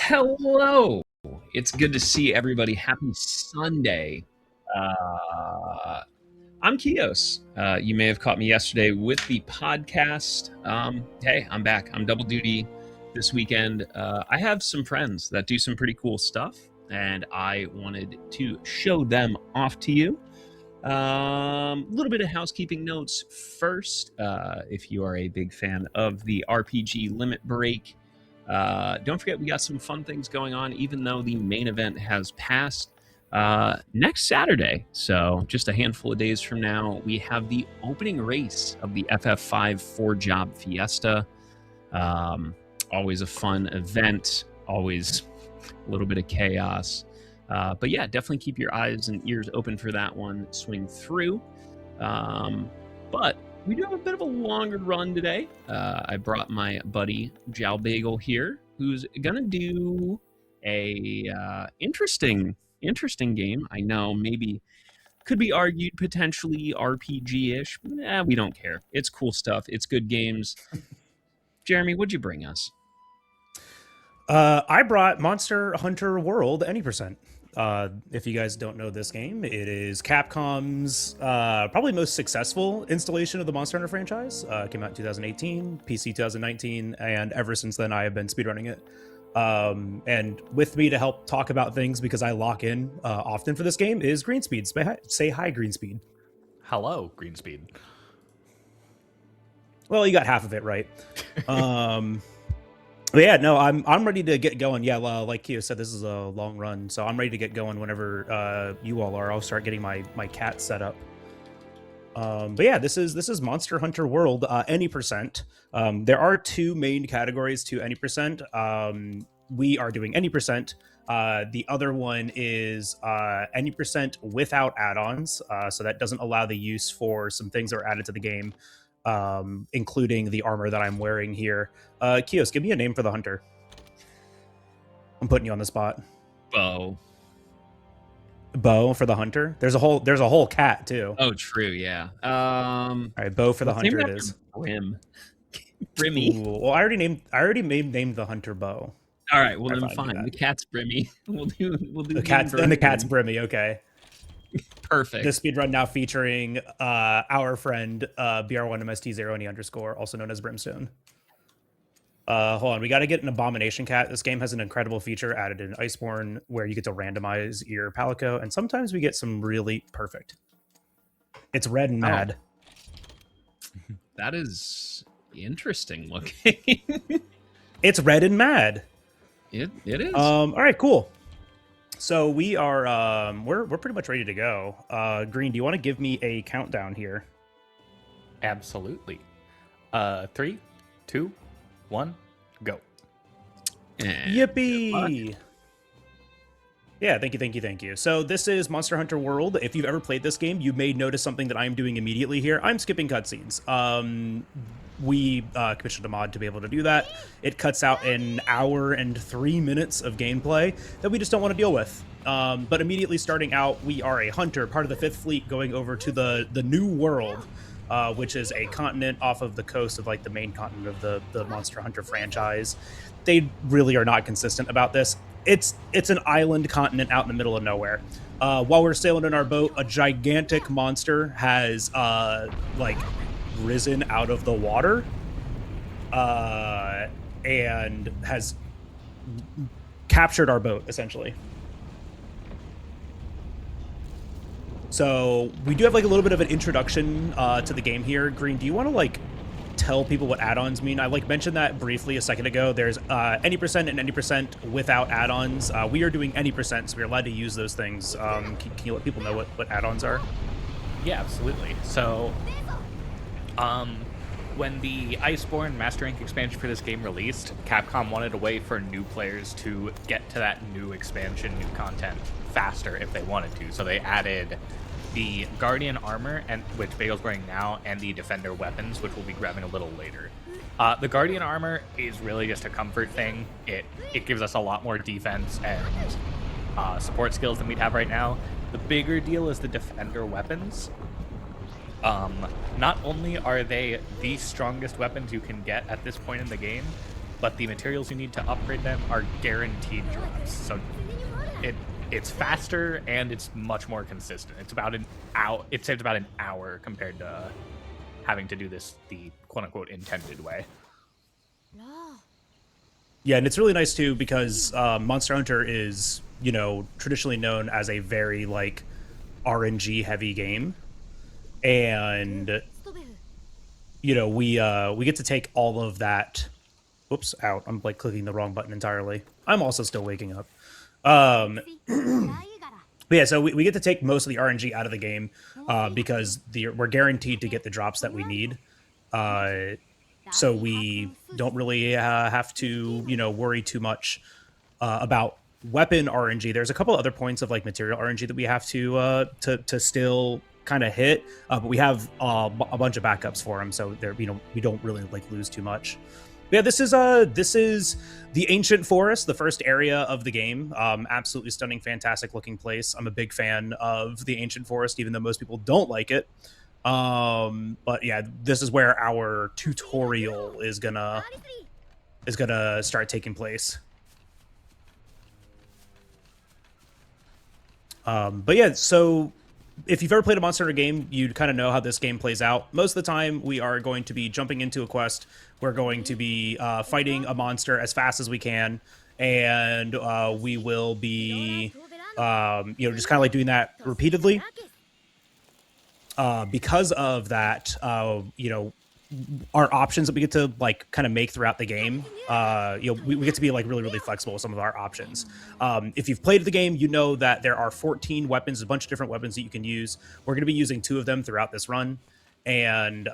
Hello. It's good to see everybody. Happy Sunday. Uh, I'm Kios. You may have caught me yesterday with the podcast. Hey, I'm back. I'm double duty this weekend. I have some friends that do some pretty cool stuff, and I wanted to show them off to you. A little bit of housekeeping notes first. If you are a big fan of the RPG Limit Break, don't forget we got some fun things going on, even though the main event has passed. Next Saturday, so just a handful of days from now, we have the opening race of the FF5 4-Job Fiesta. Always a fun event, always a little bit of chaos. But yeah, definitely keep your eyes and ears open for that one. Swing through. But we do have a bit of a longer run today. I brought my buddy JalBagel here, who's gonna do a interesting game. I know maybe could be argued potentially RPG-ish. We don't care. It's cool stuff. It's good games. Jeremy, what'd you bring us? I brought Monster Hunter World Any Percent. If you guys don't know this game, it is Capcom's probably most successful installation of the Monster Hunter franchise. Came out in 2018, PC 2019, and ever since then I have been speedrunning it. And with me to help talk about things, because I lock in often for this game, is Greenspeed. Say hi, Greenspeed. Hello, Greenspeed. Well, you got half of it right. But yeah, no, I'm ready to get going. Yeah, like Kyo said, this is a long run, so I'm ready to get going whenever you all are. I'll start getting my cat set up. But yeah, this is Monster Hunter World Any Percent. There are two main categories to Any Percent. We are doing Any Percent. The other one is Any Percent without add-ons, so that doesn't allow the use for some things that are added to the game. Including the armor that I'm wearing here. Kios, give me a name for the hunter. I'm putting you on the spot. Bo for the hunter. There's a whole cat too. Oh, true, yeah. All right, Bo for the hunter it is. Brimmy. Ooh, well, I already named the hunter Bo. All right, well then fine. The cat's Brimmy. We'll do the cat's and the cat's Brimmy. Okay. Perfect. This speedrun now featuring our friend BR1MST0NE_, also known as Brimstone. Hold on, we got to get an abomination cat. This game has an incredible feature added in Iceborne where you get to randomize your palico, and sometimes we get some really perfect. It's red and mad. Oh. That is interesting looking. It's red and mad. It is. All right, cool. So we are we're pretty much ready to go. Green, do you want to give me a countdown here? Absolutely. 3, 2, 1, go. And yippee! Yeah, thank you. So this is Monster Hunter World. If you've ever played this game, you may notice something that I'm doing immediately here. I'm skipping cutscenes. We commissioned a mod to be able to do that. It cuts out an hour and 3 minutes of gameplay that we just don't want to deal with. But immediately starting out, we are a hunter, part of the 5th Fleet, going over to the New World, which is a continent off of the coast of like the main continent of the Monster Hunter franchise. They really are not consistent about this. It's an island continent out in the middle of nowhere. While we're sailing in our boat, a gigantic monster has risen out of the water and has captured our boat, essentially. So we do have like a little bit of an introduction to the game here. Green, do you want to tell people what add-ons mean? I mentioned that briefly a second ago. There's Any Percent and Any Percent without add-ons. We are doing Any Percent, so we're allowed to use those things. Can you let people know what add-ons are? Yeah, absolutely. So when the Iceborne Master Rank expansion for this game released, Capcom wanted a way for new players to get to that new expansion, new content faster if they wanted to. So they added the Guardian armor, and which Bagel's wearing now, and the Defender weapons, which we'll be grabbing a little later. The Guardian armor is really just a comfort thing. It gives us a lot more defense and support skills than we'd have right now. The bigger deal is the Defender weapons. Not only are they the strongest weapons you can get at this point in the game, but the materials you need to upgrade them are guaranteed drops. So it's faster and it's much more consistent. It's about an hour. It saves about an hour compared to having to do this the quote unquote intended way. Yeah, and it's really nice too because Monster Hunter is, you know, traditionally known as a very like RNG heavy game, and you know we get to take all of that. Whoops, out! I'm like clicking the wrong button entirely. I'm also still waking up. But yeah, so we get to take most of the RNG out of the game because we're guaranteed to get the drops that we need. So we don't really have to, you know, worry too much about weapon RNG. There's a couple other points of like material RNG that we have to still kind of hit, but we have a bunch of backups for them, so there, you know, we don't really like lose too much. But yeah, this is the Ancient Forest, the first area of the game. Absolutely stunning, fantastic looking place. I'm a big fan of the Ancient Forest, even though most people don't like it. But yeah, this is where our tutorial is gonna start taking place. But yeah, so if you've ever played a Monster Hunter game, you'd kind of know how this game plays out. Most of the time, we are going to be jumping into a quest. We're going to be fighting a monster as fast as we can, and we will be, you know, just kind of like doing that repeatedly. Because of that, you know, our options that we get to like kind of make throughout the game, you know, we get to be like really flexible with some of our options. If you've played the game, you know that there are 14 weapons, a bunch of different weapons that you can use. We're going to be using 2 of them throughout this run, and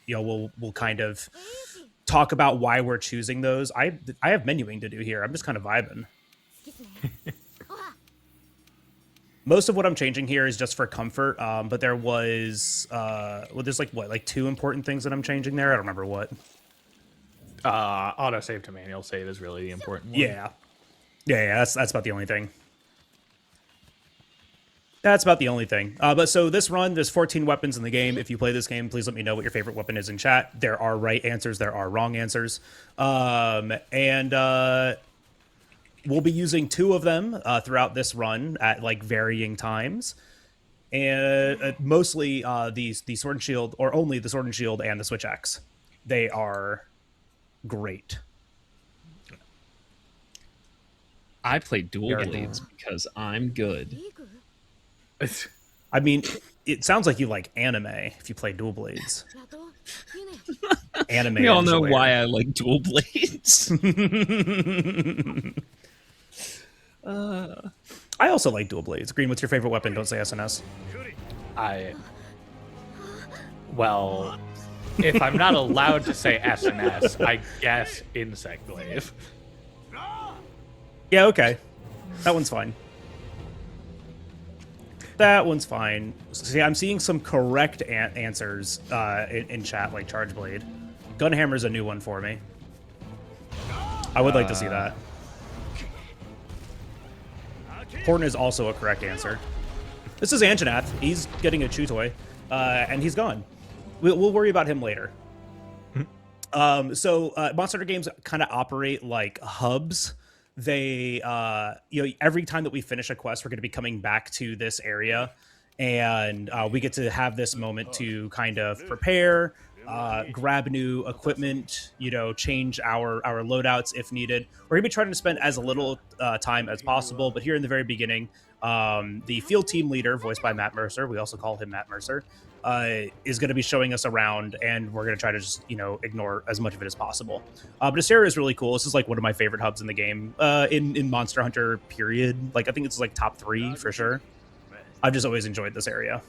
you know, we'll kind of talk about why we're choosing those. I have menuing to do here. I'm just kind of vibing. Most of what I'm changing here is just for comfort, but there was, well, there's like, what, like 2 important things that I'm changing there? I don't remember what. Autosave to manual save is really the important one. Yeah, that's about the only thing. That's about the only thing. But so this run, there's 14 weapons in the game. If you play this game, please let me know what your favorite weapon is in chat. There are right answers, there are wrong answers. We'll be using 2 of them throughout this run at like varying times, and mostly the sword and shield, or only the sword and shield and the switch axe. They are great. I play dual blades because I'm good. I mean, it sounds like you like anime if you play dual blades. Anime. We all know why I like dual blades. I also like dual blades. Green, what's your favorite weapon? Don't say SNS. Well, if I'm not allowed to say SNS, I guess Insect Glaive. Yeah, okay. That one's fine. That one's fine. See, I'm seeing some correct answers in chat, like Charge Blade. Gunhammer's a new one for me. I would like to see that. Horn is also a correct answer. This is Anjanath. He's getting a chew toy, and he's gone. We'll worry about him later. So Monster Hunter games kind of operate like hubs. They, you know, every time that we finish a quest, we're going to be coming back to this area, and we get to have this moment to kind of prepare, grab new equipment, you know, change our loadouts if needed. We're gonna be trying to spend as little time as possible, but here in the very beginning, the field team leader, voiced by Matt Mercer, we also call him Matt Mercer, is going to be showing us around, and we're going to try to just, you know, ignore as much of it as possible. But this area is really cool. This is like one of my favorite hubs in the game, in Monster Hunter period. Like, I think it's like top 3 for sure. I've just always enjoyed this area.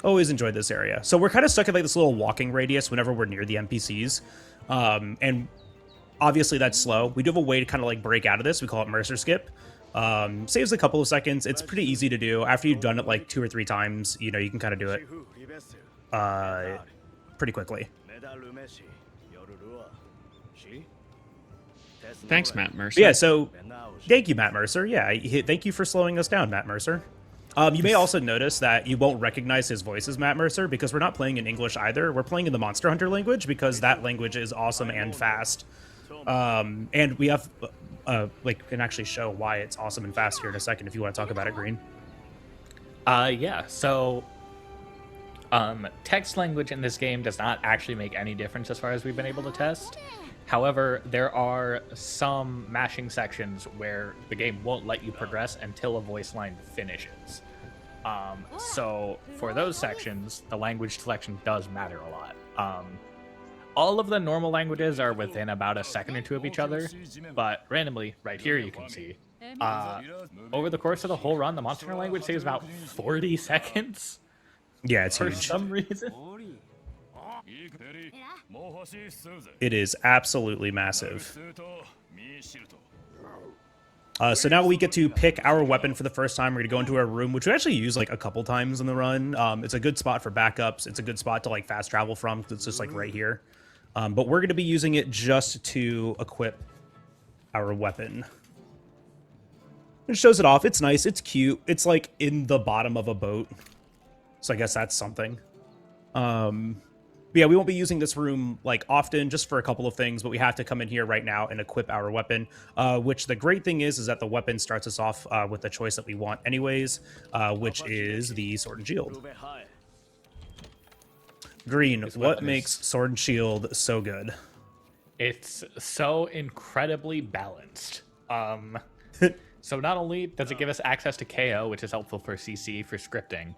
Always enjoyed this area. So we're kind of stuck at like this little walking radius whenever we're near the NPCs. And obviously that's slow. We do have a way to kind of like break out of this. We call it Mercer Skip. Saves a couple of seconds. It's pretty easy to do. After you've done it like 2 or 3 times, you know, you can kind of do it pretty quickly. Thanks, Matt Mercer. Yeah, so thank you, Matt Mercer. Yeah, thank you for slowing us down, Matt Mercer. You may also notice that you won't recognize his voice as Matt Mercer because we're not playing in English either. We're playing in the Monster Hunter language because that language is awesome and fast. And we have, can actually show why it's awesome and fast here in a second if you want to talk about it, Green. Yeah, so text language in this game does not actually make any difference as far as we've been able to test. However, there are some mashing sections where the game won't let you progress until a voice line finishes. So for those sections, the language selection does matter a lot. All of the normal languages are within about a second or two of each other, but randomly, right here you can see, over the course of the whole run, the Monster Hunter language saves about 40 seconds. Yeah, it's for huge. some reason. It is absolutely massive. So now we get to pick our weapon for the first time. We're going to go into our room, which we actually use like a couple times in the run. It's a good spot for backups. It's a good spot to like fast travel from because it's just like right here. But we're going to be using it just to equip our weapon. It shows it off. It's nice. It's cute. It's like in the bottom of a boat. So I guess that's something. But yeah, we won't be using this room like often, just for a couple of things, but we have to come in here right now and equip our weapon, which the great thing is that the weapon starts us off with the choice that we want anyways, which is the Sword and Shield. Green, what makes Sword and Shield so good? It's so incredibly balanced. So not only does it give us access to KO, which is helpful for CC, for scripting,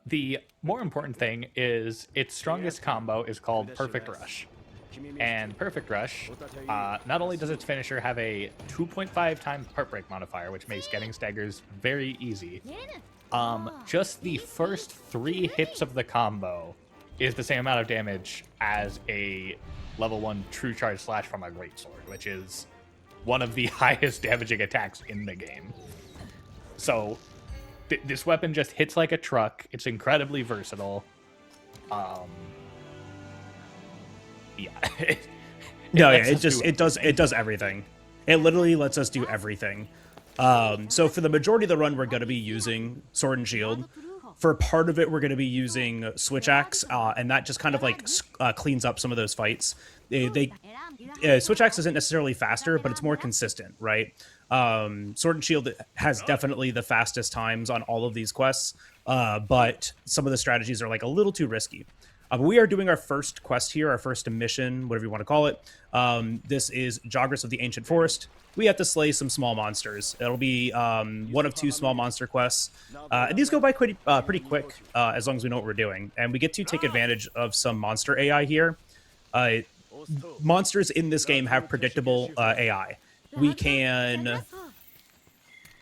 the more important thing is its strongest combo is called Perfect Rush. And Perfect Rush, not only does its finisher have a 2.5 times Heartbreak modifier, which makes getting staggers very easy, just the first 3 hits of the combo is the same amount of damage as a level 1 True Charge Slash from a Greatsword, which is one of the highest damaging attacks in the game. So this weapon just hits like a truck. It's incredibly versatile. Yeah. It does everything. It literally lets us do everything. So for the majority of the run, we're going to be using Sword and Shield. For part of it, we're going to be using Switch Axe, and that just kind of like cleans up some of those fights. Switch Axe isn't necessarily faster, but it's more consistent, right? Sword and Shield has definitely the fastest times on all of these quests, but some of the strategies are like a little too risky. We are doing our first quest here, our first mission, whatever you want to call it. This is Jogress of the Ancient Forest. We have to slay some small monsters. It'll be one of 2 small monster quests. And these go by pretty quick, as long as we know what we're doing. And we get to take advantage of some monster AI here. Monsters in this game have predictable AI. We can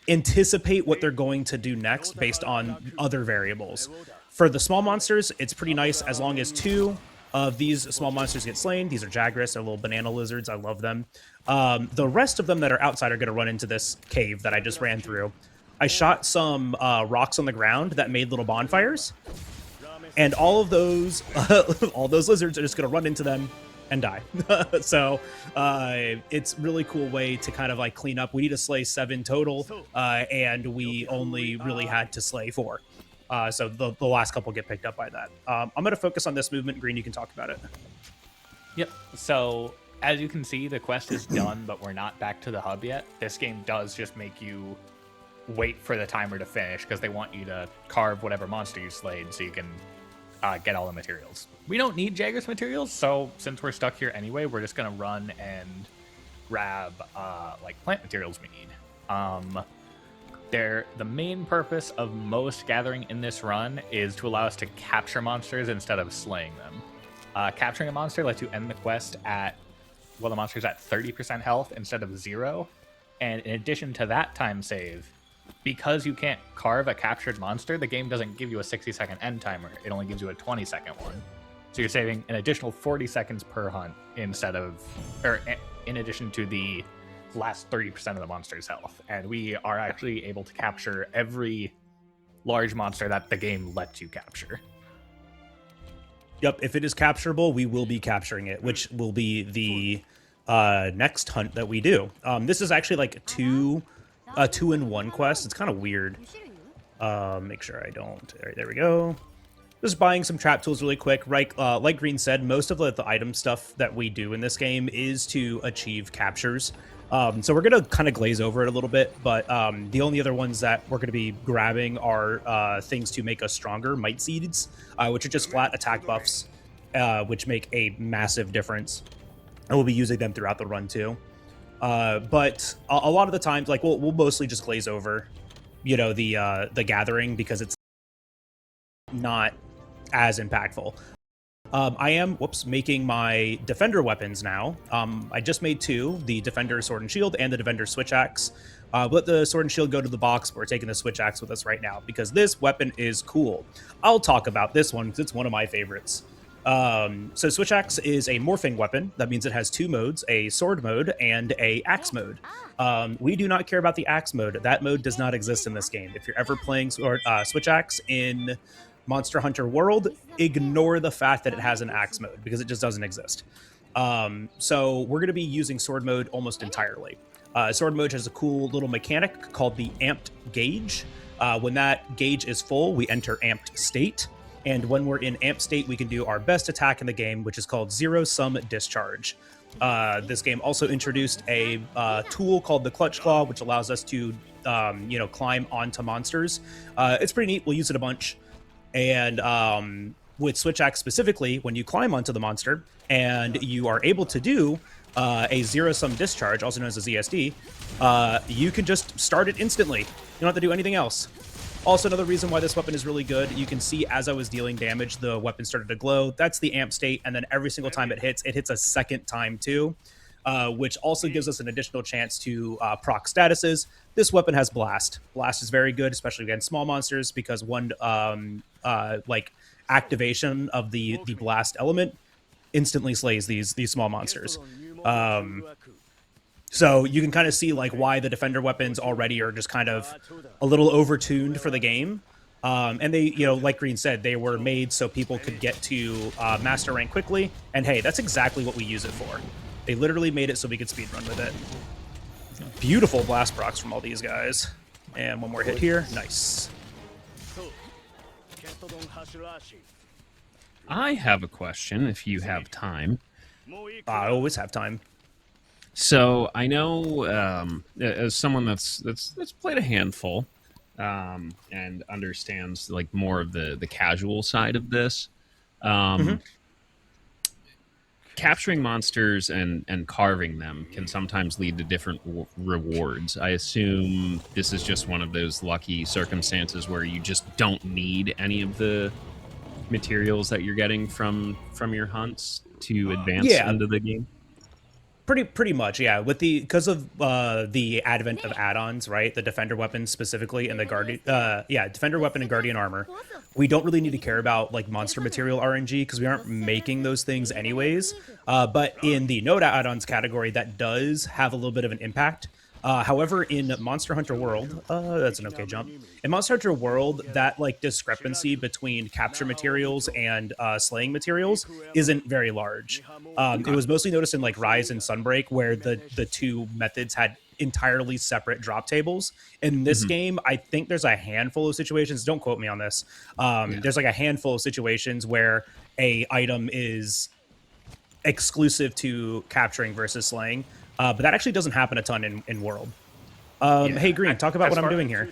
anticipate what they're going to do next based on other variables. For the small monsters, it's pretty nice as long as 2 of these small monsters get slain. These are Jagras, they're little banana lizards. I love them. The rest of them that are outside are going to run into this cave that I just ran through. I shot some rocks on the ground that made little bonfires, and all of those lizards are just going to run into them and die. So it's really cool way to kind of like clean up. We need to slay 7 total, and we only really had to slay 4. So the last couple get picked up by that. I'm going to focus on this movement. Green, you can talk about it. Yep. So as you can see, the quest is done, but we're not back to the hub yet. This game does just make you wait for the timer to finish because they want you to carve whatever monster you slayed so you can get all the materials. We don't need Jagras materials, so since we're stuck here anyway, we're just going to run and grab like plant materials we need. The main purpose of most gathering in this run is to allow us to capture monsters instead of slaying them. Capturing a monster lets you end the quest at, well, the monster's at 30% health instead of 0. And in addition to that time save, because you can't carve a captured monster, the game doesn't give you a 60-second end timer. It only gives you a 20-second one. So you're saving an additional 40 seconds per hunt instead of, or in addition to the last 30% of the monster's health. And we are actually able to capture every large monster that the game lets you capture. Yep, if it is capturable, we will be capturing it, which will be the next hunt that we do. This is actually like a 2-in-1 quest. It's kind of weird. Make sure I don't. There we go. Just buying some trap tools really quick. Right, like Green said, most of the item stuff that we do in this game is to achieve captures. So we're going to kind of glaze over it a little bit, but the only other ones that we're going to be grabbing are things to make us stronger, might seeds, which are just flat attack buffs, which make a massive difference. And we'll be using them throughout the run too. But a lot of the times, like we'll mostly just glaze over, the gathering because it's not as impactful. I am, making my defender weapons now. I just made two, the defender sword and shield and the defender switch axe. Let the sword and shield go to the box, but we're taking the switch axe with us right now because this weapon is cool. I'll talk about this one because it's one of my favorites. So switch axe is a morphing weapon. That means it has two modes, a sword mode and a axe mode. We do not care about the axe mode. That mode does not exist in this game. If you're ever playing switch axe in Monster Hunter World, ignore the fact that it has an axe mode because it just doesn't exist. So we're going to be using sword mode almost entirely. Sword mode has a cool little mechanic called the amped gauge. When that gauge is full, we enter amped state. And when we're in amped state, we can do our best attack in the game, which is called zero-sum discharge. This game also introduced a tool called the clutch claw, which allows us to climb onto monsters. It's pretty neat. We'll use it a bunch. And with switch axe specifically, when you climb onto the monster and you are able to do a zero-sum discharge, also known as a ZSD, you can just start it instantly. You don't have to do anything else. Also, another reason why this weapon is really good, you can see as I was dealing damage, the weapon started to glow. That's the amp state, and then every single time it hits a second time too, which also gives us an additional chance to proc statuses. This weapon has Blast. Blast is very good, especially against small monsters, because one activation of the Blast element instantly slays these small monsters. So you can kind of see like why the defender weapons already are just kind of a little overtuned for the game. And they, like Green said, they were made so people could get to master rank quickly. And hey, that's exactly what we use it for. They literally made it so we could speedrun with it. Beautiful blast procs from all these guys. And one more hit here. Nice. I have a question if you have time. I always have time. So I know, as someone that's played a handful and understands like more of the casual side of this, capturing monsters and carving them can sometimes lead to different rewards. I assume this is just one of those lucky circumstances where you just don't need any of the materials that you're getting from your hunts to advance into the game. Pretty much, yeah. Because of the advent of add-ons, right? The defender weapon specifically, and the guardian, defender weapon and guardian armor. We don't really need to care about like monster material RNG because we aren't making those things anyways. But in the node add-ons category, that does have a little bit of an impact. However, in Monster Hunter World, that's an okay jump. In Monster Hunter World, that like discrepancy between capture materials and slaying materials isn't very large. It was mostly noticed in like Rise and Sunbreak, where the two methods had entirely separate drop tables. In this game, I think there's a handful of situations. Don't quote me on this. There's like a handful of situations where a item is exclusive to capturing versus slaying. But that actually doesn't happen a ton in World. Hey, Green, talk about what I'm doing here.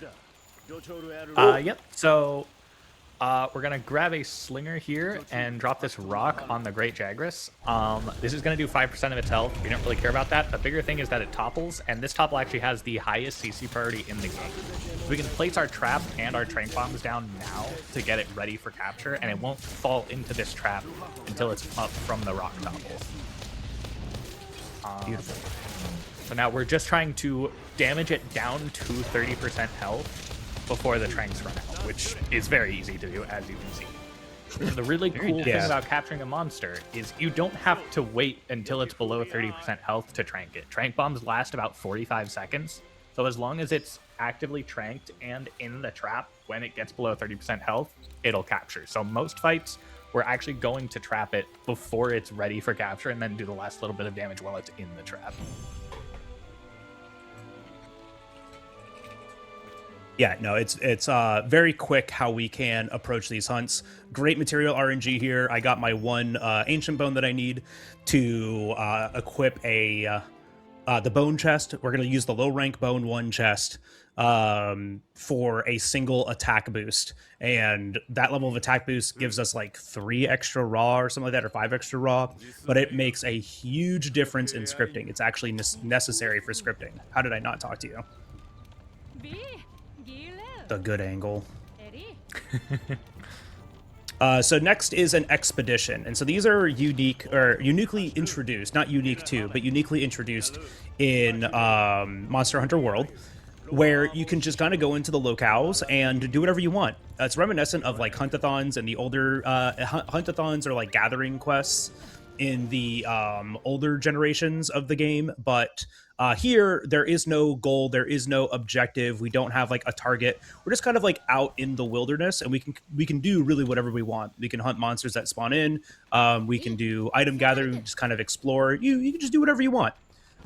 Yep. So we're going to grab a slinger here and drop this rock on the Great Jagras. This is going to do 5% of its health. We don't really care about that. The bigger thing is that it topples, and this topple actually has the highest CC priority in the game. So we can place our trap and our trank bombs down now to get it ready for capture, and it won't fall into this trap until it's up from the rock topple. Beautiful. So now we're just trying to damage it down to 30% health before the tranks run out, which is very easy to do, as you can see. And the really cool thing about capturing a monster is you don't have to wait until it's below 30% health to trank it. Trank bombs last about 45 seconds. So as long as it's actively tranked and in the trap when it gets below 30% health, it'll capture. So most fights, we're actually going to trap it before it's ready for capture and then do the last little bit of damage while it's in the trap. Yeah, no, it's very quick how we can approach these hunts. Great material RNG here. I got my one ancient bone that I need to equip a the bone chest. We're going to use the low rank bone 1 chest for a single attack boost, and that level of attack boost gives us like 3 extra raw or something like that, or 5 extra raw, but it makes a huge difference in scripting. It's actually necessary for scripting. How did I not talk to you? The good angle. So next is an expedition, and so these are unique or uniquely introduced, not unique to, but uniquely introduced in Monster Hunter World, where you can just kind of go into the locales and do whatever you want. It's reminiscent of like huntathons and the older huntathons are like gathering quests in the older generations of the game, but here there is no goal, there is no objective. We don't have like a target. We're just kind of like out in the wilderness, and we can do really whatever we want. We can hunt monsters that spawn in. We can do item gathering, just kind of explore. You can just do whatever you want.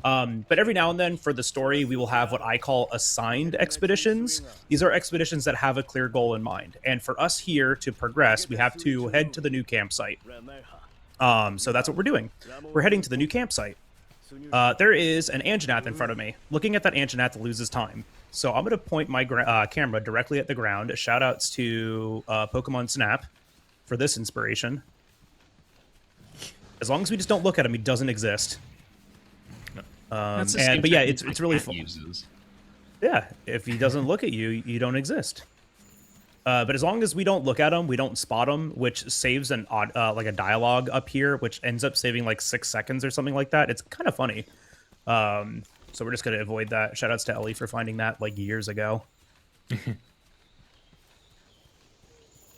But every now and then for the story, we will have what I call assigned expeditions. These are expeditions that have a clear goal in mind. And for us here to progress, we have to head to the new campsite. So that's what we're doing. We're heading to the new campsite. There is an Anjanath in front of me. Looking at that Anjanath loses time. So I'm going to point my camera directly at the ground. Shout outs to Pokemon Snap for this inspiration. As long as we just don't look at him, he doesn't exist. But yeah, it's really fun. Yeah, if he doesn't look at you, you don't exist. But as long as we don't look at him, we don't spot him, which saves an odd, like a dialogue up here, which ends up saving like 6 seconds or something like that. It's kind of funny. So we're just gonna avoid that. Shoutouts to Ellie for finding that like years ago.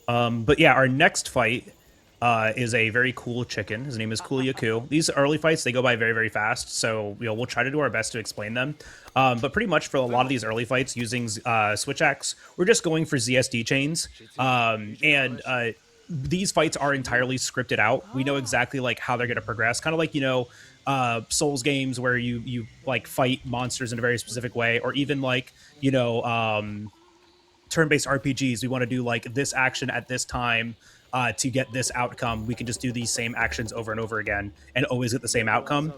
But yeah, our next fight is a very cool chicken. His name is Kuliaku. These early fights, they go by very, very fast, so we'll try to do our best to explain them. But pretty much for a lot of these early fights using Switch Axe, we're just going for ZSD chains. These fights are entirely scripted out. We know exactly like how they're going to progress, kind of like, Souls games where you like fight monsters in a very specific way, or even like, turn-based RPGs. We want to do like this action at this time to get this outcome. We can just do these same actions over and over again and always get the same outcome.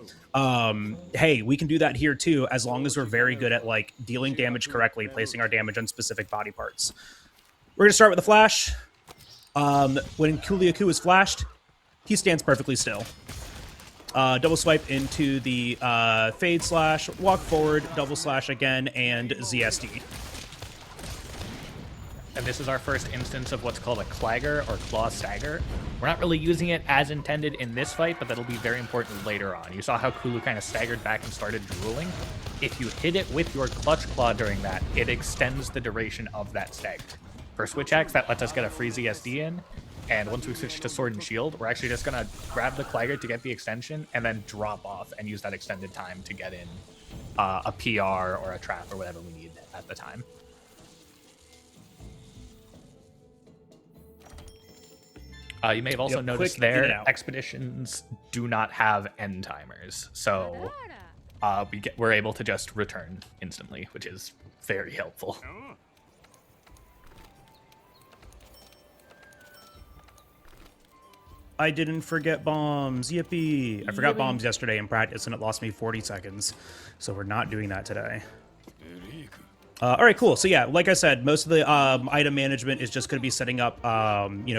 Hey, we can do that here too, as long as we're very good at like dealing damage correctly, placing our damage on specific body parts. We're gonna start with the flash. When Kuliaku is flashed, he stands perfectly still. Double swipe into the fade slash, walk forward, double slash again, and ZSD. And this is our first instance of what's called a clagger or claw stagger. We're not really using it as intended in this fight, but that'll be very important later on. You saw how Kulu kind of staggered back and started drooling. If you hit it with your clutch claw during that, it extends the duration of that stagger. For Switch Axe, that lets us get a free ZSD in. And once we switch to Sword and Shield, we're actually just going to grab the clagger to get the extension and then drop off and use that extended time to get in a PR or a trap or whatever we need at the time. You may have also noticed their expeditions do not have end timers, so we're able to just return instantly, which is very helpful. I didn't forget bombs. Yippee! I forgot bombs yesterday in practice, and it lost me 40 seconds, so we're not doing that today. All right, cool. So yeah, like I said, most of the item management is just going to be setting up,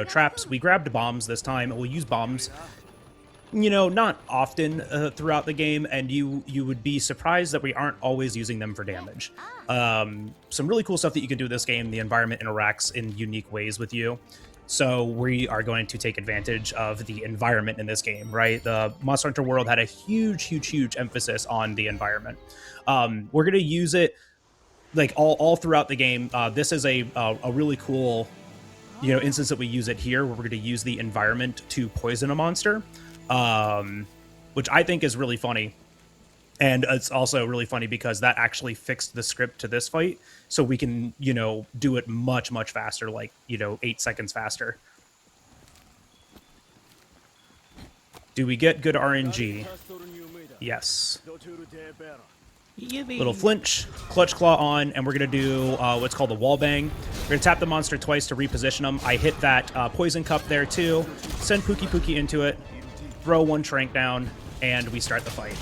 traps. We grabbed bombs this time, and we'll use bombs, not often throughout the game, and you would be surprised that we aren't always using them for damage. Some really cool stuff that you can do in this game. The environment interacts in unique ways with you. So we are going to take advantage of the environment in this game, right? The Monster Hunter World had a huge emphasis on the environment. We're going to use it like all throughout the game. This is a really cool, instance that we use it here, where we're going to use the environment to poison a monster, which I think is really funny. And it's also really funny because that actually fixed the script to this fight, so we can, do it much faster, like, 8 seconds faster. Do we get good RNG? Yes. Little flinch, clutch claw on, and we're going to do what's called a wall bang. We're going to tap the monster twice to reposition them. I hit that poison cup there too. Send Pookie Pookie into it. Throw one Trank down, and we start the fight.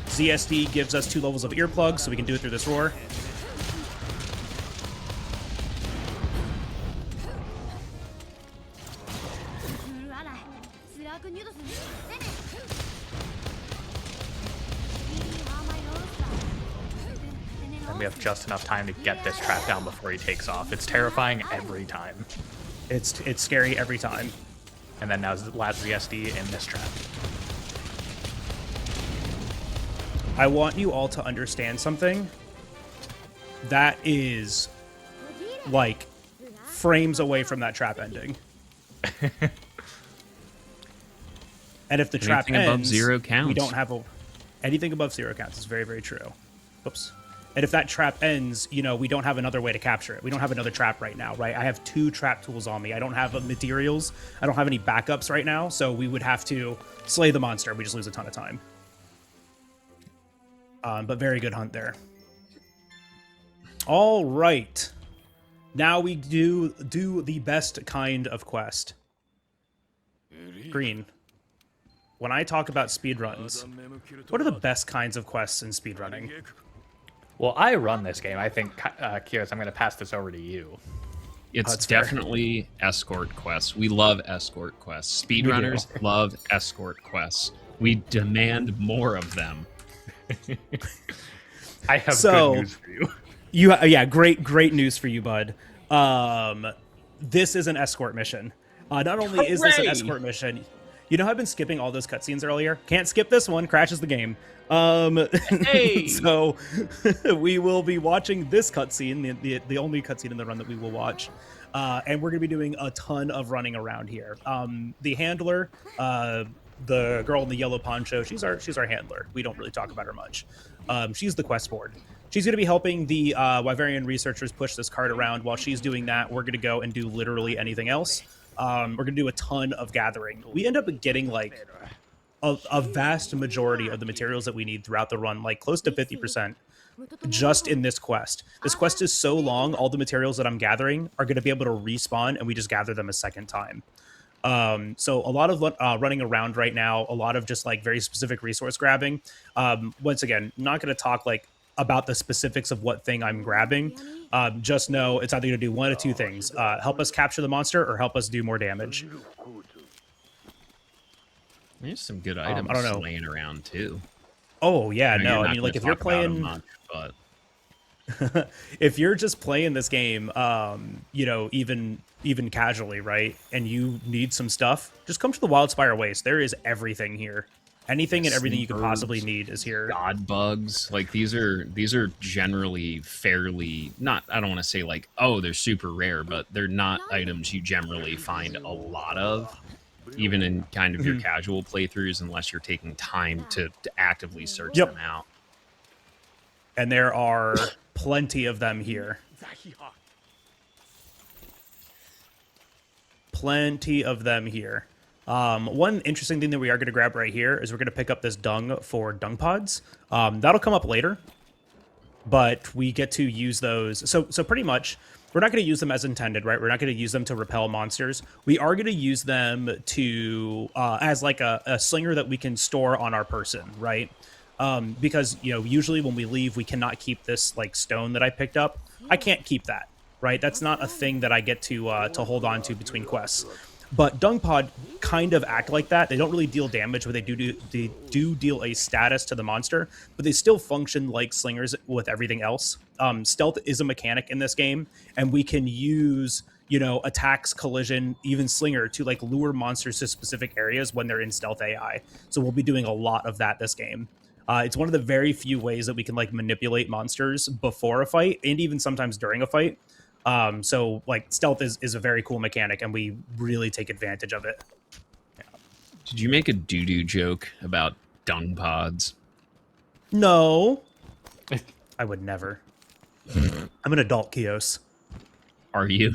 ZSD gives us 2 levels of earplugs, so we can do it through this roar. And we have just enough time to get this trap down before he takes off. It's terrifying every time. It's scary every time. And then now last ZSD in this trap. I want you all to understand something. That is, like, frames away from that trap ending. And if the trap Anything above ends, 0 counts. we don't have anything above 0 counts. It's very, very true. Oops. And if that trap ends, you know, we don't have another way to capture it. We don't have another trap right now, right? I have 2 trap tools on me. I don't have materials. I don't have any backups right now. So we would have to slay the monster. We just lose a ton of time. But very good hunt there. All right. Now we do the best kind of quest. Green. When I talk about speedruns, what are the best kinds of quests in speedrunning? Well, I run this game. I think, Kios, I'm going to pass this over to you. It's definitely escort quests. We love escort quests. Speedrunners love escort quests. We demand more of them. I have good news for you. Yeah, great news for you, bud. This is an escort mission. Not only is this an escort mission, you know how I've been skipping all those cutscenes earlier? Can't skip this one, crashes the game. Hey! So we will be watching this cutscene, the only cutscene in the run that we will watch. And we're going to be doing a ton of running around here. The handler, the girl in the yellow poncho, she's our handler. We don't really talk about her much. She's the quest board. She's going to be helping the Wyverian researchers push this cart around. While she's doing that, we're going to go and do literally anything else. We're going to do a ton of gathering. We end up getting like a vast majority of the materials that we need throughout the run, like close to 50%, just in this quest. This quest is so long, all the materials that I'm gathering are going to be able to respawn, and we just gather them a second time. So a lot of running around right now, a lot of just like very specific resource grabbing. Once again, not going to talk like about the specifics of what thing I'm grabbing. Just know it's either going to do one of 2 things: help us capture the monster or help us do more damage. There's some good items laying around too. Oh yeah, no, I mean, like if you're playing, but if you're just playing this game, you know, even casually, right, and you need some stuff, just come to the Wildspire Waste. There is everything here. Anything and everything you could possibly need is here. God bugs, like these are generally fairly not. I don't want to say like, oh, they're super rare, but they're not items you generally find a lot of, even in kind of your casual playthroughs, unless you're taking time to actively search them out. And there are plenty of them here. Plenty of them here. One interesting thing that we are going to grab right here is we're going to pick up this dung for dung pods. That'll come up later, but we get to use those. So pretty much, we're not going to use them as intended, right? We're not going to use them to repel monsters. We are going to use them to as like a slinger that we can store on our person, right? Because, you know, usually when we leave, we cannot keep this like stone that I picked up. I can't keep that, right? That's not a thing that I get to hold on to between quests. But Dung Pod kind of act like that. They don't really deal damage, but they do deal a status to the monster, but they still function like slingers with everything else. Stealth is a mechanic in this game, and we can use, you know, attacks, collision, even slinger to like lure monsters to specific areas when they're in stealth AI. So we'll be doing a lot of that this game. It's one of the very few ways that we can like manipulate monsters before a fight and even sometimes during a fight. So like stealth is a very cool mechanic, and we really take advantage of it. Did you make a doo-doo joke about dung pods? No, I would never. I'm an adult, Kios. Are you?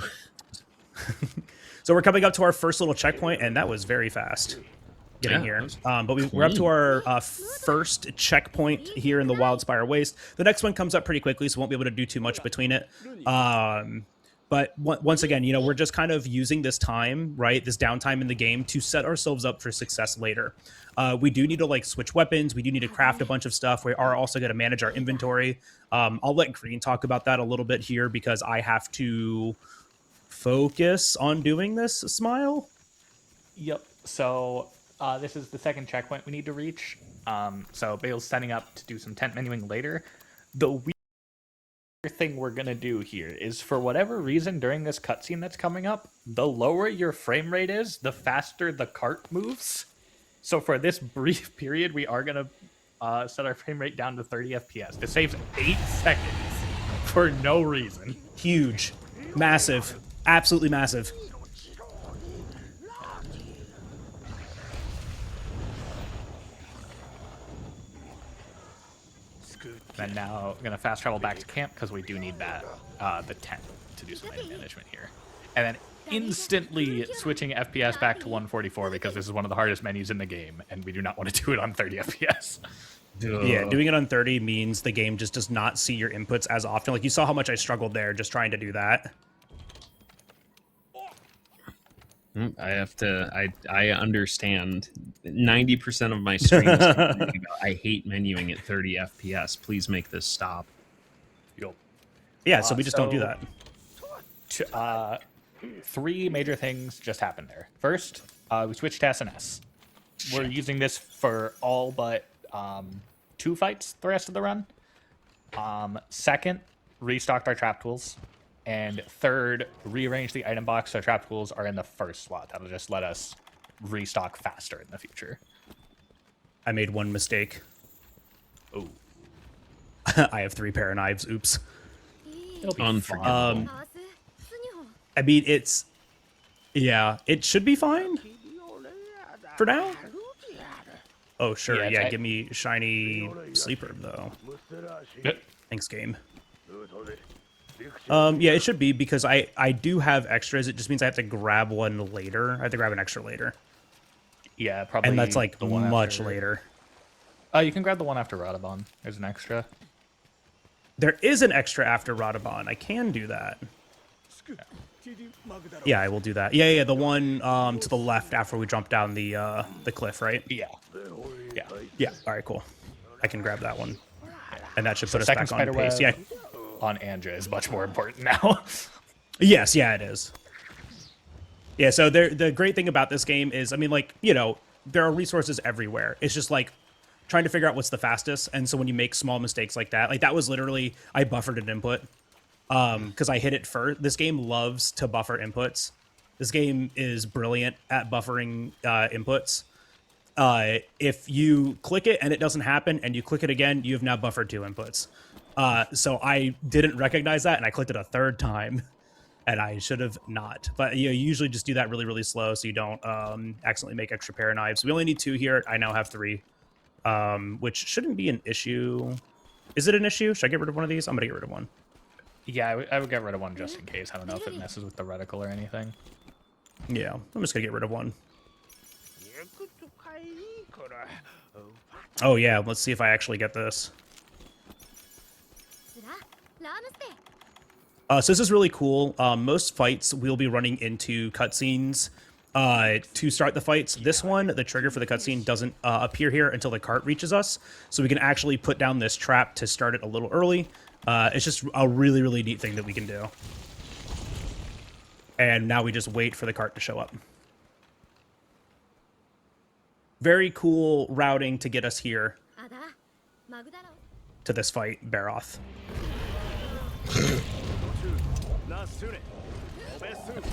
So we're coming up to our first little checkpoint, and that was very fast getting here. But we're up to our first checkpoint here in the Wildspire Waste. The next one comes up pretty quickly, so we won't be able to do too much between it. But once again, you know, we're just kind of using this time, right, this downtime in the game to set ourselves up for success later. We do need to like switch weapons. We do need to craft a bunch of stuff. We are also going to manage our inventory. I'll let Green talk about that a little bit here because I have to focus on doing this, Smile. Yep. So this is the second checkpoint we need to reach. So Bale's setting up to do some tent menuing later. The weird thing we're going to do here is, for whatever reason, during this cutscene that's coming up, the lower your frame rate is, the faster the cart moves. So for this brief period, we are going to set our frame rate down to 30 FPS. This saves 8 seconds for no reason. Huge. Massive. Absolutely massive. And now I'm going to fast travel back to camp because we do need that, the tent, to do some menu management here. And then instantly switching FPS back to 144 because this is one of the hardest menus in the game, and we do not want to do it on 30 FPS. Yeah, doing it on 30 means the game just does not see your inputs as often. Like, you saw how much I struggled there just trying to do that. I understand. 90% of my streams about, I hate menuing at 30 FPS. Please make this stop. Yeah, so we just don't do that. 3 major things just happened there. First, we switched to SNS. We're using this for all but 2 fights the rest of the run. Second, restocked our trap tools. And third, rearrange the item box so trap tools are in the first slot. That'll just let us restock faster in the future. I made one mistake. Oh. I have 3 pair of knives. Oops. Unforgivable. I mean, it's... Yeah, it should be fine. For now. Oh, sure. Yeah, give me shiny sleeper, though. Thanks, game. Yeah, it should be, because I do have extras. It just means I have to grab one later. I have to grab an extra later. Yeah, probably. And that's like much later. You can grab the one after Radabon. There's an extra. There is an extra after Radabon. I can do that. Yeah, I will do that. Yeah, the one to the left after we jump down the cliff, right? Yeah. All right, cool. I can grab that one, and that should put us back on pace. Yeah. On Anja is much more important now. Yes, yeah, it is. Yeah, so the great thing about this game is, I mean, like, you know, there are resources everywhere. It's just like trying to figure out what's the fastest. And so when you make small mistakes like that was literally, I buffered an input because I hit it first. This game loves to buffer inputs. This game is brilliant at buffering inputs. If you click it and it doesn't happen and you click it again, you have now buffered 2 inputs. So I didn't recognize that, and I clicked it a 3rd time, and I should have not. But you usually just do that really, really slow so you don't accidentally make extra pair of knives. We only need 2 here. I now have 3, which shouldn't be an issue. Is it an issue? Should I get rid of one of these? I'm going to get rid of one. Yeah, I would get rid of one just in case. I don't know if it messes with the reticle or anything. Yeah, I'm just going to get rid of one. Oh, yeah, let's see if I actually get this. So this is really cool. Most fights we'll be running into cutscenes to start the fights. This one, the trigger for the cutscene doesn't appear here until the cart reaches us. So we can actually put down this trap to start it a little early. It's just a really, really neat thing that we can do. And now we just wait for the cart to show up. Very cool routing to get us here to this fight, Baroth.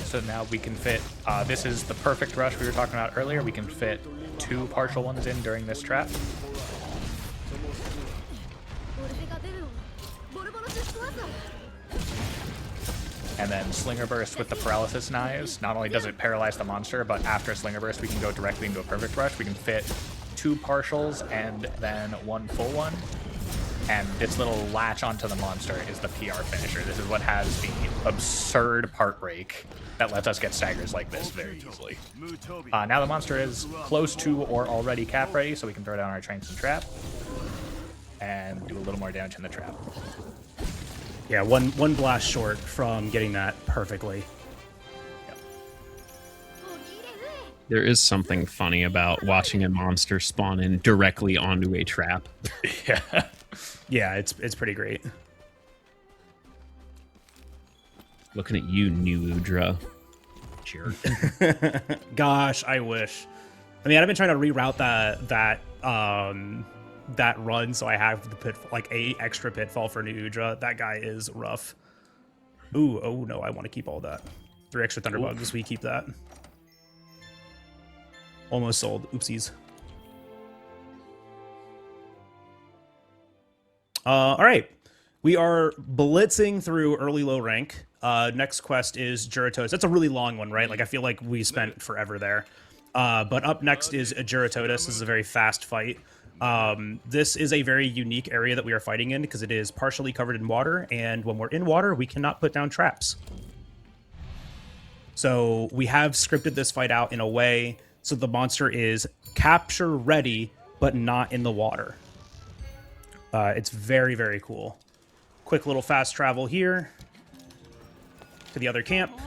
So now we can fit, this is the perfect rush we were talking about earlier. We can fit 2 partial ones in during this trap. And then Slinger Burst with the Paralysis Knives. Not only does it paralyze the monster, but after Slinger Burst we can go directly into a perfect rush. We can fit 2 partials and then 1 full one. And this little latch onto the monster is the PR finisher. This is what has the absurd part break that lets us get staggers like this very easily. Now the monster is close to or already cap ready, so we can throw down our tranks and trap and do a little more damage in the trap. Yeah, one blast short from getting that perfectly. Yep. There is something funny about watching a monster spawn in directly onto a trap. Yeah. Yeah, it's pretty great. Looking at you, new Udra. Jerk. Gosh, I wish. I mean, I've been trying to reroute that run, so I have the like a extra pitfall for new Udra. That guy is rough. Ooh, oh no, I want to keep all that. 3 extra Thunderbugs, we keep that. Almost sold. Oopsies. All right. We are blitzing through early low rank. Next quest is Juratotus. That's a really long one, right? Like, I feel like we spent forever there. But up next is Juratotus. This is a very fast fight. This is a very unique area that we are fighting in because it is partially covered in water, and when we're in water, we cannot put down traps. So we have scripted this fight out in a way so the monster is capture ready, but not in the water. It's very, very cool. Quick little fast travel here to the other camp.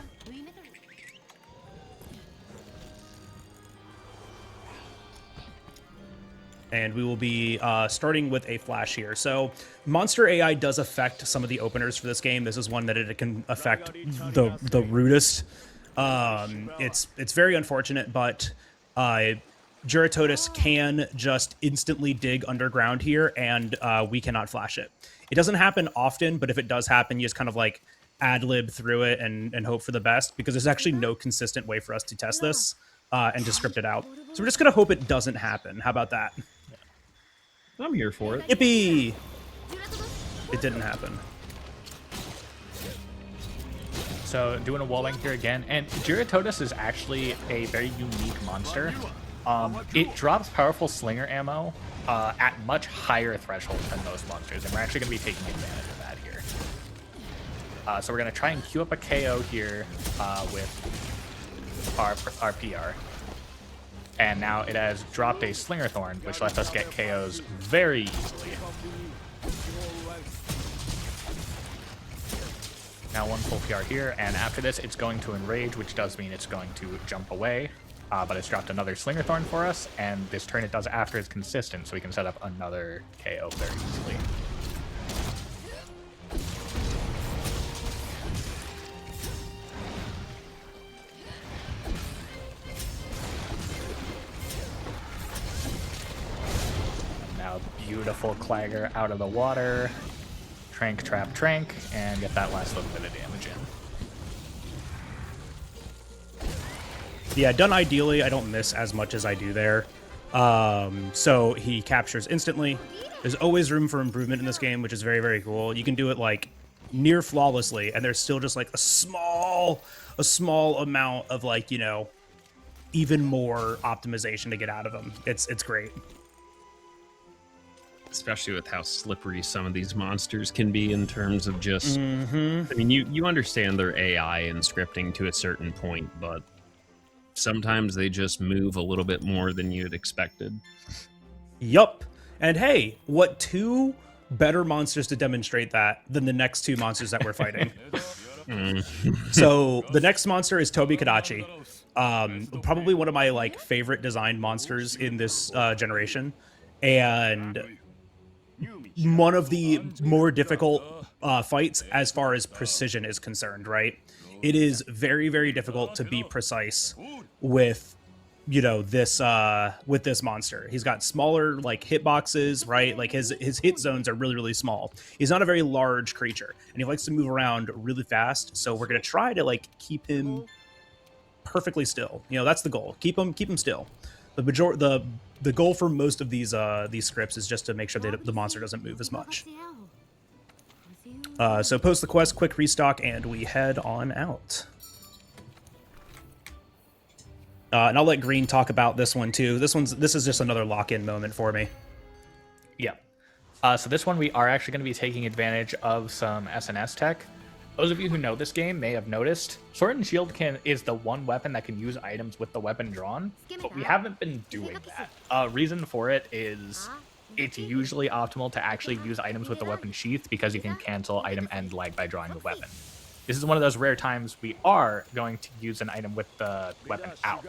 And we will be starting with a flash here. So monster AI does affect some of the openers for this game. This is one that it can affect the rudest. It's very unfortunate, but Juratotus can just instantly dig underground here, and we cannot flash it. It doesn't happen often, but if it does happen, you just kind of like ad-lib through it and hope for the best, because there's actually no consistent way for us to test this and to script it out. So we're just going to hope it doesn't happen. How about that? I'm here for it. Yippee! It didn't happen. So doing a walling here again, and Juratotus is actually a very unique monster. It drops powerful slinger ammo at much higher thresholds than most monsters, and we're actually going to be taking advantage of that here. So we're going to try and queue up a KO here with our PR. And now it has dropped a Slinger Thorn, which lets us get KOs very easily. Now one full PR here, and after this it's going to Enrage, which does mean it's going to jump away. But it's dropped another Slinger Thorn for us, and this turn it does after is consistent, so we can set up another KO very easily. Now beautiful Clagger out of the water. Trank, trap, trank, and get that last little bit of damage in. Yeah, done ideally, I don't miss as much as I do there. So he captures instantly. There's always room for improvement in this game, which is very, very cool. You can do it like near flawlessly, and there's still just like a small amount of like, you know, even more optimization to get out of them. It's great. Especially with how slippery some of these monsters can be in terms of just... Mm-hmm. I mean, you understand their AI and scripting to a certain point, but sometimes they just move a little bit more than you'd expected. Yup. And hey, what two better monsters to demonstrate that than the next two monsters that we're fighting? So the next monster is Tobi Kadachi. Probably one of my like favorite designed monsters in this generation. And one of the more difficult fights as far as precision is concerned, right? It is very, very difficult to be precise with, you know, this with this monster. He's got smaller like hitboxes, right? Like his hit zones are really, really small. He's not a very large creature, and he likes to move around really fast. So we're gonna try to like keep him perfectly still. You know, that's the goal. Keep him still. The goal for most of these scripts is just to make sure that the monster doesn't move as much. So post the quest, quick restock, and we head on out. And I'll let Green talk about this one too. This is just another lock-in moment for me. Yeah. So this one we are actually going to be taking advantage of some SNS tech. Those of you who know this game may have noticed Sword and Shield is the one weapon that can use items with the weapon drawn, but we haven't been doing that. Reason for it is it's usually optimal to actually use items with the weapon sheath because you can cancel item end lag by drawing the weapon. This is one of those rare times we are going to use an item with the weapon out.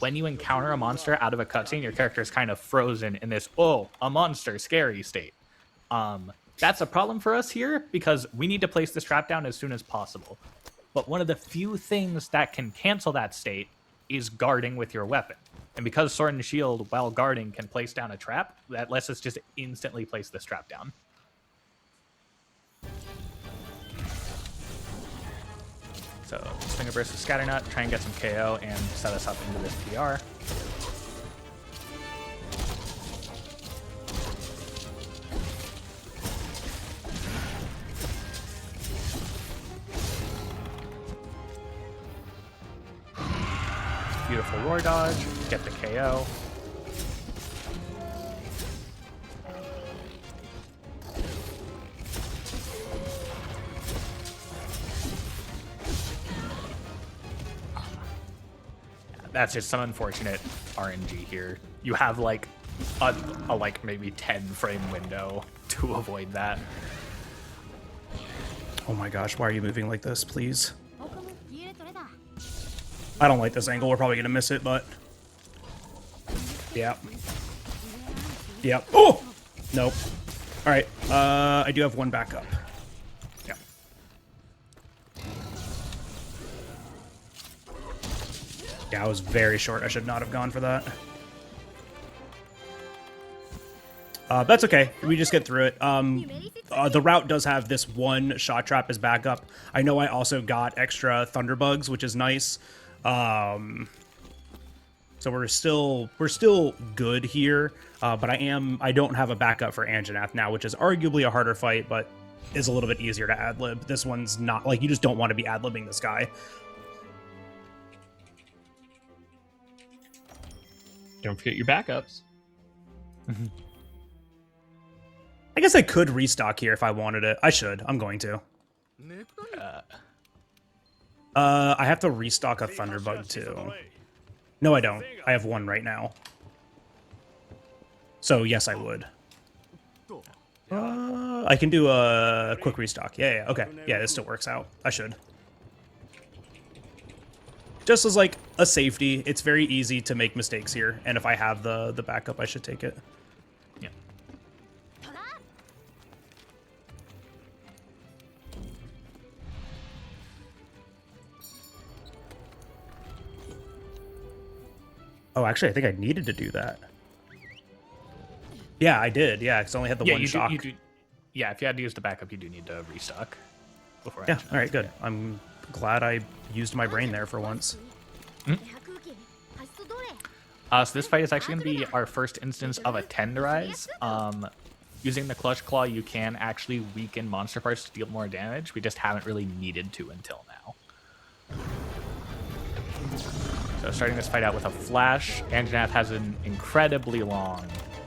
When you encounter a monster out of a cutscene, your character is kind of frozen in this, oh, a monster, scary state. That's a problem for us here because we need to place this trap down as soon as possible. But one of the few things that can cancel that state is guarding with your weapon. And because Sword and Shield, while guarding, can place down a trap, that lets us just instantly place this trap down. So Slinger Burst with Scatternut, try and get some KO and set us up into this PR. Beautiful Roar Dodge, get the KO. That's just some unfortunate RNG here. You have like a like maybe 10 frame window to avoid that. Oh my gosh, why are you moving like this, please? I don't like this angle. We're probably gonna miss it, but yeah. Yep. Oh! Nope. Alright. I do have one backup. Yeah. Yeah, I was very short. I should not have gone for that. That's okay. We just get through it. The route does have this one shot trap as backup. I know I also got extra thunderbugs, which is nice. So we're still good here. But I don't have a backup for Anjanath now, which is arguably a harder fight, but is a little bit easier to ad-lib. This one's not, like, you just don't want to be ad-libbing this guy. Don't forget your backups. I guess I could restock here if I wanted it. I should. I'm going to. I have to restock a Thunderbug too. No, I don't. I have one right now. So yes, I would. I can do a quick restock. Yeah, okay. Yeah, this still works out. I should. Just as like a safety, it's very easy to make mistakes here, and if I have the backup, I should take it. Yeah. Oh, actually, I think I needed to do that. Yeah, I did. Yeah, because I only had the one shock. Yeah, if you had to use the backup, you do need to restock. Before Yeah, all right, good. I'm glad I used my brain there for once. So this fight is actually going to be our first instance of a Tenderize. Using the Clutch Claw, you can actually weaken monster parts to deal more damage. We just haven't really needed to until now. So starting this fight out with a flash, Anjanath has an incredibly long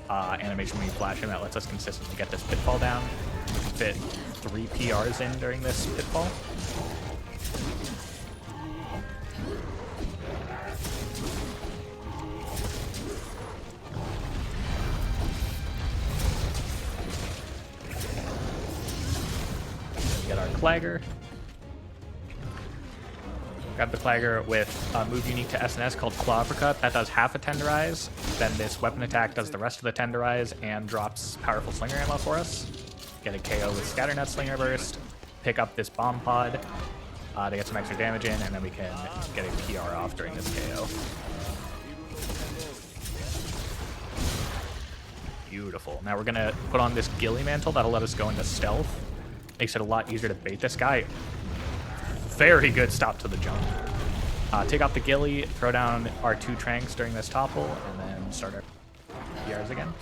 animation when you flash him that lets us consistently get this pitfall down. We can fit 3 PRs in during this pitfall. Get our Clagger. Grab the Clagger with a move unique to SNS called Claw Uppercut. That does half a Tenderize. Then this weapon attack does the rest of the Tenderize and drops powerful Slinger ammo for us. Get a KO with Scatternut Slinger Burst. Pick up this Bomb Pod to get some extra damage in, and then we can get a PR off during this KO. Beautiful. Now we're going to put on this Ghillie Mantle. That'll let us go into stealth. Makes it a lot easier to bait this guy. Very good stop to the jump. Take out the Ghillie, throw down our 2 Tranks during this topple, and then start our PRs again.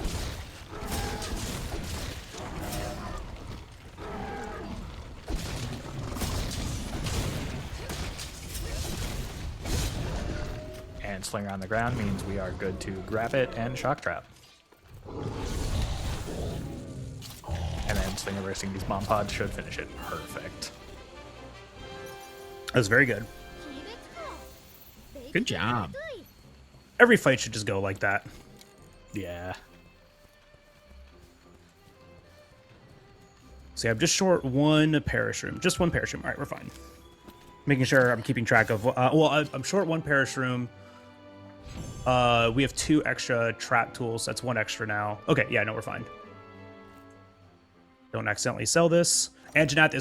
And Slinger on the ground means we are good to grab it and Shock Trap. Slinger bursting these bomb pods should finish it perfect. That was very good. Good job. Every fight should just go like that. Yeah. See, I'm just short one perish room. Just one perish room. All right, we're fine. Making sure I'm keeping track of... I'm short one perish room. We have 2 extra trap tools. That's 1 extra now. Okay, yeah, no, we're fine. Don't accidentally sell this. Anjanath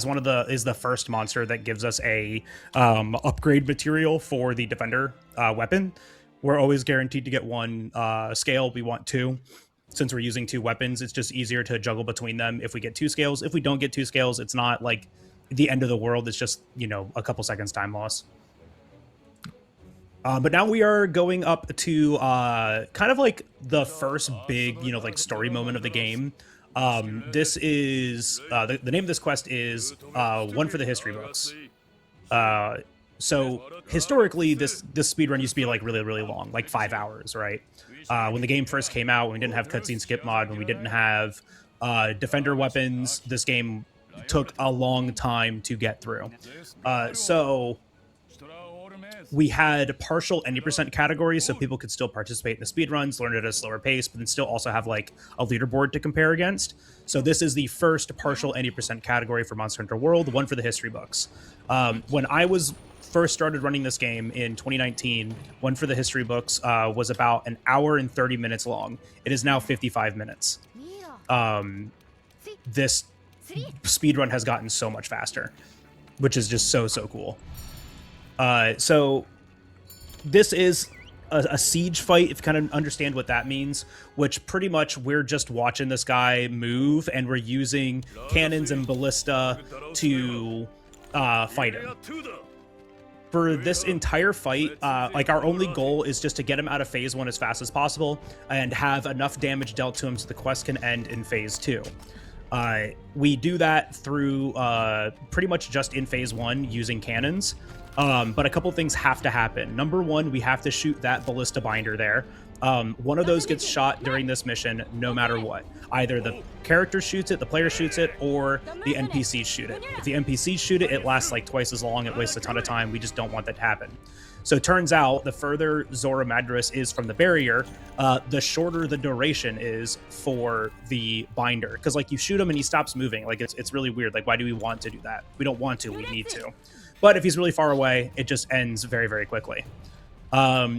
is the first monster that gives us a upgrade material for the defender weapon. We're always guaranteed to get 1 scale. We want 2. Since we're using 2 weapons, it's just easier to juggle between them if we get 2 scales. If we don't get 2 scales, it's not like the end of the world. It's just, you know, a couple seconds time loss. But now we are going up to kind of like the first big, you know, like story moment of the game. This is the name of this quest is One for the History Books. So historically, this speedrun used to be like really, really long, like 5 hours, right? When the game first came out, when we didn't have cutscene skip mod, when we didn't have defender weapons, this game took a long time to get through. So we had partial any percent categories, so people could still participate in the speedruns, learn it at a slower pace, but then still also have like a leaderboard to compare against. So this is the first partial any percent category for Monster Hunter World, One for the History Books. When I was first started running this game in 2019, One for the History Books was about 1 hour and 30 minutes long. It is now 55 minutes. This speedrun has gotten so much faster, which is just so cool. So this is a siege fight, if you kind of understand what that means, which pretty much we're just watching this guy move and we're using cannons and ballista to fight him. For this entire fight, like our only goal is just to get him out of phase 1 as fast as possible and have enough damage dealt to him so the quest can end in phase 2. We do that through pretty much just in phase 1 using cannons. But a couple things have to happen. Number 1, we have to shoot that ballista binder there. One of those gets shot during this mission no matter what. Either the character shoots it, the player shoots it, or the NPCs shoot it. If the NPCs shoot it, it lasts like twice as long. It wastes a ton of time. We just don't want that to happen. So it turns out the further Zora Madras is from the barrier, the shorter the duration is for the binder. Because like you shoot him and he stops moving. Like it's really weird. Like why do we want to do that? We don't want to, we need to. But if he's really far away, it just ends very, very quickly.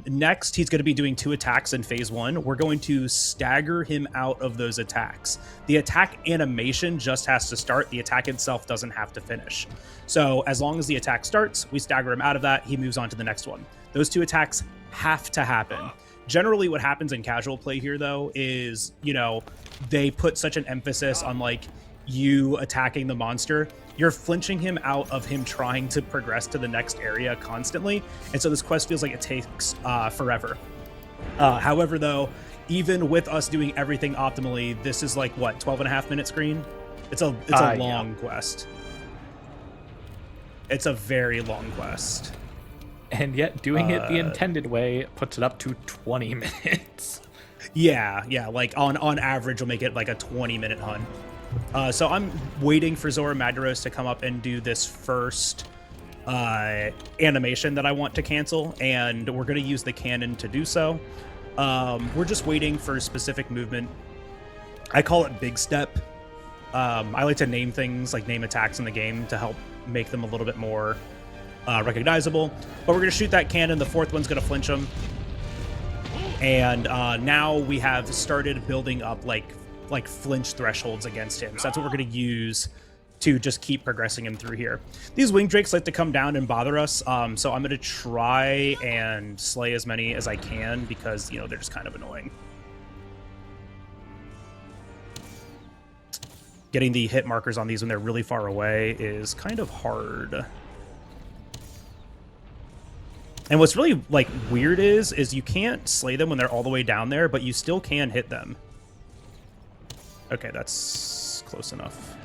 Next, he's going to be doing 2 attacks in phase 1. We're going to stagger him out of those attacks. The attack animation just has to start. The attack itself doesn't have to finish. So as long as the attack starts, we stagger him out of that. He moves on to the next one. Those 2 attacks have to happen. Generally, what happens in casual play here, though, is, you know, they put such an emphasis on, like, you attacking the monster. You're flinching him out of him trying to progress to the next area constantly, and so this quest feels like it takes forever. However, though, even with us doing everything optimally, this is like, what, 12.5-minute screen? It's a long quest. It's a very long quest. And yet doing it the intended way puts it up to 20 minutes. Yeah, like on average, we'll make it like a 20-minute hunt. So I'm waiting for Zora Madras to come up and do this first animation that I want to cancel, and we're going to use the cannon to do so. We're just waiting for specific movement. I call it big step. I like to name things, like name attacks in the game to help make them a little bit more recognizable. But we're going to shoot that cannon. The 4th one's going to flinch him. And now we have started building up like flinch thresholds against him. So that's what we're going to use to just keep progressing him through here. These wing drakes like to come down and bother us, so I'm going to try and slay as many as I can because, you know, they're just kind of annoying. Getting the hit markers on these when they're really far away is kind of hard. And what's really like weird is you can't slay them when they're all the way down there, but you still can hit them. Okay, that's close enough.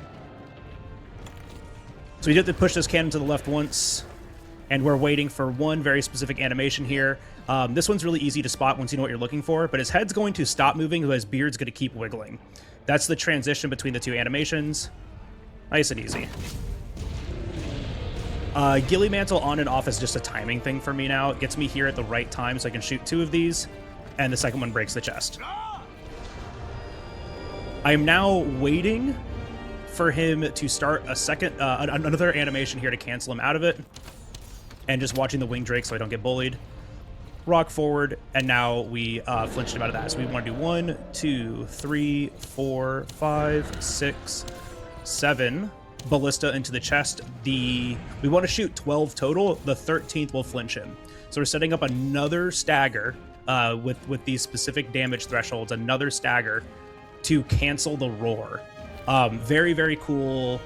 So we did to push this cannon to the left once, and we're waiting for one very specific animation here. This one's really easy to spot once you know what you're looking for, but his head's going to stop moving, but his beard's going to keep wiggling. That's the transition between the 2 animations. Nice and easy. Gilly Mantle on and off is just a timing thing for me now. It gets me here at the right time so I can shoot 2 of these, and the second one breaks the chest. I am now waiting for him to start a second, another animation here to cancel him out of it, and just watching the Wing Drake so I don't get bullied. Rock forward, and now we flinched him out of that. So we want to do 1, 2, 3, 4, 5, 6, 7 ballista into the chest. We want to shoot 12 total. The 13th will flinch him. So we're setting up another stagger with these specific damage thresholds, another stagger to cancel the roar. Very, very cool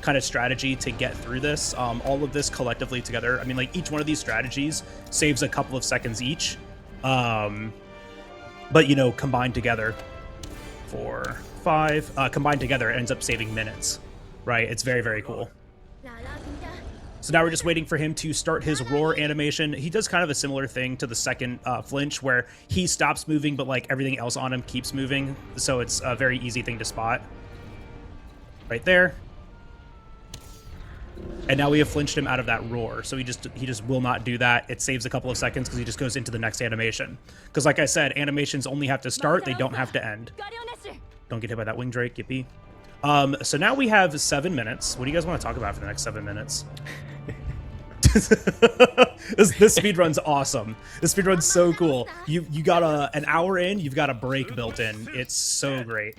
kind of strategy to get through this. All of this collectively together, I mean, like, each one of these strategies saves a couple of seconds each. But, you know, combined together, 4, 5, combined together, it ends up saving minutes, right? It's very, very cool. So now we're just waiting for him to start his roar animation. He does kind of a similar thing to the second flinch, where he stops moving, but like everything else on him keeps moving. So it's a very easy thing to spot. Right there. And now we have flinched him out of that roar. So he just will not do that. It saves a couple of seconds because he just goes into the next animation. Because like I said, animations only have to start, they don't have to end. Don't get hit by that Wing Drake, yippee. So now we have 7 minutes. What do you guys want to talk about for the next 7 minutes? This speedrun's awesome. This speedrun's so cool. You got an hour in, you've got a break built in. It's so great.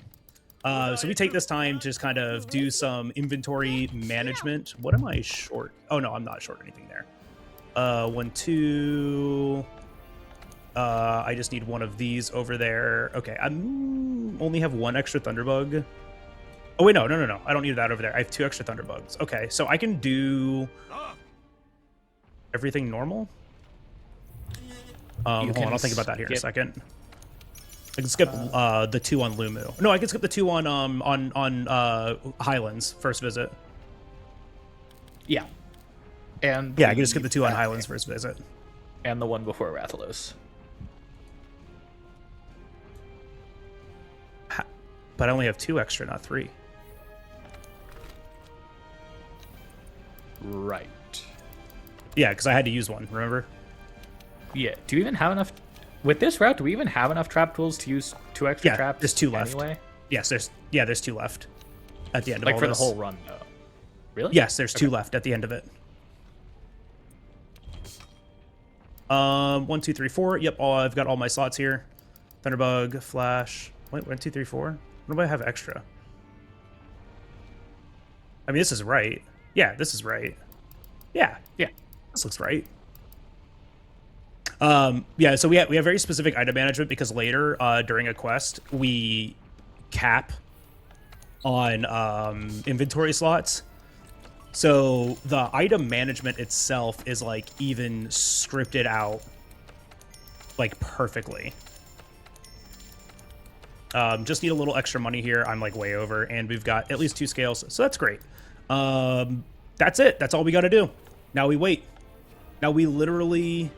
So we take this time to just kind of do some inventory management. What am I short? Oh no, I'm not short anything there. 1, 2. I just need one of these over there. Okay, I only have 1 extra Thunderbug. Oh wait, no. I don't need that over there. I have 2 extra Thunderbugs. Okay, so I can do everything normal. Hold on, I'll think about that here in a second. I can skip the 2 on Lumu. No, I can skip the 2 on Highlands first visit. Yeah. And yeah, I can just skip the 2 on Highlands first visit. And the one before Rathalos. But I only have 2 extra, not 3. Right. Yeah, because I had to use 1, remember? Yeah. Do you even have enough... With this route, do we even have enough trap tools to use 2 extra traps? There's 2 left. Anyway? Yes, there's 2 left at the end of like all for this. the whole run, though. Really? Yes, there's 2 left at the end of it. 1, 2, 3, 4. Yep, I've got all my slots here. Thunderbug, Flash. Wait, 1, 2, 3, 4. What do I have extra? I mean, this is right. Yeah, this is right. Yeah. This looks right. Yeah, so we have very specific item management because later during a quest we cap on inventory slots. So the item management itself is like even scripted out like perfectly. Just need a little extra money here. I'm like way over, and we've got at least 2 scales, so that's great. That's it. That's all we got to do. Now we wait. Now we literally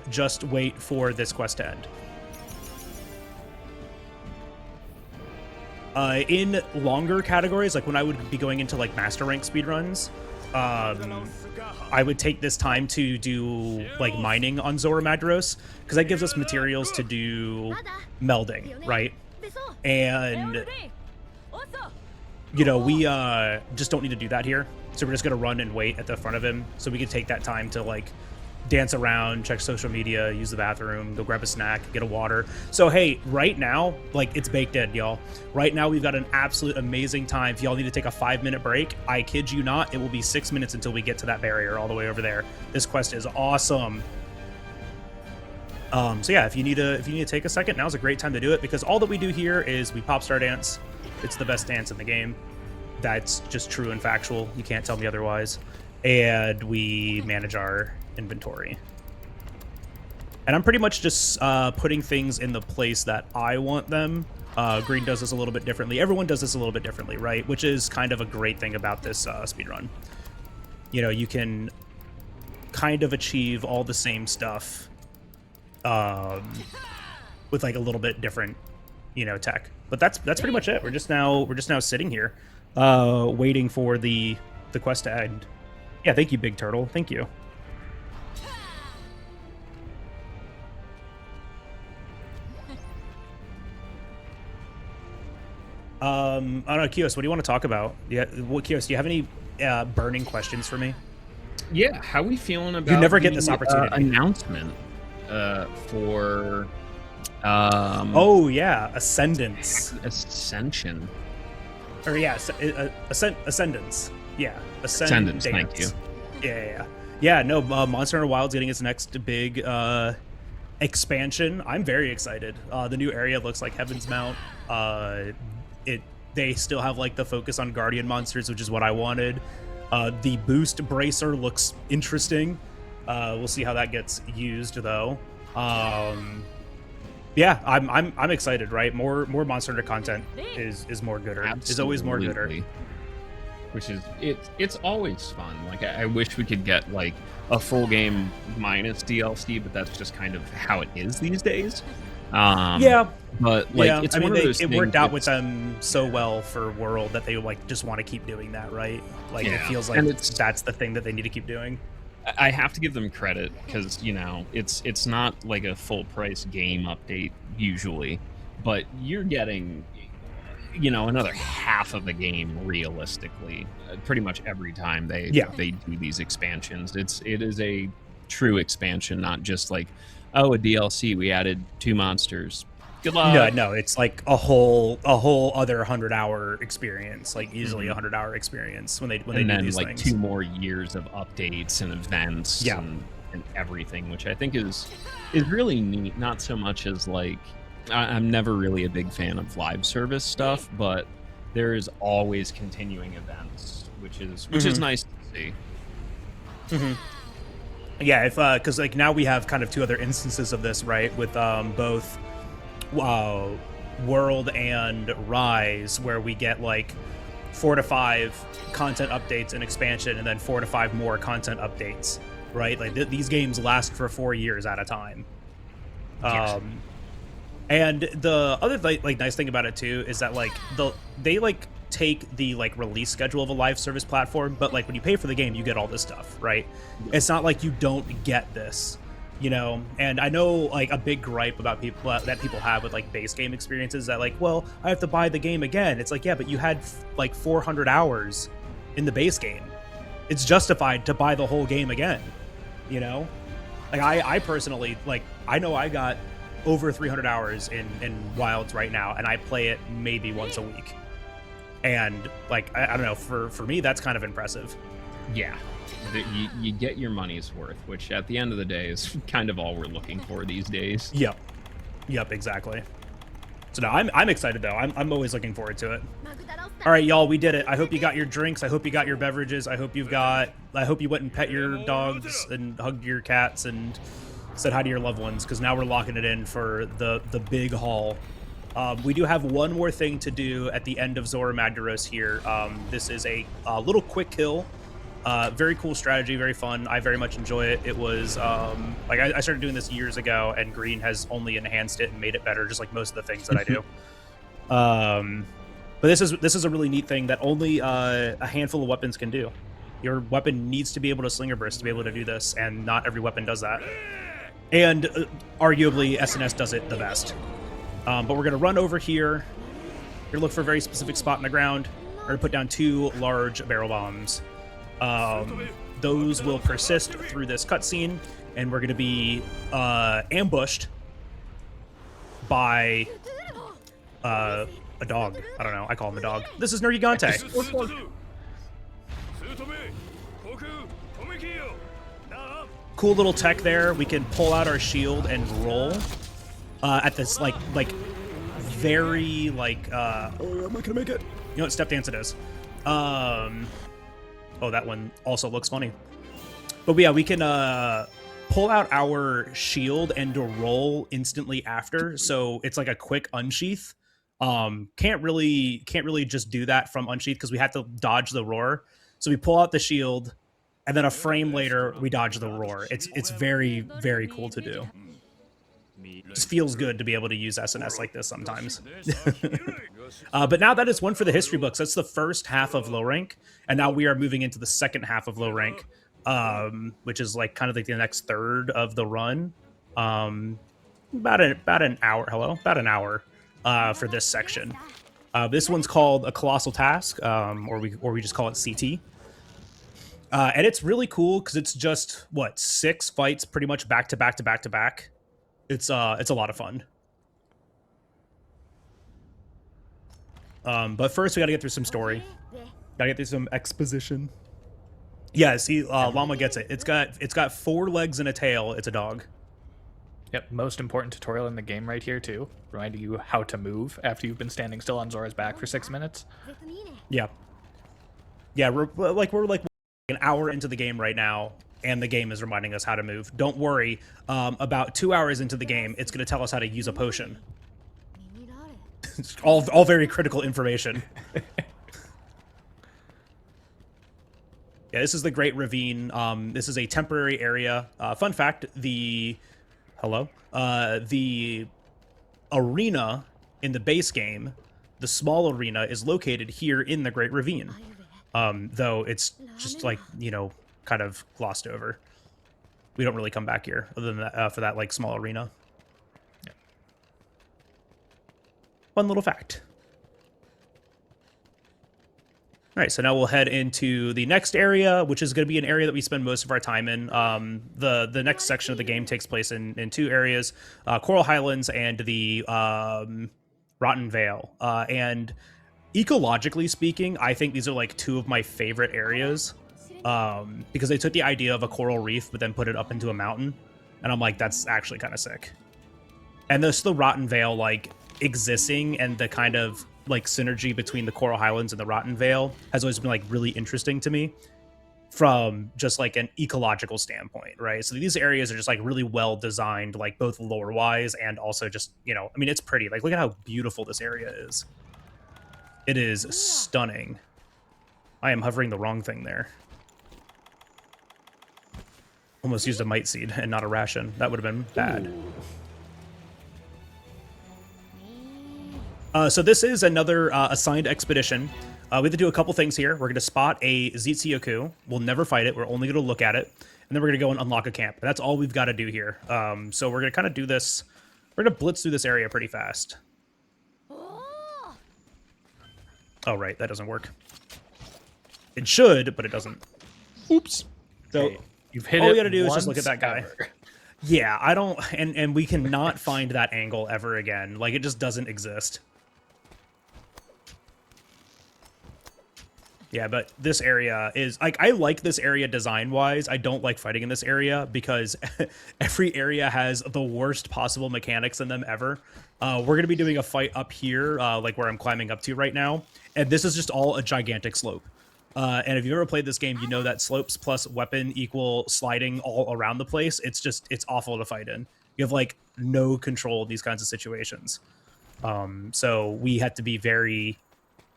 just wait for this quest to end. In longer categories, like when I would be going into like master rank speedruns, I would take this time to do like mining on Zora Madros, because that gives us materials to do melding, right? And you know, we just don't need to do that here, so we're just gonna run and wait at the front of him so we can take that time to like dance around, check social media, use the bathroom, go grab a snack, get a water. So hey, right now, like, it's baked in, y'all. Right now we've got an absolute amazing time. If y'all need to take a 5-minute break, I kid you not, it will be 6 minutes until we get to that barrier all the way over there. This quest is awesome. So yeah, if you need to take a second, now's a great time to do it, because all that we do here is we pop star dance. It's the best dance in the game. That's just true and factual. You can't tell me otherwise. And we manage our inventory. And I'm pretty much just putting things in the place that I want them. Green does this a little bit differently. Everyone does this a little bit differently, right? Which is kind of a great thing about this speedrun. You know, you can kind of achieve all the same stuff with like a little bit different, you know, tech. But that's pretty much it. We're just now sitting here. waiting for the quest to end. Yeah, thank you, Big Turtle. Thank you. I don't know, Kios, what do you want to talk about? Yeah, Kios, do you have any burning questions for me? Yeah, how are we feeling about you never get this opportunity. Announcement for oh yeah, Ascendance. Ascension. Or yeah, Ascendance. Yeah, Ascendance, thank you. Yeah, no, Monster Hunter Wild's getting its next big expansion. I'm very excited. The new area looks like Heaven's Mount. They still have like the focus on Guardian monsters, which is what I wanted. The boost bracer looks interesting. We'll see how that gets used though. Yeah, I'm excited. Right, more Monster Hunter content is more gooder. Absolutely. Is always more gooder. Which is it's always fun. Like I wish we could get like a full game minus DLC, but that's just kind of how it is these days. Yeah, but like it's one of those it worked out with them so well for World that they like just want to keep doing that, right? Like it feels like that's the thing that they need to keep doing. I have to give them credit because it's not like a full price game update usually, but you're getting another half of the game realistically pretty much every time they do these expansions. It is a true expansion, not just like, oh, a DLC, we added 2 monsters, good luck. No, it's like a whole other 100-hour experience, like easily 100-hour experience when they do these like things. 2 more years of updates and events and everything, which I think is really neat. Not so much as like I'm never really a big fan of live service stuff, but there is always continuing events, which is nice to see. Yeah, if because like now we have kind of 2 other instances of this, right? With both World and Rise, where we get like 4 to 5 content updates and expansion, and then 4 to 5 more content updates, right? Like these games last for 4 years at a time. Yes. And the other like nice thing about it too is that like they like take the like release schedule of a live service platform, but like when you pay for the game, you get all this stuff, right? It's not like you don't get this, And I know like a big gripe about people have with like base game experiences that like, well, I have to buy the game again. It's like, yeah, but you had like 400 hours in the base game. It's justified to buy the whole game again, Like I personally like I know I got over 300 hours in Wilds right now, and I play it maybe once a week. And like I don't know, for me that's kind of impressive. Yeah, you get your money's worth, which at the end of the day is kind of all we're looking for these days. Yep, exactly. So no, I'm excited though. I'm always looking forward to it. All right, y'all, we did it. I hope you got your drinks. I hope you got your beverages. I hope you went and pet your dogs and hugged your cats and said hi to your loved ones, because now we're locking it in for the big haul. We do have one more thing to do at the end of Zora Magdaros here. This is a little quick kill. Very cool strategy, very fun. I very much enjoy it. It was like I started doing this years ago, and Green has only enhanced it and made it better, just like most of the things that I do. But this is a really neat thing that only a handful of weapons can do. Your weapon needs to be able to slinger burst to be able to do this, and not every weapon does that. And arguably, SNS does it the best. But we're going to run over here. We're going to look for a very specific spot in the ground. We're going to put down 2 large barrel bombs. Those will persist through this cutscene, and we're going to be ambushed by a dog. I don't know. I call him a dog. This is Nergigante. Cool little tech there. We can pull out our shield and roll at this like very like oh, I'm not gonna make it. You know what step dance it is. Oh, that one also looks funny. But yeah, we can pull out our shield and roll instantly after, so it's like a quick unsheath. Can't really just do that from unsheath because we have to dodge the roar. So we pull out the shield, and then a frame later, we dodge the roar. It's very, very cool to do. It just feels good to be able to use SNS like this sometimes. But now that is one for the history books. That's the first half of low rank, and now we are moving into the second half of low rank, which is like kind of like the next third of the run. About an hour. Hello, about an hour for this section. This one's called A Colossal Task, or we just call it CT. And it's really cool because it's just 6 fights pretty much back to back to back to back. It's a lot of fun. But first we got to get through some story. Got to get through some exposition. Yeah, see, Llama gets it. It's got 4 legs and a tail. It's a dog. Yep, most important tutorial in the game right here too, reminding you how to move after you've been standing still on Zora's back for 6 minutes. Yeah. Yeah, we're like an hour into the game right now, and the game is reminding us how to move. Don't worry, about 2 hours into the game, it's going to tell us how to use a potion. all very critical information. Yeah, this is the Great Ravine. This is a temporary area. Fun fact, the arena in the base game, the small arena, is located here in the Great Ravine. Though it's just like, kind of glossed over. We don't really come back here other than that, for that like small arena. Yeah. Fun little fact. All right, so now we'll head into the next area, which is going to be an area that we spend most of our time in. The next section of the game takes place in 2 areas, Coral Highlands and the Rotten Vale. And ecologically speaking, I think these are like 2 of my favorite areas, because they took the idea of a coral reef but then put it up into a mountain, and I'm like, that's actually kind of sick. And the Rotten Vale like existing and the kind of like synergy between the Coral Highlands and the Rotten Vale has always been like really interesting to me from just like an ecological standpoint, right? So these areas are just like really well designed, like both lore wise and also just, I mean, it's pretty. Like, look at how beautiful this area is. It is stunning. I am hovering the wrong thing there. Almost used a mite seed and not a ration. That would have been bad. So this is another assigned expedition. We have to do a couple things here. We're going to spot a Zitsuyoku. We'll never fight it. We're only going to look at it. And then we're going to go and unlock a camp. That's all we've got to do here. So we're going to kind of do this. We're going to blitz through this area pretty fast. Oh, right. That doesn't work. It should, but it doesn't. Oops. So hey, you've hit all it we got to do is just look at that guy. Ever. Yeah, I don't... And we cannot find that angle ever again. Like, it just doesn't exist. Yeah, but this area is like, I like this area design wise. I don't like fighting in this area because every area has the worst possible mechanics in them ever. We're going to be doing a fight up here, like where I'm climbing up to right now. And this is just all a gigantic slope. And if you've ever played this game, you know that slopes plus weapon equal sliding all around the place. It's awful to fight in. You have like no control of these kinds of situations. So we had to be very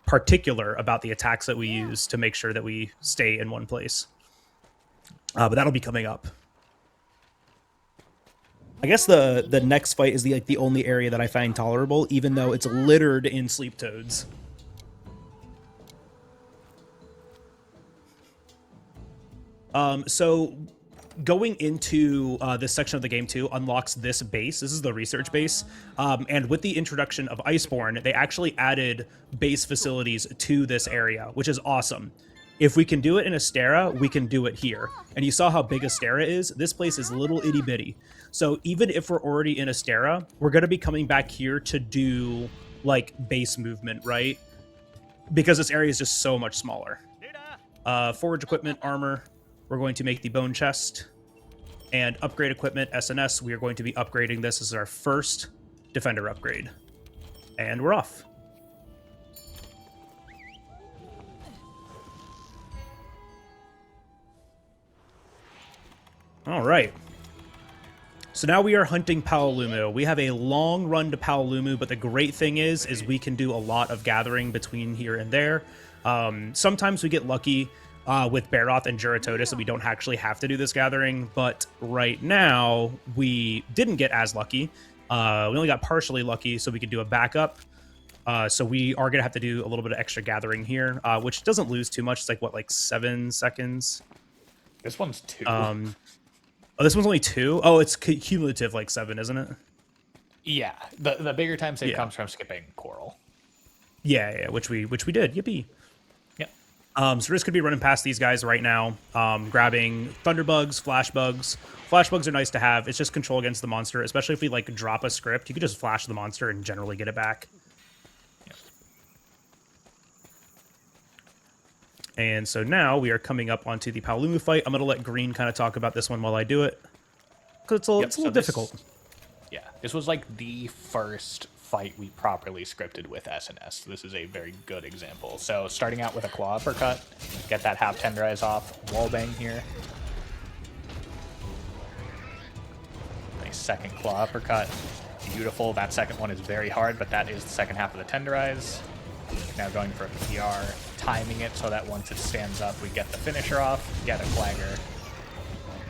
particular about the attacks that we use to make sure that we stay in one place. But that'll be coming up. I guess the next fight is the only area that I find tolerable, even though it's littered in sleep toads. So going into this section of the game too unlocks this base. This is the research base. And with the introduction of Iceborne, they actually added base facilities to this area, which is awesome. If we can do it in Astera, we can do it here. And you saw how big Astera is. This place is little itty bitty. So even if we're already in Astera, we're going to be coming back here to do like base movement, right? Because this area is just so much smaller. Forage equipment, armor. We're going to make the bone chest and upgrade equipment, SNS. We are going to be upgrading this as our first defender upgrade. And we're off. All right. So now we are hunting Paolumu. We have a long run to Paolumu, but the great thing is we can do a lot of gathering between here and there. Sometimes we get lucky with Baroth and Juratotis, that we don't actually have to do this gathering, but right now we didn't get as lucky. We only got partially lucky, so we could do a backup. So we are going to have to do a little bit of extra gathering here, which doesn't lose too much. It's like, what, like 7 seconds? This one's 2. Oh, this one's only 2? Oh, it's cumulative like 7, isn't it? Yeah, the bigger time save comes from skipping coral. Yeah, which we did. Yippee. Yep. So we're just going to be running past these guys right now, grabbing thunderbugs, flashbugs. Flashbugs are nice to have. It's just control against the monster, especially if we like drop a script. You could just flash the monster and generally get it back. And so now we are coming up onto the Paolumu fight. I'm going to let Green kind of talk about this one while I do it, because it's a little difficult. Yeah, this was like the first fight we properly scripted with SNS. So this is a very good example. So starting out with a claw uppercut, get that half tenderize off, wall bang here. Nice second claw uppercut. Beautiful. That second one is very hard, but that is the second half of the tenderize. Now going for a PR, timing it so that once it stands up, we get the finisher off, get a flagger,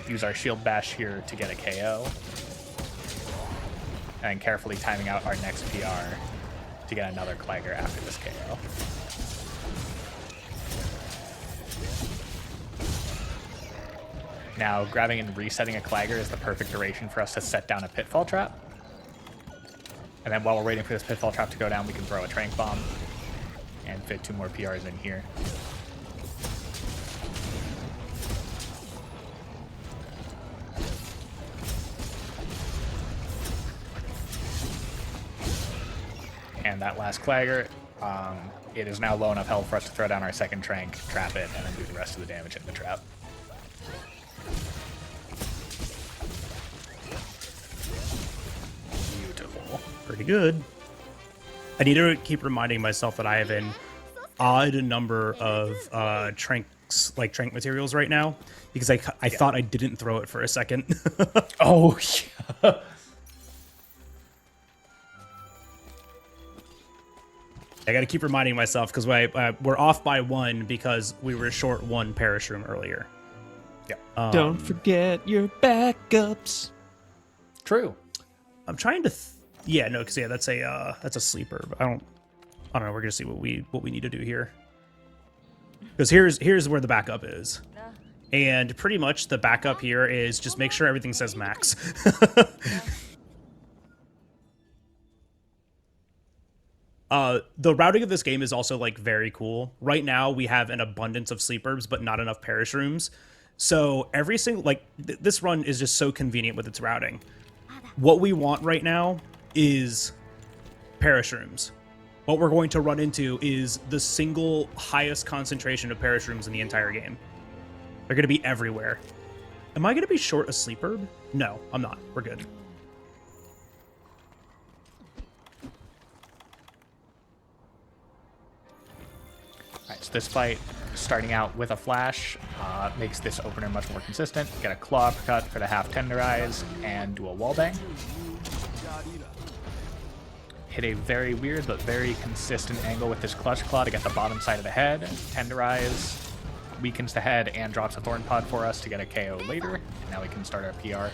use our shield bash here to get a KO, and carefully timing out our next PR to get another clagger after this KO. Now, grabbing and resetting a clagger is the perfect duration for us to set down a pitfall trap. And then while we're waiting for this pitfall trap to go down, we can throw a trank bomb and fit 2 more PRs in here. And that last clagger, it is now low enough health for us to throw down our second trank, trap it, and then do the rest of the damage in the trap. Beautiful. Pretty good. I need to keep reminding myself that I have an odd number of trank materials right now, because I thought I didn't throw it for a second. Oh, yeah. I got to keep reminding myself, because we're off by 1 because we were short 1 perish room earlier. Yeah. Don't forget your backups. True. I'm trying to. Because that's a sleeper. But I don't know. We're gonna see what we need to do here. Because here's where the backup is, and pretty much the backup here is just make sure everything says max. The routing of this game is also like very cool. Right now we have an abundance of sleepers, but not enough perish rooms. So every single this run is just so convenient with its routing. What we want right now is perish rooms. What we're going to run into is the single highest concentration of perish rooms in the entire game. They're going to be everywhere. Am I going to be short a sleeper? No, I'm not. We're good. Alright, so this fight, starting out with a flash, makes this opener much more consistent. Get a claw uppercut for the half tenderize, and do a wall bang. Hit a very weird but very consistent angle with this clutch claw to get the bottom side of the head. Tenderize, weakens the head, and drops a thorn pod for us to get a KO later. Now we can start our PR.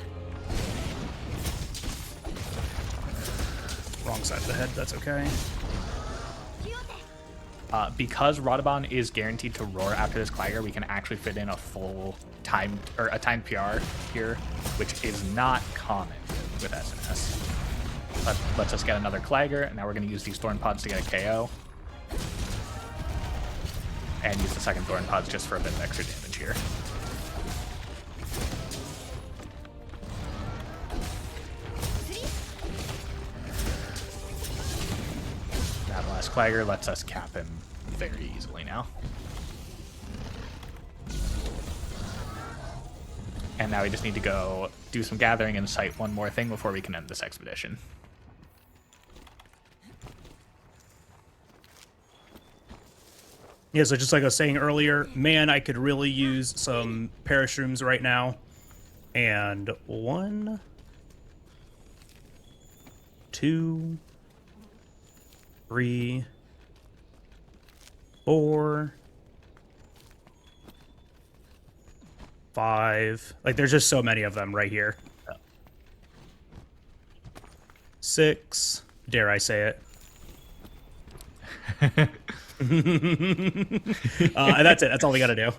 Wrong side of the head, that's okay. Because Radabon is guaranteed to roar after this clagger, we can actually fit in a full timed PR here, which is not common with SNS. Lets us get another clagger, and now we're going to use these thorn pods to get a KO. And use the second thorn pods just for a bit of extra damage here. That last clagger lets us cap him very easily now. And now we just need to go do some gathering and cite one more thing before we can end this expedition. Yeah, so just like I was saying earlier, man, I could really use some perish rooms right now. And 1, 2, 3, 4, 5. Like, there's just so many of them right here. 6, dare I say it. And that's it. That's all we got to do.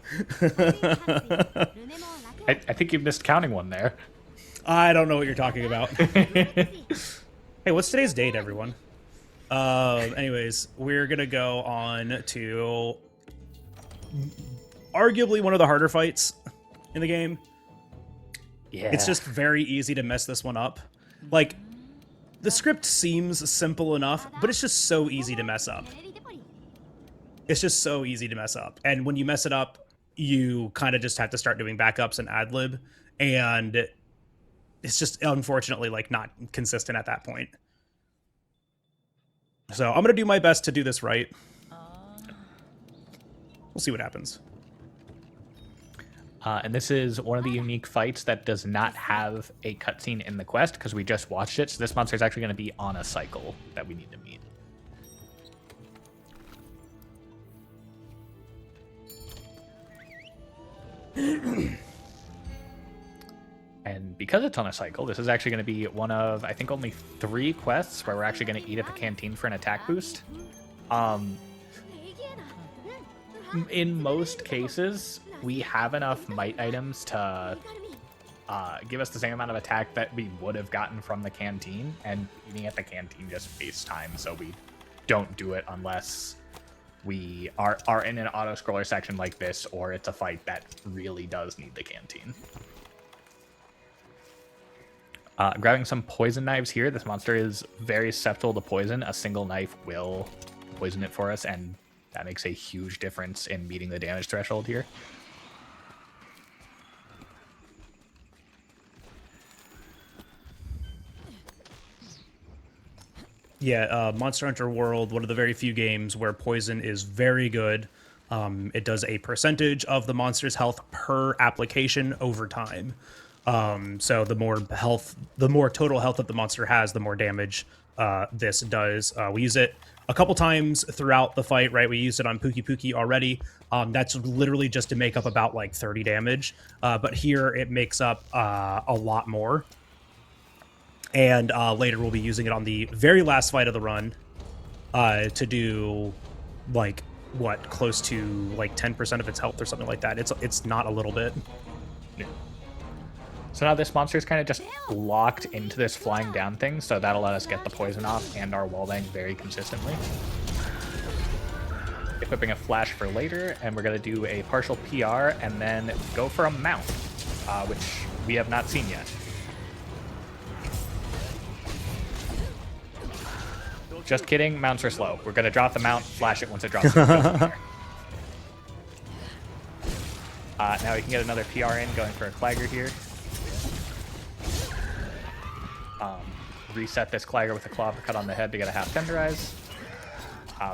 I think you missed counting one there. I don't know what you're talking about. Hey, what's today's date, everyone? Anyways, we're gonna go on to arguably one of the harder fights in the game. Yeah. It's just very easy to mess this one up. Like, the script seems simple enough, but it's just so easy to mess up. It's just so easy to mess up. And when you mess it up, you kind of just have to start doing backups and ad-lib. And it's just, unfortunately, like, not consistent at that point. So I'm going to do my best to do this right. We'll see what happens. And this is one of the unique fights that does not have a cutscene in the quest because we just watched it. So this monster is actually going to be on a cycle that we need to meet. And because it's on a cycle, this is actually going to be one of, I think, only 3 quests where we're actually going to eat at the canteen for an attack boost. In most cases, we have enough might items to give us the same amount of attack that we would have gotten from the canteen, and eating at the canteen just wastes time, so we don't do it unless we are in an auto-scroller section like this, or it's a fight that really does need the canteen. Grabbing some poison knives here. This monster is very susceptible to poison. A single knife will poison it for us, and that makes a huge difference in meeting the damage threshold here. Yeah, Monster Hunter World, one of the very few games where poison is very good. It does a percentage of the monster's health per application over time. So the more total health that the monster has, the more damage this does. We use it a couple times throughout the fight, right? We used it on Pookie Pookie already. That's literally just to make up about like 30 damage. But here it makes up a lot more. And later we'll be using it on the very last fight of the run to do like what, close to like 10% of its health or something like that. It's not a little bit. Yeah. So now this monster is kind of just locked into this flying down thing, so that'll let us get the poison off and our wallbang very consistently. Equipping a flash for later, and we're going to do a partial PR and then go for a mount, which we have not seen yet. Just kidding, mounts are slow. We're going to drop the mount, flash it once it drops. Now we can get another PR in, going for a Clagger here. Reset this Clagger with a claw uppercut on the head to get a half tenderize.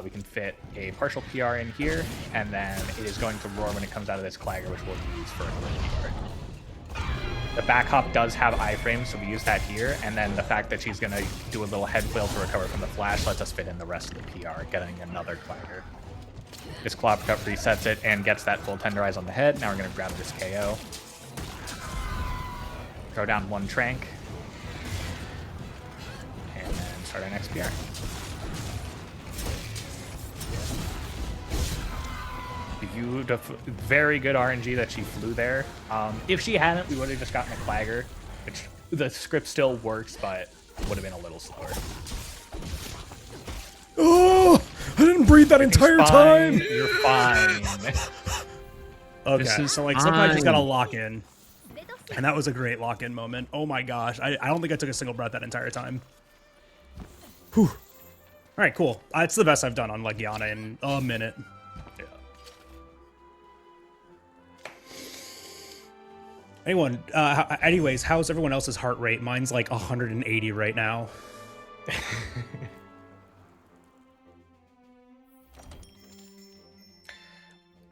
We can fit a partial PR in here, and then it is going to roar when it comes out of this Clagger, which we'll use for another PR. The back hop does have iframes, so we use that here, and then the fact that she's going to do a little head flail to recover from the flash lets us fit in the rest of the PR, getting another Clagger. This claw uppercut resets it and gets that full tenderize on the head. Now we're going to grab this KO. Throw down one trank. And then start our next PR. Beautiful. Very good RNG that she flew there. If she hadn't, we would have just gotten a Clagger, which the script still works, but would have been a little slower. Oh, I didn't breathe that entire time. You're fine. Okay, so like sometimes you just gotta lock in. And that was a great lock-in moment. Oh my gosh. I don't think I took a single breath that entire time. Whew. All right, cool. It's the best I've done on like Yana in a minute. Yeah. Anyways, how's everyone else's heart rate? Mine's like 180 right now.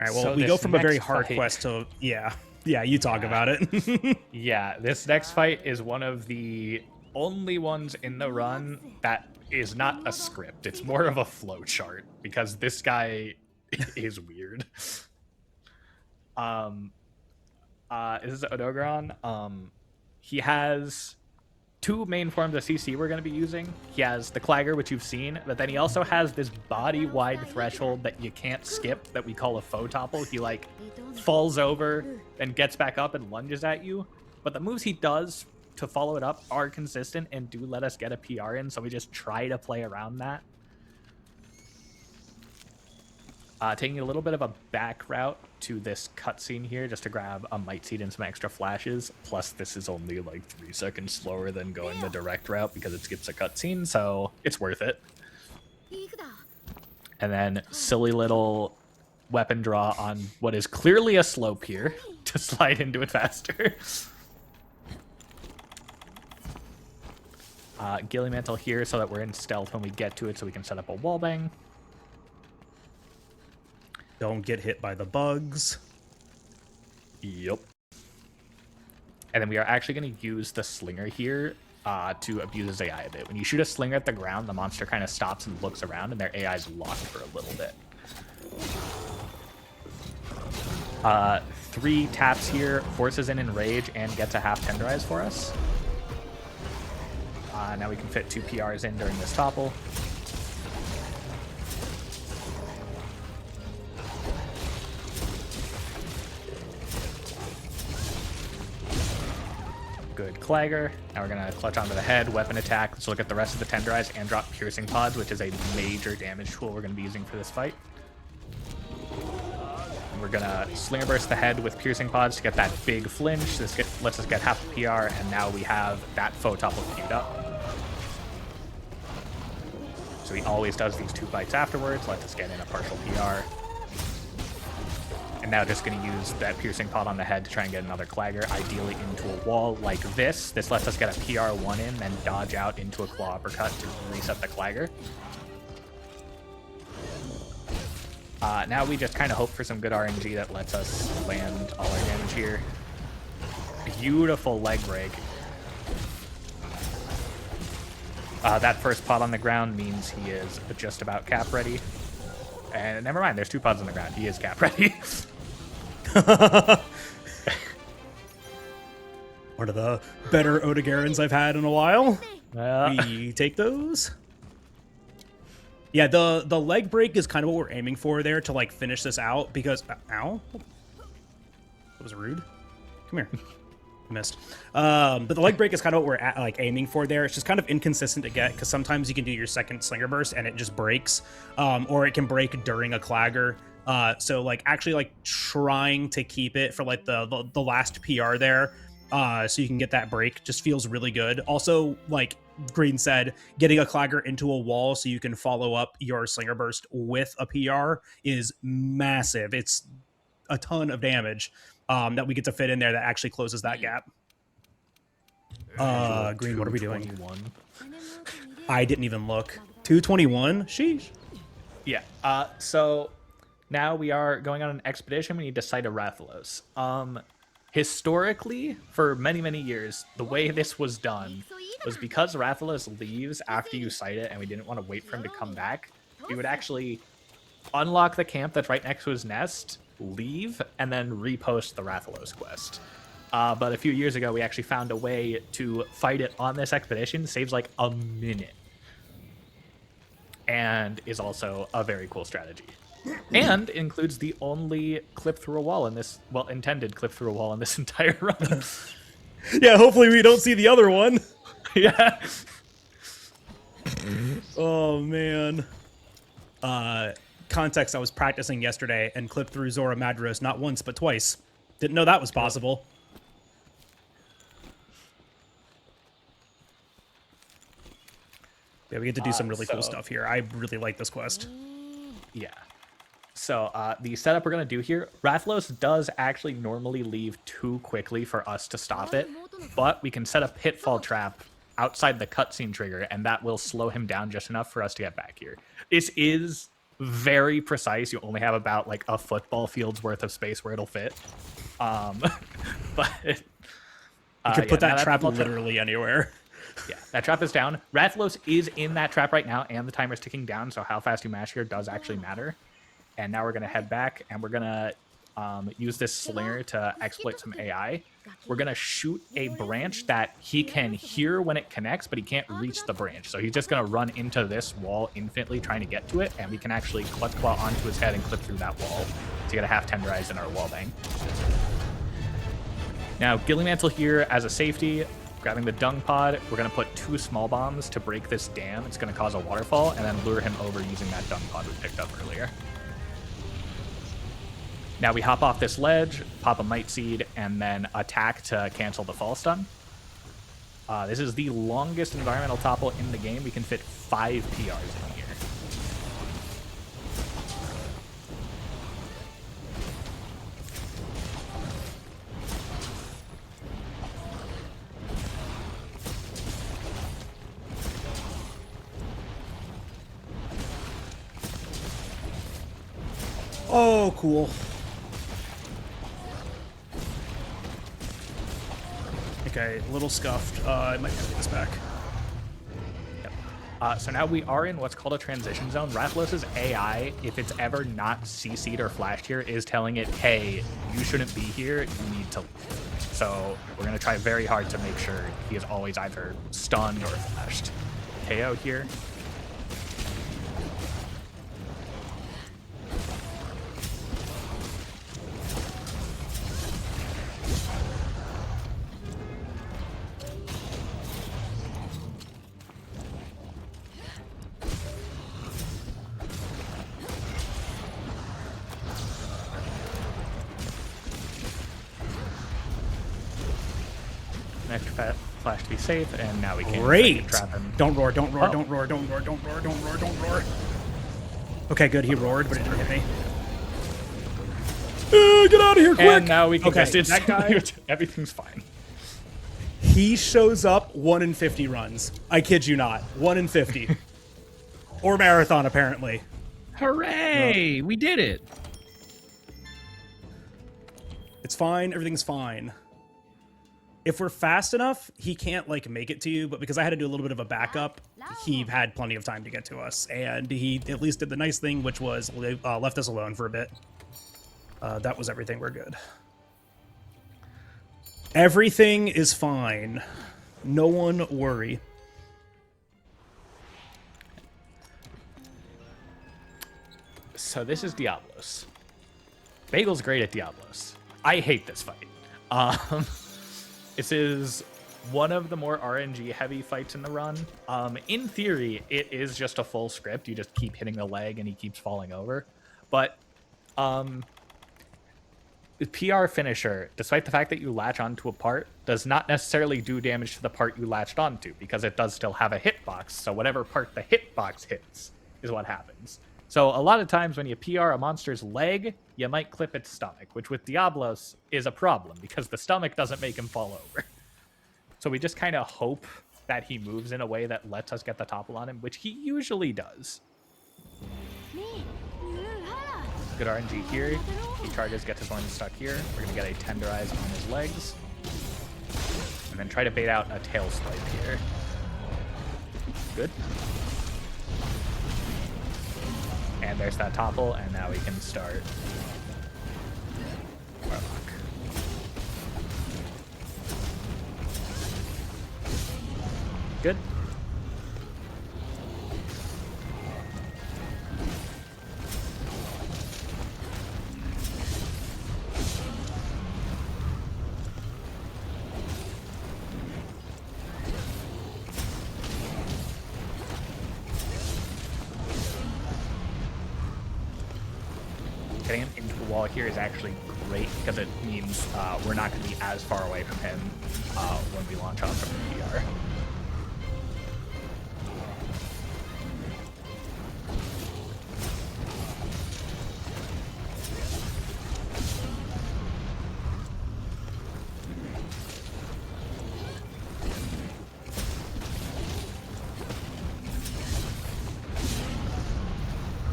All right, well, So we go from a very hard fight- quest to, yeah, you talk about it. Yeah, this next fight is one of the only ones in the run that is not a script. It's more of a flow chart because this guy is weird. This is Odogron. He has two main forms of CC we're going to be using. He has the Clagger, which you've seen, but then he also has this body-wide threshold that you can't skip that we call a faux topple. He, like, falls over and gets back up and lunges at you. But the moves he does to follow it up are consistent and do let us get a PR in, so we just try to play around that. Taking a little bit of a back route to this cutscene here just to grab a Might Seed and some extra flashes. Plus, this is only like 3 seconds slower than going the direct route because it skips a cutscene, so it's worth it. And then silly little weapon draw on what is clearly a slope here to slide into it faster. Gilly Mantle here so that we're in stealth when we get to it so we can set up a wallbang. Don't get hit by the bugs. Yep. And then we are actually going to use the slinger here to abuse his AI a bit. When you shoot a slinger at the ground, the monster kind of stops and looks around, and their AI is locked for a little bit. 3 taps here, forces in Enrage, and gets a half tenderize for us. Now we can fit 2 PRs in during this topple. Good Clagger. Now we're going to clutch onto the head, weapon attack. Let's look at the rest of the tenderize and drop piercing pods, which is a major damage tool we're going to be using for this fight. And we're going to slinger burst the head with piercing pods to get that big flinch. This lets us get half a PR, and now we have that faux topple queued up. So he always does these 2 bites afterwards, lets us get in a partial PR. And now just going to use that piercing pod on the head to try and get another Clagger, ideally into a wall like this. This lets us get a PR1 in, then dodge out into a claw uppercut to reset the Clagger. Now we just kind of hope for some good RNG that lets us land all our damage here. Beautiful leg break. That first pod on the ground means he is just about cap ready. And never mind, there's 2 pods on the ground. He is cap ready. One of the better Odegarans I've had in a while. We take those. Yeah, the leg break is kind of what we're aiming for there to like finish this out because ow, that was rude. Come here. Missed. But the leg break is kind of what we're like aiming for there. It's just kind of inconsistent to get because sometimes you can do your second slinger burst and it just breaks, or it can break during a Clagger. So like actually like trying to keep it for like the last PR there, so you can get that break just feels really good. Also, like Green said, getting a Clagger into a wall so you can follow up your slinger burst with a PR is massive. It's a ton of damage. That we get to fit in there that actually closes that gap. Green, what are we doing? I didn't even look. 221? Sheesh. Yeah. So now we are going on an expedition. We need to sight a Rathalos. Historically, for many, many years, the way this was done was because Rathalos leaves after you sight it and we didn't want to wait for him to come back, we would actually unlock the camp that's right next to his nest, leave, and then repost the Rathalos quest. But a few years ago, we actually found a way to fight it on this expedition. Saves like a minute. And is also a very cool strategy. And includes the only clip through a wall in this, well, intended clip through a wall in this entire run. Yeah, hopefully we don't see the other one. Yeah. Oh, man. Context, I was practicing yesterday and clipped through Zora Madros not once, but twice. Didn't know that was possible. Yeah, we get to do some really cool stuff here. I really like this quest. Yeah. So the setup we're going to do here, Rathalos does actually normally leave too quickly for us to stop it, but we can set a pitfall trap outside the cutscene trigger, and that will slow him down just enough for us to get back here. This is very precise. You only have about like a football field's worth of space where it'll fit. But you could put that trap literally anywhere. Yeah, that trap is down. Rathalos is in that trap right now, and the timer's ticking down, so how fast you mash here does actually matter. And now we're going to head back, and we're going to use this slinger to exploit some AI. we're going to shoot a branch that he can hear when it connects, but he can't reach the branch. So he's just going to run into this wall infinitely trying to get to it, and we can actually clutch claw onto his head and clip through that wall to get a half tenderize in our wall bang. Now, Gilly Mantle here as a safety, grabbing the dung pod, we're going to put 2 small bombs to break this dam. It's going to cause a waterfall, and then lure him over using that dung pod we picked up earlier. Now we hop off this ledge, pop a Might Seed, and then attack to cancel the fall stun. This is the longest environmental topple in the game. We can fit 5 PRs in here. Oh, cool. Okay, a little scuffed. I might have to get this back. Yep. So now we are in what's called a transition zone. Rathalos' AI, if it's ever not CC'd or flashed here, is telling it, hey, you shouldn't be here, you need to leave. So we're going to try very hard to make sure he is always either stunned or flashed. KO here. Extra flash to be safe, and now we can Great. trap him. Don't roar, don't roar, don't roar, don't roar, don't roar, don't roar, don't roar. Okay, good. He roared, but it didn't hit me. Get out of here, quick! And now we can okay, just that guy, everything's fine. he shows up 1 in 50 runs. I kid you not. 1 in 50. Or marathon, apparently. Hooray! We did it. It's fine. Everything's fine. If we're fast enough, he can't, like, make it to you, but because I had to do a little bit of a backup, he had plenty of time to get to us, and he at least did the nice thing, which was left us alone for a bit. That was everything. We're good. Everything is fine. No one worry. So this is Diablos. Bagel's great at Diablos. I hate this fight. This is one of the more RNG heavy fights in the run. In theory, it is just a full script. You just keep hitting the leg and he keeps falling over. But the PR finisher, despite the fact that you latch onto a part, does not necessarily do damage to the part you latched onto because it does still have a hitbox. So whatever part the hitbox hits is what happens. So a lot of times when you PR a monster's leg, you might clip its stomach, which with Diablos is a problem because the stomach doesn't make him fall over. So we just kind of hope that he moves in a way that lets us get the topple on him, which he usually does. Good RNG here. He charges, gets his one stuck here. We're going to get a tenderize on his legs. And then try to bait out a tail swipe here. Good. And there's that topple, and now we can start Warlock. Good. Getting him into the wall here is actually great because it means we're not going to be as far away from him when we launch off from the PR.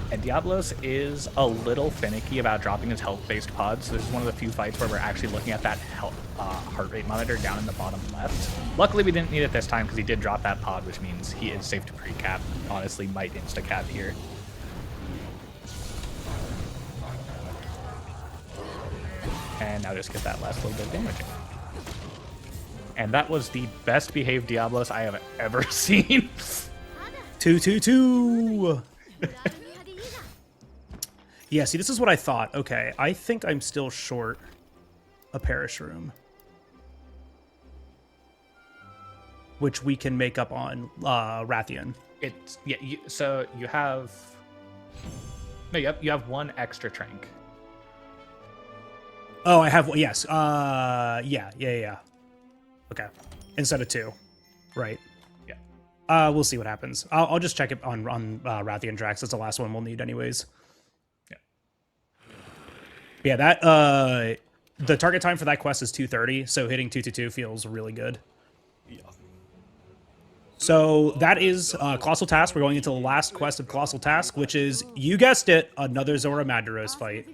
And Diablos is a little finicky about dropping his health-based pods. So this is one of the few fights where we're actually looking at that heart rate monitor down in the bottom left. Luckily, we didn't need it this time because he did drop that pod, which means he is safe to pre-cap. Honestly, might insta-cap here. And now just get that last little bit of damage in. And that was the best behaved Diablos I have ever seen. 222. Yeah, see, this is what I thought. Okay, I think I'm still short a Parish Room, which we can make up on Rathian. It's so you have you have one extra trank. Oh, I have, yes. Yeah. Okay, instead of 2, right? Yeah. We'll see what happens. I'll just check it on Rathian Drax. That's the last one we'll need anyways. Yeah, that the target time for that quest is 2:30, so hitting 222 feels really good. So that is Colossal Task. We're going into the last quest of Colossal Task, which is, you guessed it, another Zora Madros fight.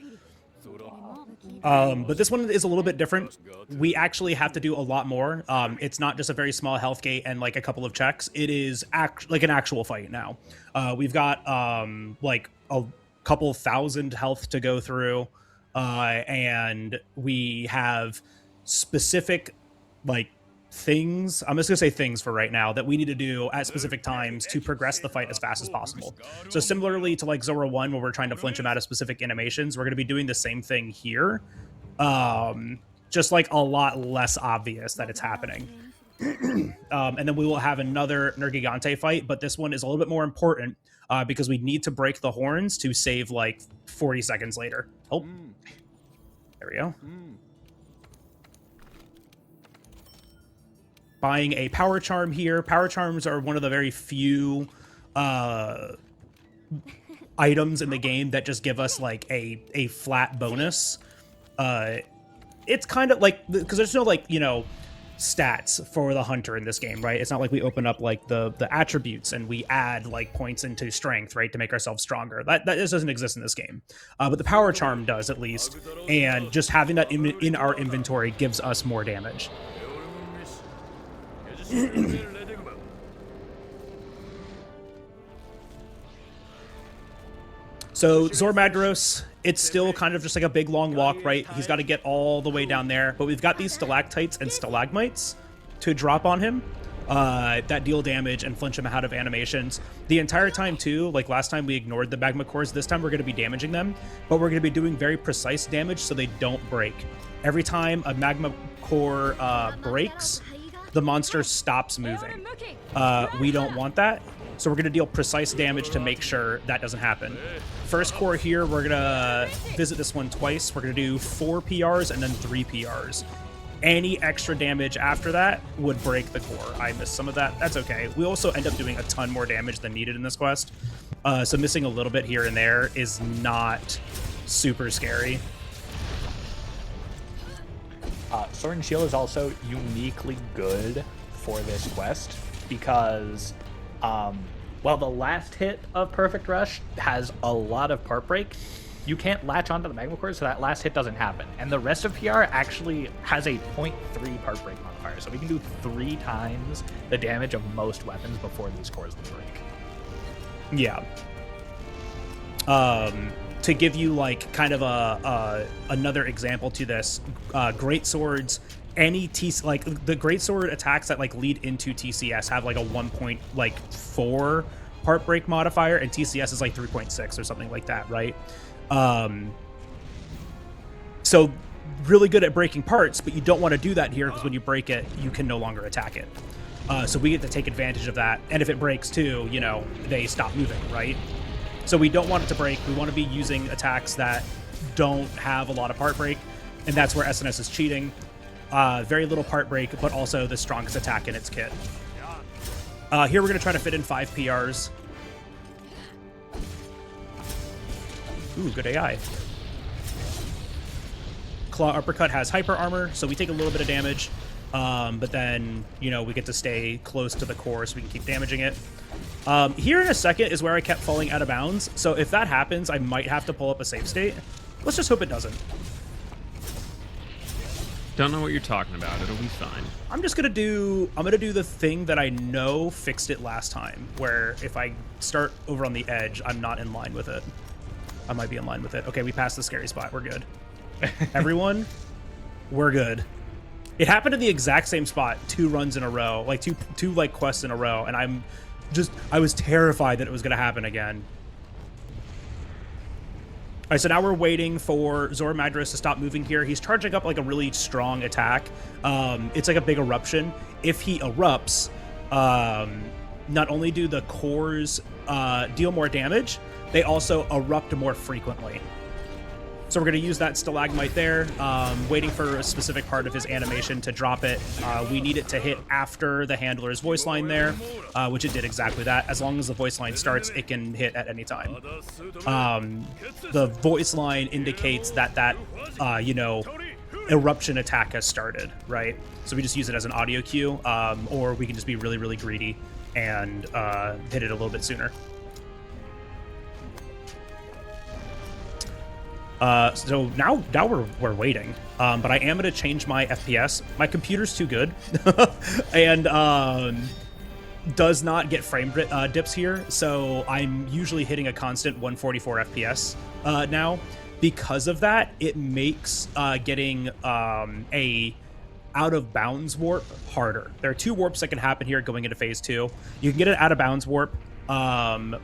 But this one is a little bit different. We actually have to do a lot more. It's not just a very small health gate and like a couple of checks. It is like an actual fight now. We've got like a couple thousand health to go through. And we have specific like things, I'm just gonna say things for right now, that we need to do at specific times to progress the fight as fast as possible. So similarly to like Zora 1, where we're trying to flinch him out of specific animations, we're gonna be doing the same thing here, just like a lot less obvious that it's happening. And then we will have another Nergigante fight, but this one is a little bit more important because we need to break the horns to save like 40 seconds later. Oh, there we go. Buying a power charm here. Power charms are one of the very few items in the game that just give us like a flat bonus. It's kind of like, because there's no like, you know, stats for the hunter in this game, right? It's not like we open up like the attributes and we add like points into strength, right, to make ourselves stronger. That just doesn't exist in this game, but the power charm does, at least, and just having that in our inventory gives us more damage. So Zora Madros, it's still kind of just like a big long walk, right? He's got to get all the way down there, but we've got these stalactites and stalagmites to drop on him that deal damage and flinch him out of animations. The entire time too, like last time we ignored the magma cores, this time we're going to be damaging them, but we're going to be doing very precise damage so they don't break. Every time a magma core breaks, the monster stops moving. We don't want that, so we're going to deal precise damage to make sure that doesn't happen. First core here, we're going to visit this one twice. We're going to do 4 PRs and then 3 PRs. Any extra damage after that would break the core. I missed some of that. That's okay. We also end up doing a ton more damage than needed in this quest. So missing a little bit here and there is not super scary. Sword and Shield is also uniquely good for this quest because, while the last hit of Perfect Rush has a lot of part break, you can't latch onto the magma core, so that last hit doesn't happen. And the rest of PR actually has a 0.3 part break modifier, so we can do 3 times the damage of most weapons before these cores will break. Yeah. To give you like kind of another example to this, great swords, any like the great sword attacks that like lead into TCS have like a 1.4 part break modifier, and TCS is like 3.6 or something like that, right? So really good at breaking parts, but you don't want to do that here because when you break it, you can no longer attack it. So we get to take advantage of that, and if it breaks too, you know, they stop moving, right? So we don't want it to break. We want to be using attacks that don't have a lot of part break, and that's where SNS is cheating. Very little part break, but also the strongest attack in its kit. Here we're going to try to fit in 5 PRs. Ooh, good AI. Claw Uppercut has hyper armor, so we take a little bit of damage, but then, you know, we get to stay close to the core so we can keep damaging it. Here in a second is where I kept falling out of bounds, so if that happens, I might have to pull up a save state. Let's just hope it doesn't. Don't know what you're talking about. It'll be fine. I'm gonna do the thing that I know fixed it last time, where if I start over on the edge, I'm not in line with it. I might be in line with it. Okay, we passed the scary spot. We're good. Everyone, we're good. It happened in the exact same spot 2 runs in a row, like two like quests in a row, and I was terrified that it was going to happen again. All right, so now we're waiting for Zora Madras to stop moving here. He's charging up like a really strong attack. It's like a big eruption. If he erupts, not only do the cores deal more damage, they also erupt more frequently. So we're going to use that stalagmite there, waiting for a specific part of his animation to drop it. We need it to hit after the handler's voice line there, which it did exactly that. As long as the voice line starts, it can hit at any time. The voice line indicates that eruption attack has started, right? So we just use it as an audio cue, or we can just be really, really greedy and hit it a little bit sooner. So now we're waiting, but I am going to change my FPS. My computer's too good, and does not get frame dips here, so I'm usually hitting a constant 144 FPS now. Because of that, it makes getting a out of bounds warp harder. There are 2 warps that can happen here going into phase 2. You can get an out of bounds warp,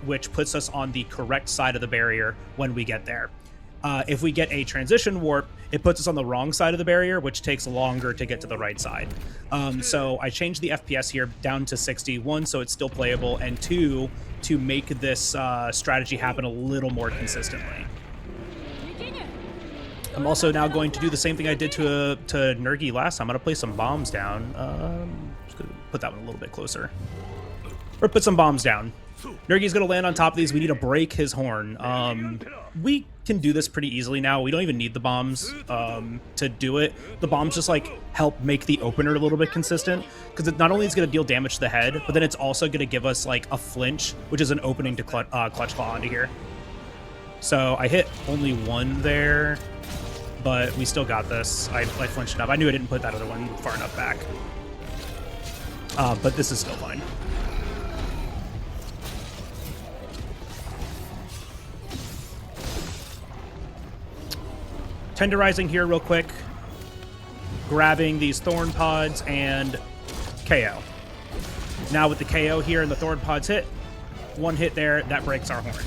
which puts us on the correct side of the barrier when we get there. If we get a transition warp, it puts us on the wrong side of the barrier, which takes longer to get to the right side. So I changed the FPS here down to 60, 1, so it's still playable, and 2, to make this strategy happen a little more consistently. I'm also now going to do the same thing I did to Nergi last time. I'm going to place some bombs down. Just going to put that one a little bit closer. Or put some bombs down. Nergi's going to land on top of these. We need to break his horn. We can do this pretty easily now. We don't even need the bombs to do it. The bombs just like help make the opener a little bit consistent, because it not only is going to deal damage to the head, but then it's also going to give us like a flinch, which is an opening to clutch claw onto here. So I hit only 1 there, but we still got this. I flinched enough. I knew I didn't put that other one far enough back, but this is still fine. Tenderizing here real quick, grabbing these thorn pods and KO. Now with the KO here and the thorn pods hit, 1 hit there, that breaks our horn.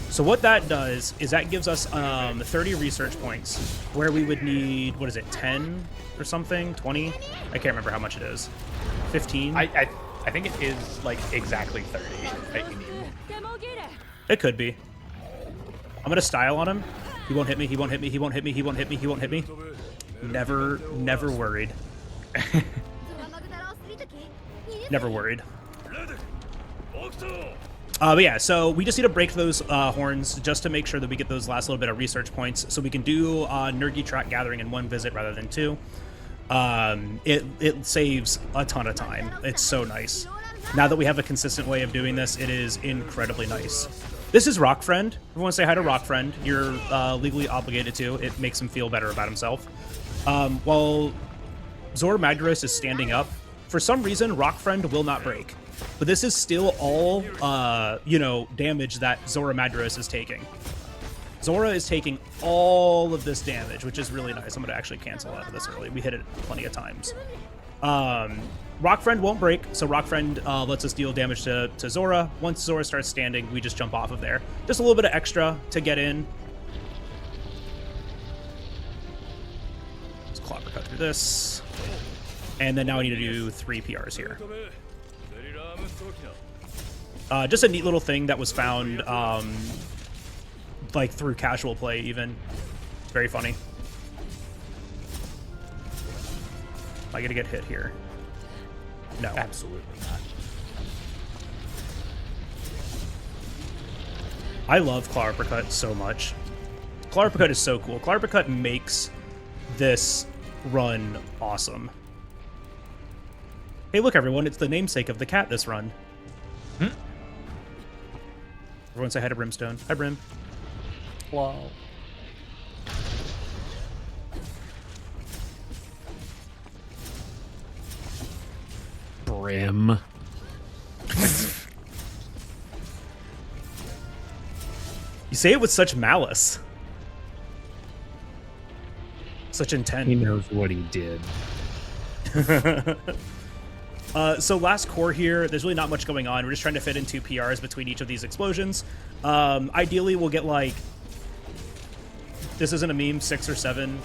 So what that does is that gives us 30 research points, where we would need, what is it, 10 or something? 20? I can't remember how much it is. 15? I think it is like exactly 30 that you need. It could be. I'm going to style on him. He won't hit me, he won't hit me, he won't hit me, he won't hit me, he won't hit me. Never worried. Never worried. But yeah, so we just need to break those horns just to make sure that we get those last little bit of research points, so we can do Nergi track gathering in 1 visit rather than 2. It saves a ton of time. It's so nice. Now that we have a consistent way of doing this, it is incredibly nice. This is Rock Friend. Everyone say hi to Rock Friend. You're legally obligated to. It makes him feel better about himself. While Zora Madras is standing up, for some reason, Rock Friend will not break. But this is still all, damage that Zora Madras is taking. Zora is taking all of this damage, which is really nice. I'm going to actually cancel out of this early. We hit it plenty of times. Rock Friend won't break, so Rock Friend lets us deal damage to Zora. Once Zora starts standing, we just jump off of there. Just a little bit of extra to get in. Let's clobber cut through this. And then now I need to do 3 PRs here. Just a neat little thing that was found, like through casual play even. Very funny. Am I gonna get hit here? No. Absolutely not. I love Claw Uppercut so much. Claw Uppercut is so cool. Claw Uppercut makes this run awesome. Hey, look, everyone. It's the namesake of the cat this run. Everyone say hi to Brimstone. Hi, Brim. Wow. Brim. You say it with such malice. Such intent. He knows what he did. So last core here, there's really not much going on. We're just trying to fit in 2 PRs between each of these explosions. Ideally, we'll get like, this isn't a meme, 6 or 7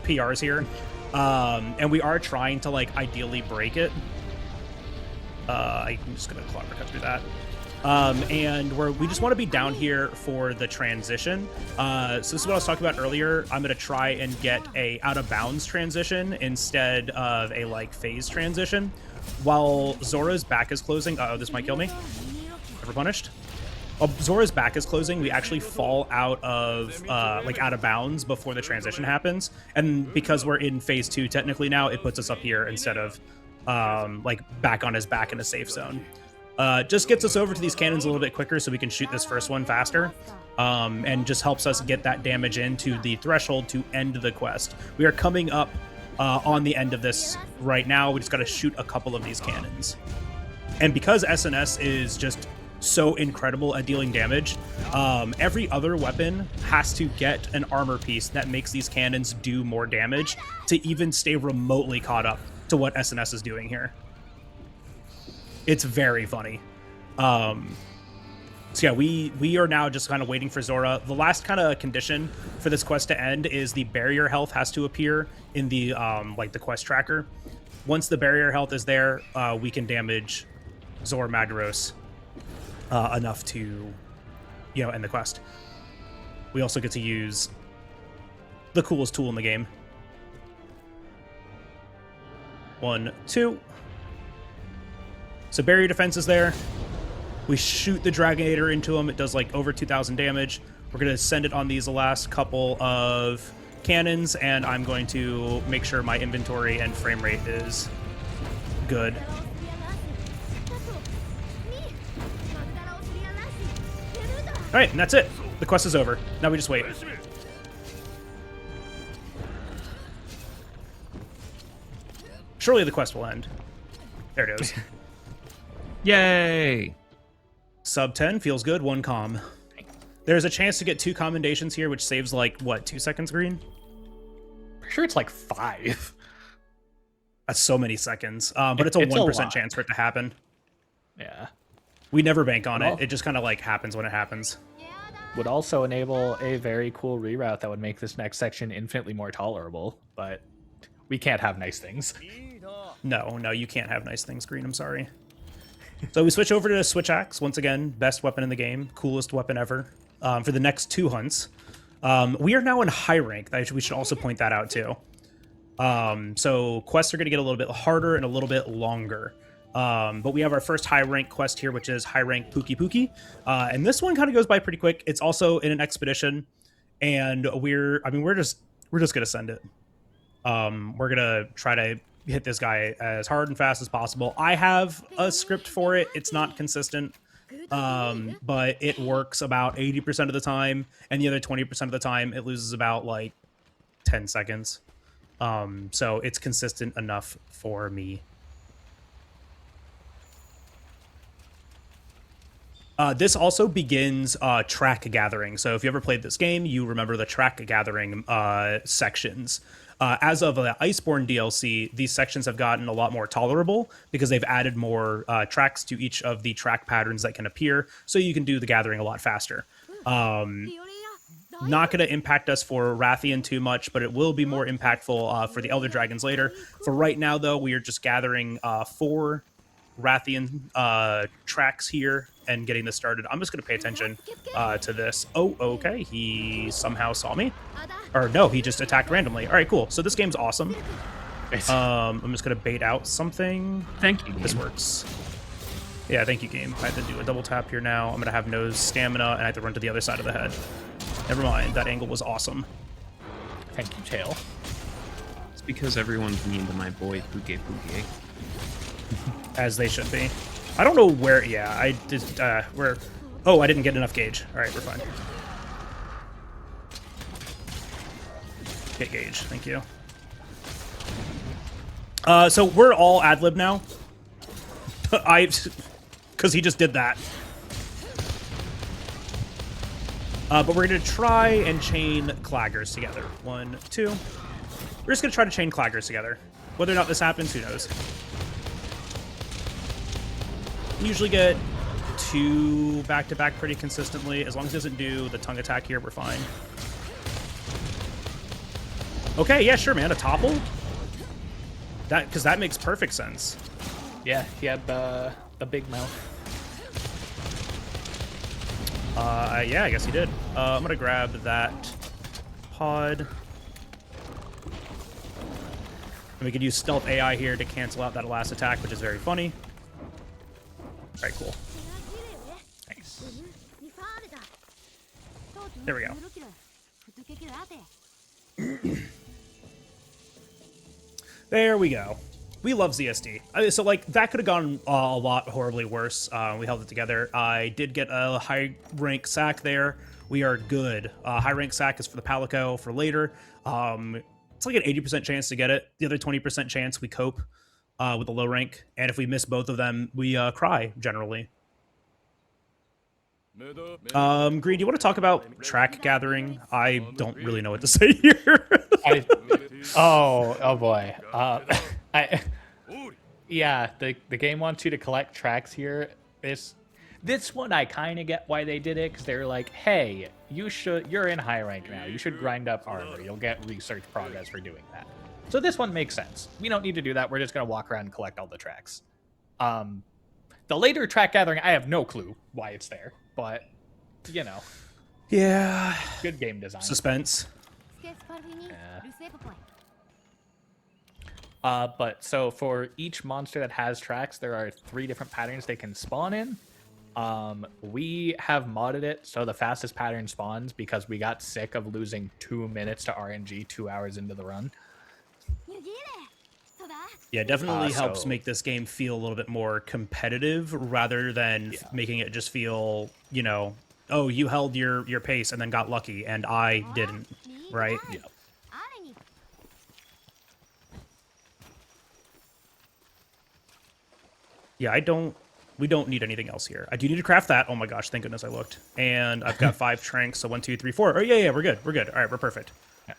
PRs here. And we are trying to like ideally break it. I'm just gonna clobber cut through that. And we just want to be down here for the transition. So this is what I was talking about earlier. I'm gonna try and get a out of bounds transition instead of a like phase transition. While Zora's back is closing, this might kill me. Never punished. While Zora's back is closing, we actually fall out of like out of bounds before the transition happens. And because we're in phase 2 technically now, it puts us up here instead of like back on his back in a safe zone. Just gets us over to these cannons a little bit quicker so we can shoot this first one faster. And just helps us get that damage into the threshold to end the quest. We are coming up on the end of this right now. We just got to shoot a couple of these cannons. And because SNS is just so incredible at dealing damage, every other weapon has to get an armor piece that makes these cannons do more damage to even stay remotely caught up to what SNS is doing here. It's very funny. So yeah, we are now just kind of waiting for Zora. The last kind of condition for this quest to end is the barrier health has to appear in the like the quest tracker. Once the barrier health is there, we can damage Zora Magdaros enough to, end the quest. We also get to use the coolest tool in the game. 1, 2. So barrier defense is there. We shoot the Dragonator into him. It does like over 2,000 damage. We're going to send it on these last couple of cannons, and I'm going to make sure my inventory and frame rate is good. All right, and that's it. The quest is over. Now we just wait. Surely the quest will end. There it goes. Yay! Sub 10 feels good. 1 comm. There's a chance to get 2 commendations here, which saves like what, 2 seconds green? I'm sure it's like 5. That's so many seconds. But it's a 1% chance for it to happen. Yeah. We never bank on it. It just kind of like happens when it happens. Would also enable a very cool reroute that would make this next section infinitely more tolerable, but we can't have nice things. No, you can't have nice things, green. I'm sorry. So we switch over to Switch Axe. Once again, best weapon in the game. Coolest weapon ever. For the next 2 hunts. We are now in high rank. We should also point that out too. So quests are going to get a little bit harder and a little bit longer. But we have our first high rank quest here, which is high rank Pookie Pookie. And this one kind of goes by pretty quick. It's also in an expedition, and we're just gonna send it. We're gonna try to hit this guy as hard and fast as possible. I have a script for it. It's not consistent, but it works about 80% of the time, and the other 20% of the time it loses about like 10 seconds. So it's consistent enough for me. This also begins track gathering. So if you ever played this game, you remember the track gathering sections. As of the Iceborne DLC, these sections have gotten a lot more tolerable because they've added more tracks to each of the track patterns that can appear, so you can do the gathering a lot faster. Not going to impact us for Rathian too much, but it will be more impactful for the Elder Dragons later. For right now, though, we are just gathering 4 Rathian tracks here and getting this started. I'm just going to pay attention to this. Oh, okay. He somehow saw me. Or no, he just attacked randomly. All right, cool. So this game's awesome. I'm just going to bait out something. Thank you. This works. Yeah, thank you, game. I have to do a double tap here now. I'm going to have no stamina, and I have to run to the other side of the head. Never mind. That angle was awesome. Thank you, Tail. It's because everyone's mean to my boy Pookie Pookie. As they should be. I don't know where. Yeah, I did. Where? Oh, I didn't get enough gauge. All right, we're fine. Get gauge. Thank you. So we're all ad lib now. Because he just did that. But we're gonna try and chain claggers together. 1, 2. We're just gonna try to chain claggers together. Whether or not this happens, who knows? We usually get 2 back-to-back pretty consistently. As long as it doesn't do the tongue attack here, we're fine. Okay, yeah, sure, man. A topple? Because that makes perfect sense. Yeah, he had the big mouth. Yeah, I guess he did. I'm gonna grab that pod. And we could use stealth AI here to cancel out that last attack, which is very funny. All right, cool. Nice. There we go. There we go. We love ZSD. So, like, that could have gone a lot horribly worse. We held it together. I did get a high rank sack there. We are good. High rank sack is for the Palico for later. It's like an 80% chance to get it. The other 20% chance we cope with the low rank. And if we miss both of them, we cry, generally. Green, do you want to talk about track gathering? I don't really know what to say here. Oh boy. Yeah, the game wants you to collect tracks here. This one I kind of get why they did it, because they're like, hey, you're in high rank now. You should grind up armor. You'll get research progress for doing that. So this one makes sense. We don't need to do that. We're just gonna walk around and collect all the tracks. The later track gathering, I have no clue why it's there, but you know. Yeah. Good game design. Suspense. Yeah. But so for each monster that has tracks, there are 3 different patterns they can spawn in. We have modded it so the fastest pattern spawns because we got sick of losing 2 minutes to RNG 2 hours into the run. Yeah, definitely helps make this game feel a little bit more competitive rather than making it just feel, you know, oh, you held your pace and then got lucky and I didn't, right? Yeah. Yeah, we don't need anything else here. I do need to craft that. Oh my gosh, thank goodness I looked. And I've got 5 tranks, so 1, 2, 3, 4. Oh yeah, we're good. We're good. All right, we're perfect. Yeah.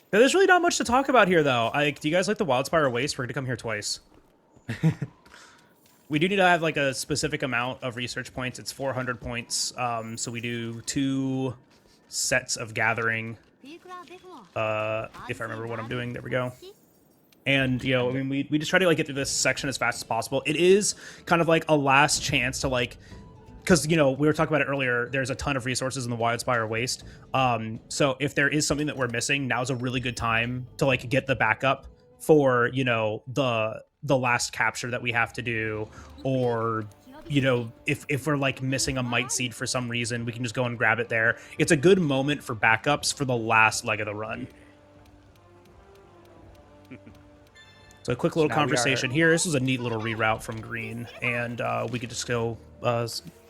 There's really not much to talk about here, though. Do you guys like the Wildspire Waste? We're going to come here twice. We do need to have, like, a specific amount of research points. It's 400 points. So we do 2 sets of gathering. If I remember what I'm doing. There we go. And, you know, I mean, we just try to, like, get through this section as fast as possible. It is kind of like a last chance to, like... Because, you know, we were talking about it earlier, there's a ton of resources in the Wildspire Waste. So if there is something that we're missing, now's a really good time to, like, get the backup for, you know, the last capture that we have to do. Or, you know, if we're, like, missing a Might Seed for some reason, we can just go and grab it there. It's a good moment for backups for the last leg of the run. So a quick little conversation here. This was a neat little reroute from Green. And we could just go...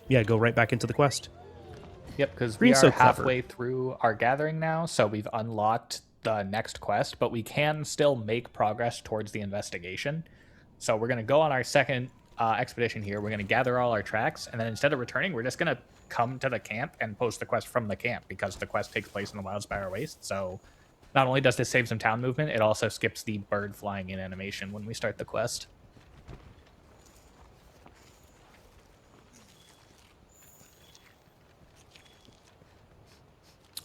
yeah, go right back into the quest. Yep, because we are halfway through our gathering now, so we've unlocked the next quest, but we can still make progress towards the investigation. So we're going to go on our second expedition here. We're going to gather all our tracks, and then instead of returning, we're just going to come to the camp and post the quest from the camp, because the quest takes place in the Wildspire Waste. So not only does this save some town movement, it also skips the bird flying in animation when we start the quest.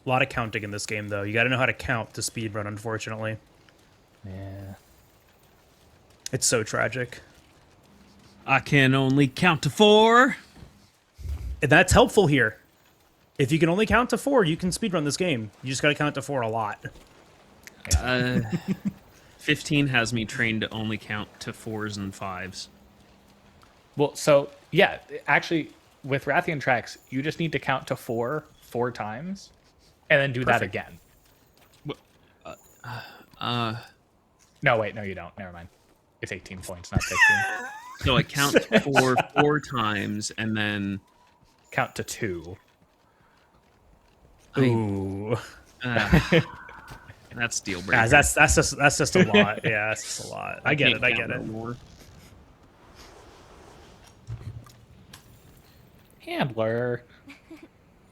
A lot of counting in this game, though. You got to know how to count to speedrun, unfortunately. Yeah. It's so tragic. I can only count to 4. And that's helpful here. If you can only count to 4, you can speedrun this game. You just got to count to 4 a lot. 15 has me trained to only count to 4s and 5s. Well, so, yeah, actually, with Rathian tracks, you just need to count to 4 times. And then do that again. No, wait, no, you don't. Never mind. It's 18 points, not 16. So I count for 4 times and then count to 2. Ooh, that's deal breaker. That's just a lot. Yeah, that's just a lot. I get it. I get it. More. Handler.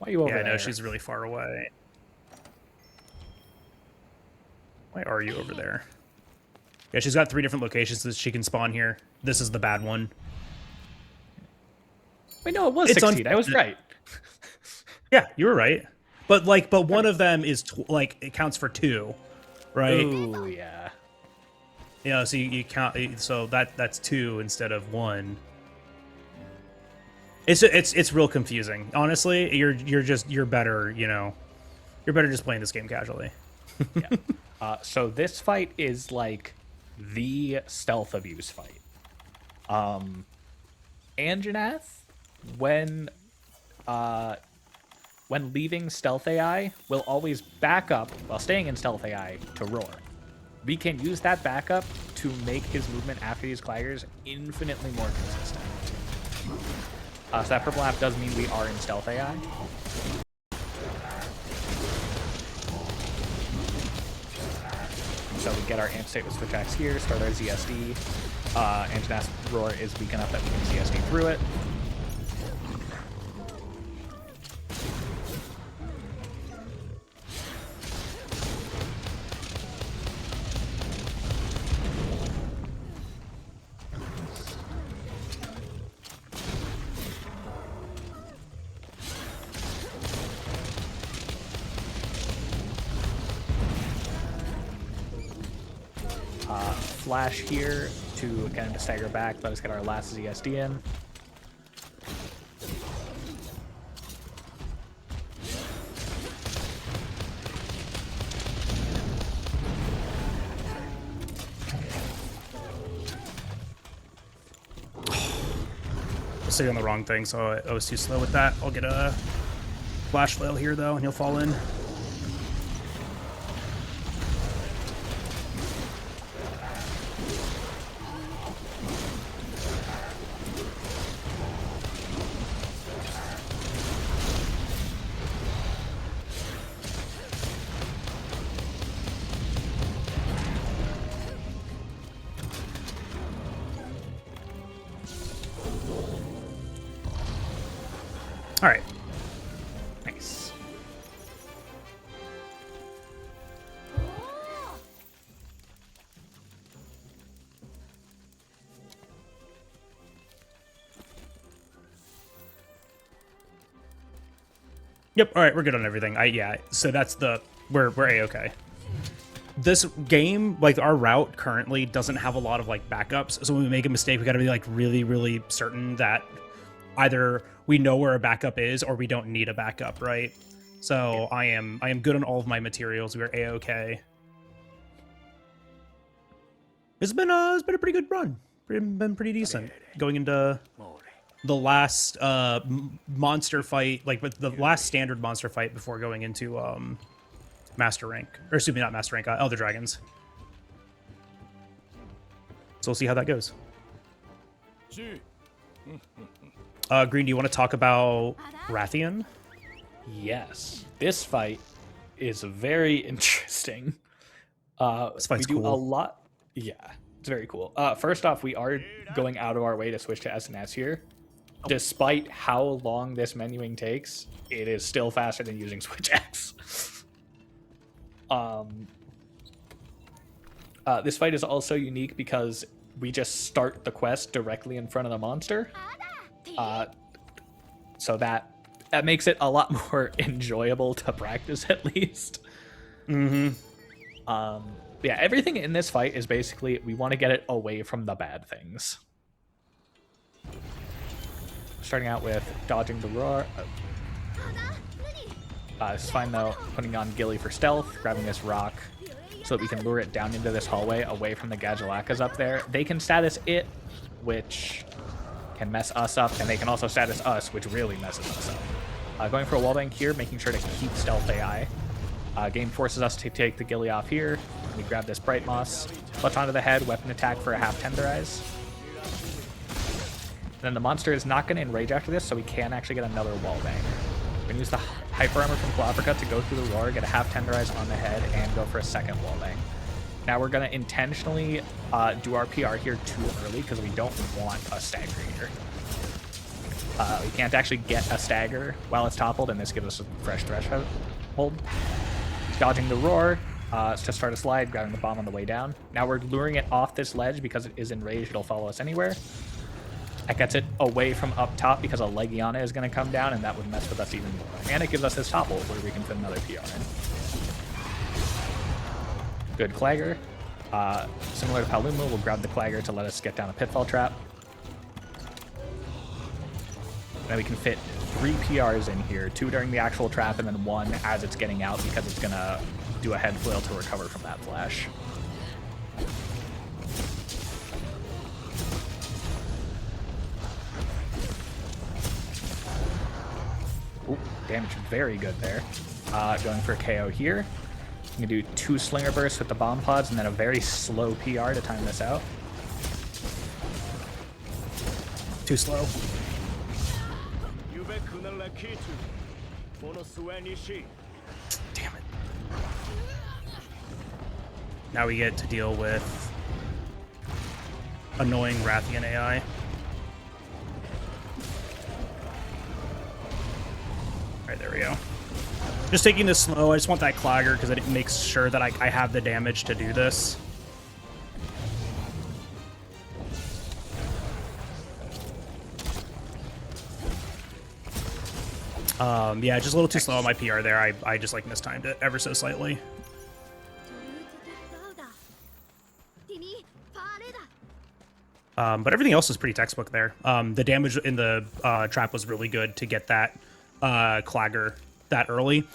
Why are you over Yeah, there? no, she's really far away. Why are you over there? Yeah, she's got 3 different locations that she can spawn here. This is the bad one. Wait, no, it was It's 16. I was right. Yeah, you were right. But one of them is like it counts for 2, right? Ooh, yeah. You know, so you count. So that's 2 instead of 1. It's real confusing. Honestly, you're better. You know, you're better just playing this game casually. Yeah. So this fight is like the stealth abuse fight. Anjanath, when leaving stealth AI, will always back up while staying in stealth AI to roar. We can use that backup to make his movement after these claggers infinitely more consistent. So that purple app does mean we are in stealth AI. So we get our amp state with switch axe here, start our ZSD. Anjanath's roar is weak enough that we can ZSD through it. Flash here to get him to stagger back. Let us get our last ZSD in. I was on the wrong thing, so I was too slow with that. I'll get a flash flail here though, and he'll fall in. All right. Nice. Yep. All right, we're good on everything. Yeah. So that's we're a-okay. This game, like our route currently doesn't have a lot of like backups. So when we make a mistake, we got to be like really, really certain that either we know where a backup is or we don't need a backup, right? So I am good on all of my materials. We're a-okay. It's been a pretty good run. Been pretty decent going into the last monster fight, like with the last standard monster fight before going into master rank, or excuse me, not master rank, Elder Dragons. So we'll see how that goes. Green, do you want to talk about Rathian? Yes. This fight is very interesting. This fight's we do cool. a lot. Yeah, it's very cool. First off, we are going out of our way to switch to S&S here. Despite how long this menuing takes, it is still faster than using Switch X. This fight is also unique because we just start the quest directly in front of the monster. So that makes it a lot more enjoyable to practice, at least. Mm-hmm. Yeah, everything in this fight is basically we want to get it away from the bad things. Starting out with dodging the roar. It's fine though. Putting on Gilly for stealth, grabbing this rock so that we can lure it down into this hallway away from the Gadulakas up there. They can status it, which can mess us up, and they can also status us, which really messes us up. Going for a wallbang here, making sure to keep stealth AI. Game forces us to take the Gilly off here. We grab this Bright Moss, clutch onto the head, weapon attack for a half tenderize. Then the monster is not going to enrage after this, so we can actually get another wallbang. We're going to use the Hyper Armor from Galapagos to go through the roar, get a half tenderize on the head, and go for a second wallbang. Now we're going to intentionally do our PR here too early because we don't want a stagger here. We can't actually get a stagger while it's toppled, and this gives us a fresh threshold. Dodging the roar to start a slide, grabbing the bomb on the way down. Now we're luring it off this ledge because it is enraged. It'll follow us anywhere. That gets it away from up top because a Legiana is going to come down, and that would mess with us even more. And it gives us this topple where we can fit another PR in. Good Clagger. Similar to Paluma, we'll grab the Clagger to let us get down a Pitfall Trap. Then we can fit 3 PRs in here, 2 during the actual trap, and then 1 as it's getting out because it's going to do a head flail to recover from that flash. Ooh, damage very good there. Going for a KO here. You can do 2 Slinger Bursts with the Bomb Pods and then a very slow PR to time this out. Too slow. Damn it. Now we get to deal with annoying Rathian AI. Alright, there we go. Just taking this slow. I just want that Clagger because it makes sure that I have the damage to do this. Yeah, just a little too slow on my PR there. I just like mistimed it ever so slightly. But everything else was pretty textbook there. The damage in the trap was really good to get that Clagger that early.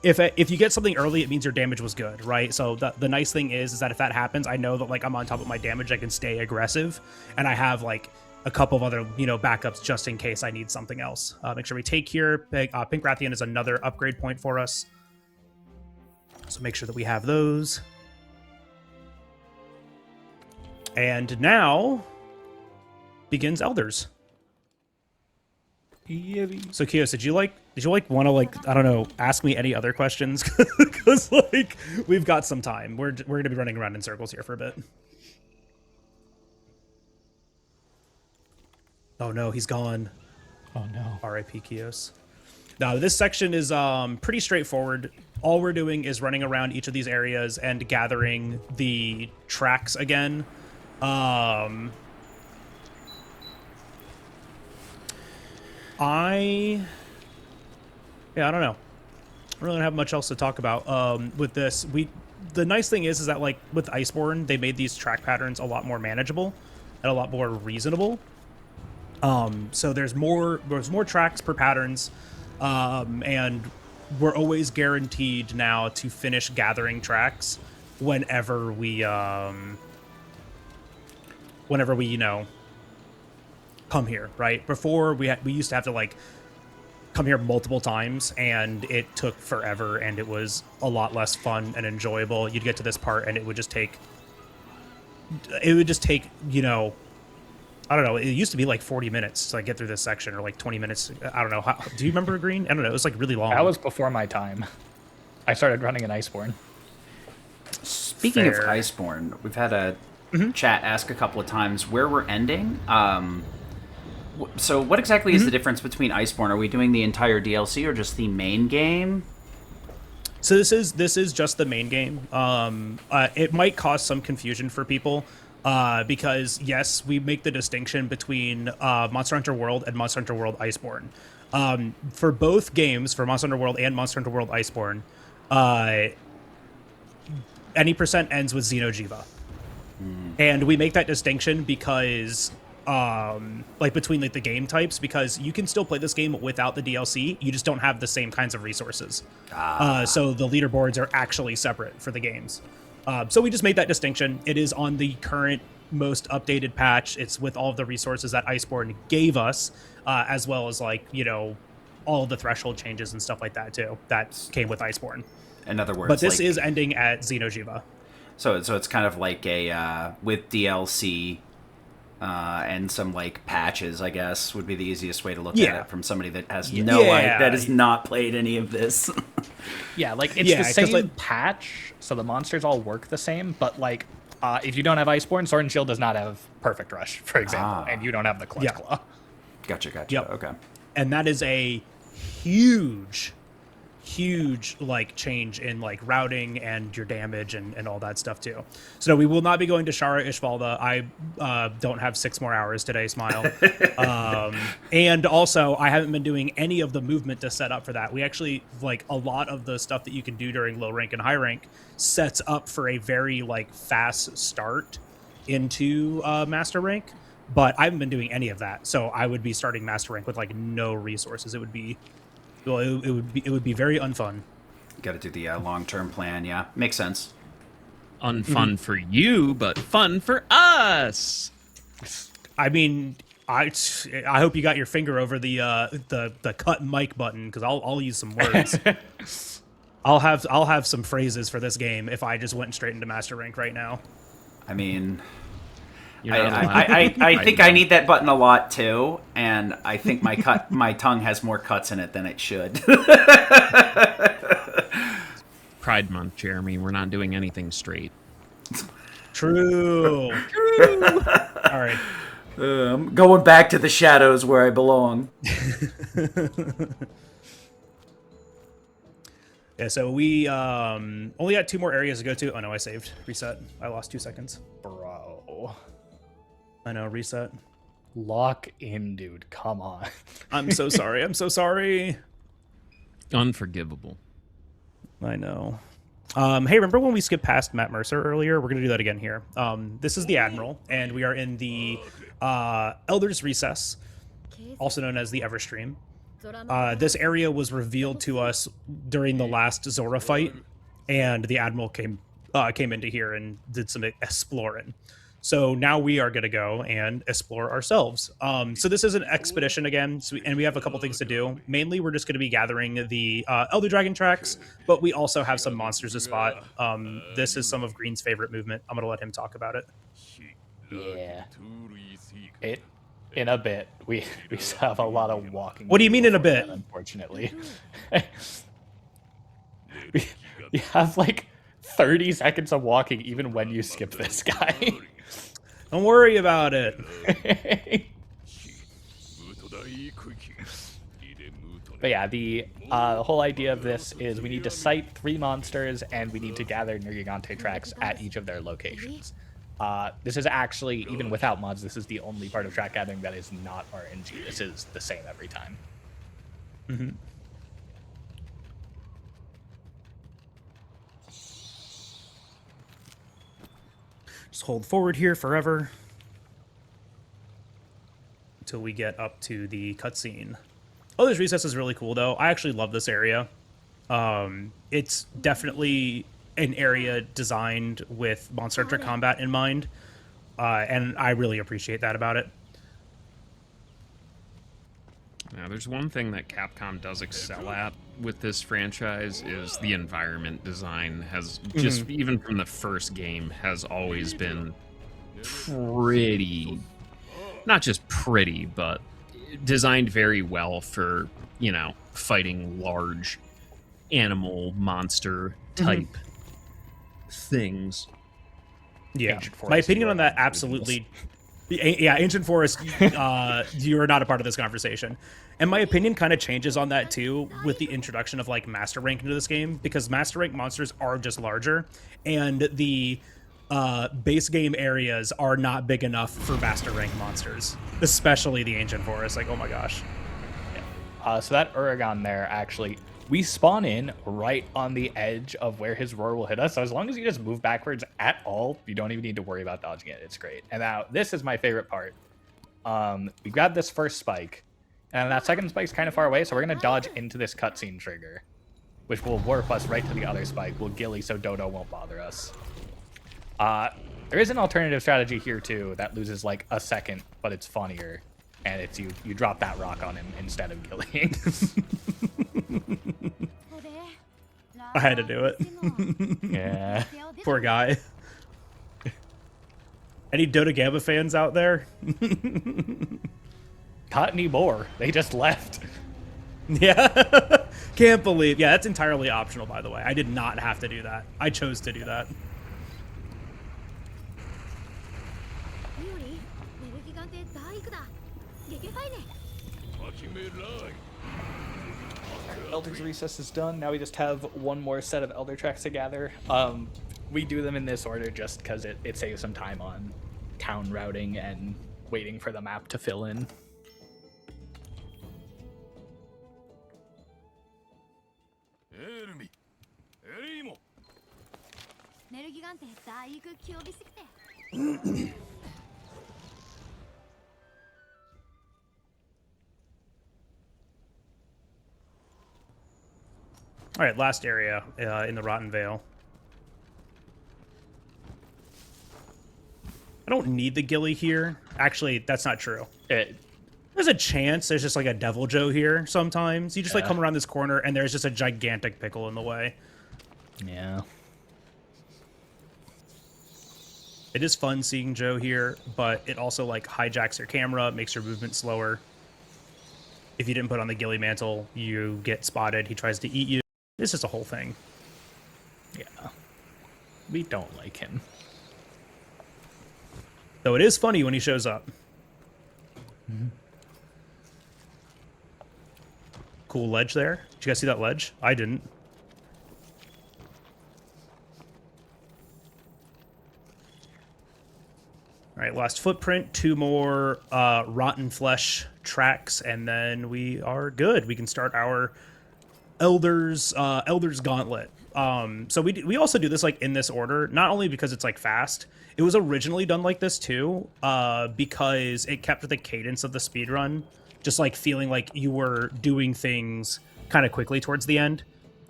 If you get something early, it means your damage was good, right? So the nice thing is that if that happens, I know that like I'm on top of my damage, I can stay aggressive, and I have like a couple of other backups just in case I need something else. Make sure we take here. Pink Rathian is another upgrade point for us, so make sure that we have those. And now begins Elders. So Kios, did you want to I don't know, ask me any other questions? Because like we've got some time. We're gonna be running around in circles here for a bit. Oh no, he's gone. Oh no. R.I.P. Kios. Now this section is pretty straightforward. All we're doing is running around each of these areas and gathering the tracks again. I don't know. I really don't have much else to talk about with this. The nice thing is that like with Iceborne, they made these track patterns a lot more manageable and a lot more reasonable. So there's more tracks per patterns, and we're always guaranteed now to finish gathering tracks whenever we come here, right? Before we used to have to like come here multiple times, and it took forever, and it was a lot less fun and enjoyable. You'd get to this part, and it would just take I don't know. It used to be like 40 minutes to like get through this section, or like 20 minutes. I don't know. Do you remember Green? I don't know. It was like really long. That was before my time. I started running in Iceborne. Speaking of Iceborne, we've had a chat ask a couple of times where we're ending. So what exactly is the difference between Iceborne? Are we doing the entire DLC or just the main game? So this is just the main game. It might cause some confusion for people. Because, yes, we make the distinction between Monster Hunter World and Monster Hunter World Iceborne. For both games, for Monster Hunter World and Monster Hunter World Iceborne, any percent ends with Xeno'jiva. And we make that distinction because, between the game types, because you can still play this game without the DLC, you just don't have the same kinds of resources. So the leaderboards are actually separate for the games. So we just made that distinction. It is on the current, most updated patch. It's with all of the resources that Iceborne gave us, as well as all of the threshold changes and stuff like that too. That came with Iceborne. In other words, but this is ending at Xeno'jiva. So it's kind of like a with DLC and some like patches, I guess, would be the easiest way to look at it from somebody that has that has not played any of this. Yeah, like it's the same patch, so the monsters all work the same, but like if you don't have Iceborne, Sword and Shield does not have Perfect Rush, for example, and you don't have the Clutch Claw. Gotcha. Yep. Okay. And that is a huge like change in like routing and your damage and all that stuff too. So we will not be going to Shara Ishvalda. I don't have 6 more hours today, smile. And also I haven't been doing any of the movement to set up for that. We actually, like, a lot of the stuff that you can do during low rank and high rank sets up for a very like fast start into master rank, but I haven't been doing any of that. So I would be starting master rank with like no resources. It would be very unfun. Got to do the long-term plan. Yeah, makes sense. Unfun for you, but fun for us. I mean, I hope you got your finger over the cut mic button, because I'll use some words. I'll have some phrases for this game if I just went straight into master rank right now. I mean, You're not allowed I think I need that button a lot too, and I think my tongue has more cuts in it than it should. Pride Month, Jeremy. We're not doing anything straight. True. All right. I'm going back to the shadows where I belong. Yeah, so we only got 2 more areas to go to. Oh no, I saved. Reset. I lost 2 seconds. Bro. I know, reset. Lock in, dude. Come on. I'm so sorry. I'm so sorry. Unforgivable. I know. Hey, remember when we skipped past Matt Mercer earlier? We're going to do that again here. This is the Admiral, and we are in the Elder's Recess, also known as the Everstream. This area was revealed to us during the last Zora fight, and the Admiral came into here and did some exploring. So now we are going to go and explore ourselves. So this is an expedition again, and we have a couple things to do. Mainly, we're just going to be gathering the Elder Dragon tracks, but we also have some monsters to spot. This is some of Green's favorite movement. I'm going to let him talk about it. Yeah. In a bit. We still have a lot of walking. What do you mean in a bit? Unfortunately. we have like 30 seconds of walking even when you skip this guy. Don't worry about it. But yeah, the whole idea of this is we need to site 3 monsters and we need to gather Nergigante tracks at each of their locations. This is actually, even without mods, this is the only part of track gathering that is not RNG. This is the same every time. Mm-hmm. Just hold forward here forever until we get up to the cutscene. Oh, this recess is really cool, though. I actually love this area. It's definitely an area designed with Monster Hunter combat in mind, and I really appreciate that about it. Now, there's one thing that Capcom does excel at with this franchise is the environment design has just, even from the first game, has always been pretty, not just pretty, but designed very well for, you know, fighting large animal monster type things. Yeah, my opinion on that absolutely. Yeah, Ancient Forest, you are not a part of this conversation. And my opinion kind of changes on that too with the introduction of like Master Rank into this game, because Master Rank monsters are just larger, and the base game areas are not big enough for Master Rank monsters, especially the Ancient Forest. Like, oh my gosh. Yeah. So that Uragan there, actually, we spawn in right on the edge of where his roar will hit us. So as long as you just move backwards at all, you don't even need to worry about dodging it. It's great. And now this is my favorite part. We grab this first spike, and that second spike's kind of far away, so we're going to dodge into this cutscene trigger, which will warp us right to the other spike. We'll gilly so Dodo won't bother us. There is an alternative strategy here too that loses like a second, but it's funnier. And it's you drop that rock on him instead of gillying. I had to do it. Yeah. Poor guy. Any Dota Gamma fans out there? Not anymore. They just left. Yeah. Can't believe. Yeah, that's entirely optional, by the way. I did not have to do that. I chose to do that. Elder's Recess is done. Now we just have one more set of Elder tracks to gather. We do them in this order just because it saves some time on town routing and waiting for the map to fill in. All right, last area in the Rotten Vale. I don't need the ghillie here. Actually, that's not true. There's a chance there's just like a Devil Joe here sometimes. You just like come around this corner and there's just a gigantic pickle in the way. Yeah. It is fun seeing Joe here, but it also like hijacks your camera, makes your movement slower. If you didn't put on the ghillie mantle, you get spotted. He tries to eat you. It's just a whole thing. Yeah. We don't like him. Though it is funny when he shows up. Mm-hmm. Cool ledge there. Did you guys see that ledge? I didn't. All right, last footprint, 2 more rotten flesh tracks, and then we are good. We can start our Elder's Gauntlet. So we also do this like in this order, not only because it's like fast. It was originally done like this too, because it kept the cadence of the speedrun, just like feeling like you were doing things kind of quickly towards the end.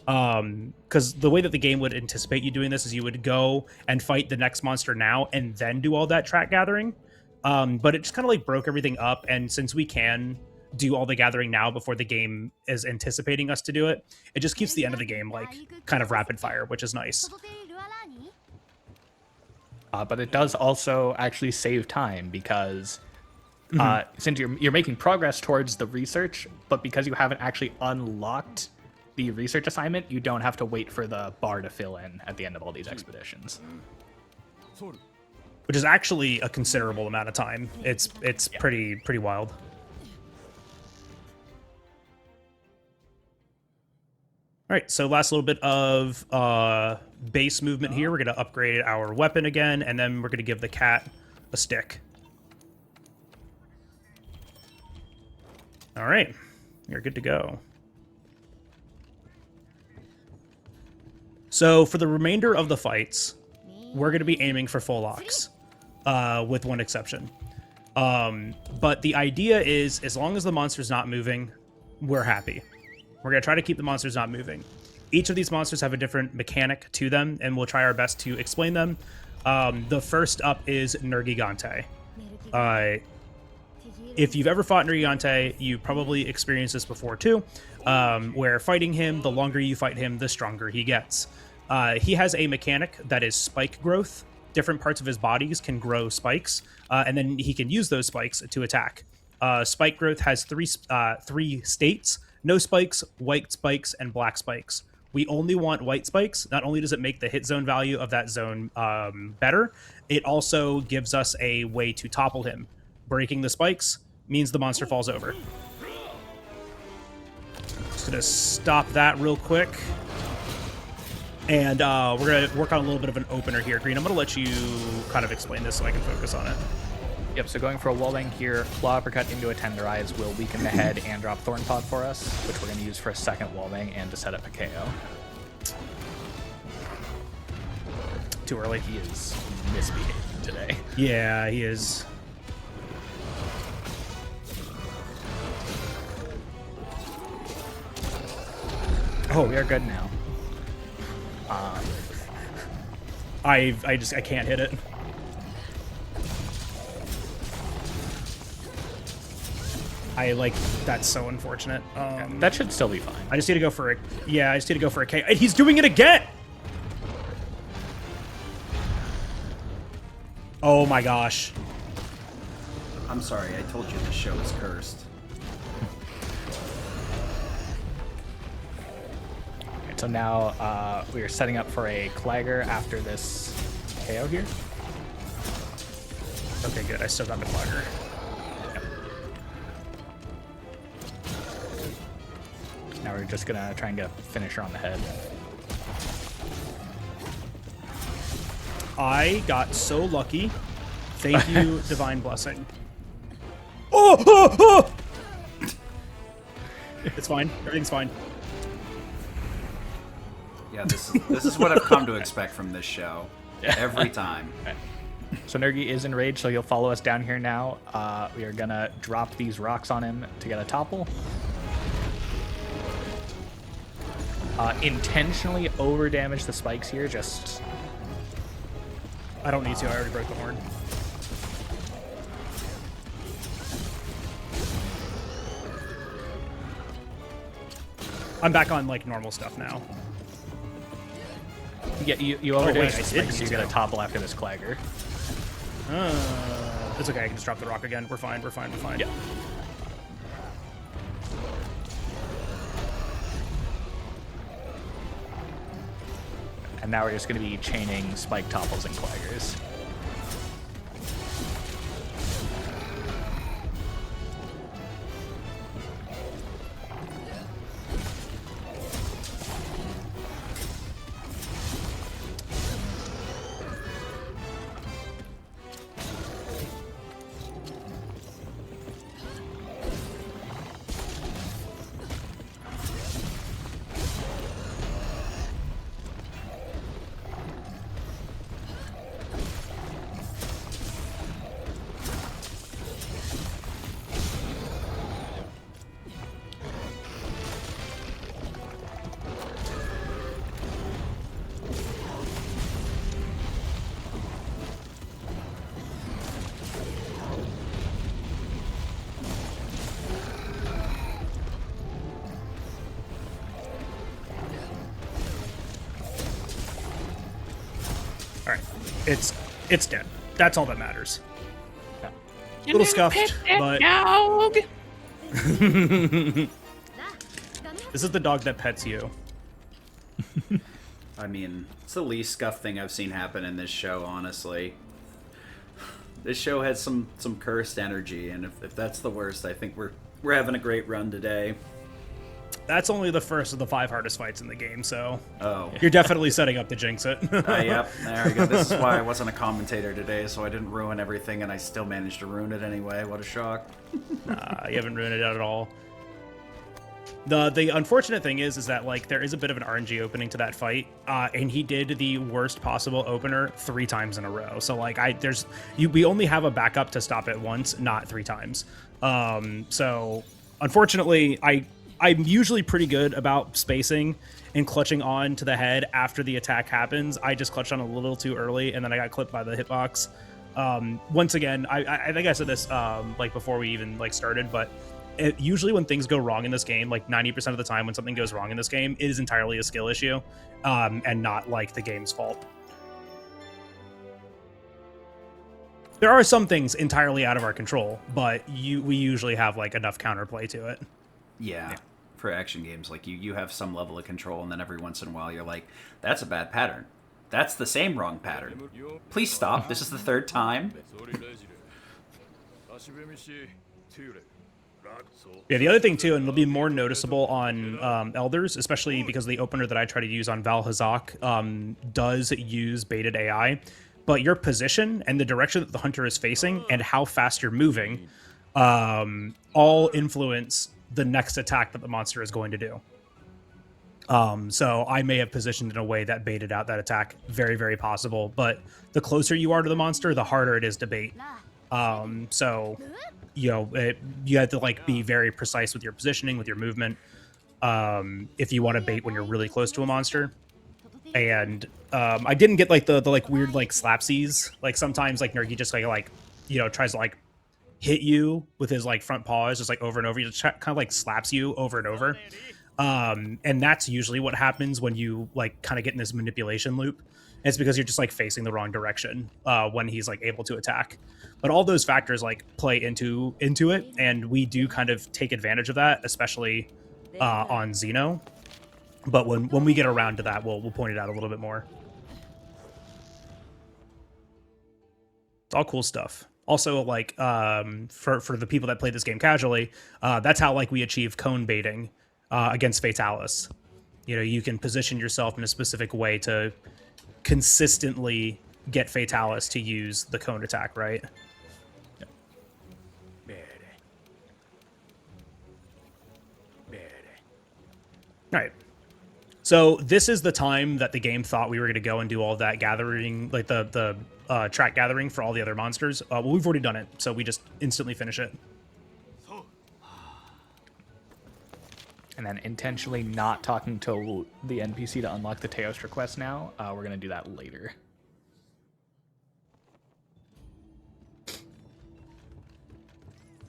Because the way that the game would anticipate you doing this is you would go and fight the next monster now and then do all that track gathering. But it just kind of like broke everything up. And since we can do all the gathering now before the game is anticipating us to do it, it just keeps the end of the game like kind of rapid fire, which is nice. But it does also actually save time because since you're making progress towards the research, but because you haven't actually unlocked the research assignment, you don't have to wait for the bar to fill in at the end of all these expeditions. Which is actually a considerable amount of time. It's pretty wild. All right, so last little bit of base movement here. We're going to upgrade our weapon again, and then we're going to give the cat a stick. All right, you're good to go. So for the remainder of the fights, we're going to be aiming for full locks, with one exception. But the idea is, as long as the monster's not moving, we're happy. We're going to try to keep the monsters not moving. Each of these monsters have a different mechanic to them, and we'll try our best to explain them. The first up is Nergigante. If you've ever fought Nergigante, you probably experienced this before too, where fighting him, the longer you fight him, the stronger he gets. He has a mechanic that is spike growth. Different parts of his bodies can grow spikes, and then he can use those spikes to attack. Spike growth has three states: no spikes, white spikes, and black spikes. We only want white spikes. Not only does it make the hit zone value of that zone better, it also gives us a way to topple him. Breaking the spikes means the monster falls over. Just gonna stop that real quick. And we're gonna work on a little bit of an opener here. Green, I'm gonna let you kind of explain this so I can focus on it. Yep, so going for a wallbang here, Claw Uppercut into a Tenderize will weaken the head and drop Thorn Pod for us, which we're going to use for a second wallbang and to set up a KO. Too early. He is misbehaving today. Yeah, he is. Oh, we are good now. I can't hit it. That's so unfortunate. That should still be fine. I just need to go for a, yeah, I just need to go for a K. He's doing it again! Oh my gosh. I'm sorry, I told you the show is cursed. So now we are setting up for a Clagger after this KO here. Okay, good. I still got the Clagger. Now we're just gonna try and get a finisher on the head. I got so lucky. Thank you, Divine Blessing. Oh! It's fine. Everything's fine. Yeah, this is what I've come to expect from this show. Every time. Right. So Nergi is enraged, so he'll follow us down here now. We are gonna drop these rocks on him to get a topple. Intentionally over damage the spikes here, just... I don't need to, I already broke the horn. I'm back on, like, normal stuff now. You over damage the I spikes, did so you get a topple after this Clagger. It's okay, I can just drop the rock again. We're fine, we're fine, we're fine. Yeah. And now we're just going to be chaining spike topples and Claggers. All right, it's dead. That's all that matters. Yeah. A little scuffed, but Dog. this is the dog that pets you. I mean, it's the least scuffed thing I've seen happen in this show, honestly. This show has some cursed energy, and if that's the worst, I think we're having a great run today. That's only the first of the 5 hardest fights in the game, so Oh. you're definitely setting up to jinx it. Yep, there we go. This is why I wasn't a commentator today, so I didn't ruin everything, and I still managed to ruin it anyway. What a shock. Nah, you haven't ruined it at all. The unfortunate thing is that like there is a bit of an RNG opening to that fight, and he did the worst possible opener 3 times in a row. So like we only have a backup to stop it once, not 3 times. So unfortunately, I'm usually pretty good about spacing and clutching on to the head after the attack happens. I just clutched on a little too early, and then I got clipped by the hitbox. Once again, I think I said this like before we even like started, but usually when things go wrong in this game, like 90% of the time when something goes wrong in this game, it is entirely a skill issue, and not like the game's fault. There are some things entirely out of our control, but we usually have like enough counterplay to it. Yeah. For action games, like you have some level of control, and then every once in a while you're like, that's a bad pattern. That's the same wrong pattern. Please stop. This is the 3rd time. Yeah, the other thing too, and it'll be more noticeable on Elders, especially because the opener that I try to use on Val Hazak does use baited AI, but your position and the direction that the hunter is facing and how fast you're moving all influence the next attack that the monster is going to do. So I may have positioned in a way that baited out that attack. Very, very possible. But the closer you are to the monster, the harder it is to bait. So, you know, you have to like be very precise with your positioning, with your movement, if you want to bait when you're really close to a monster. And I didn't get like the like weird like slapsies. Like sometimes like Nergi just like you know tries to like hit you with his like front paws just like over and over. He just kind of like slaps you over and over. And that's usually what happens when you like kind of get in this manipulation loop. It's because you're just like facing the wrong direction when he's like able to attack. But all those factors like play into it, and we do kind of take advantage of that, especially on Xeno. But when we get around to that, we'll point it out a little bit more. It's all cool stuff. Also, like for the people that play this game casually, that's how like we achieve cone baiting against Fatalis. You can position yourself in a specific way to consistently get Fatalis to use the cone attack, right? All right. So this is the time that the game thought we were going to go and do all of that gathering, like the track gathering for all the other monsters. Well, we've already done it, so we just instantly finish it. And then intentionally not talking to the NPC to unlock the Teos request now. We're going to do that later.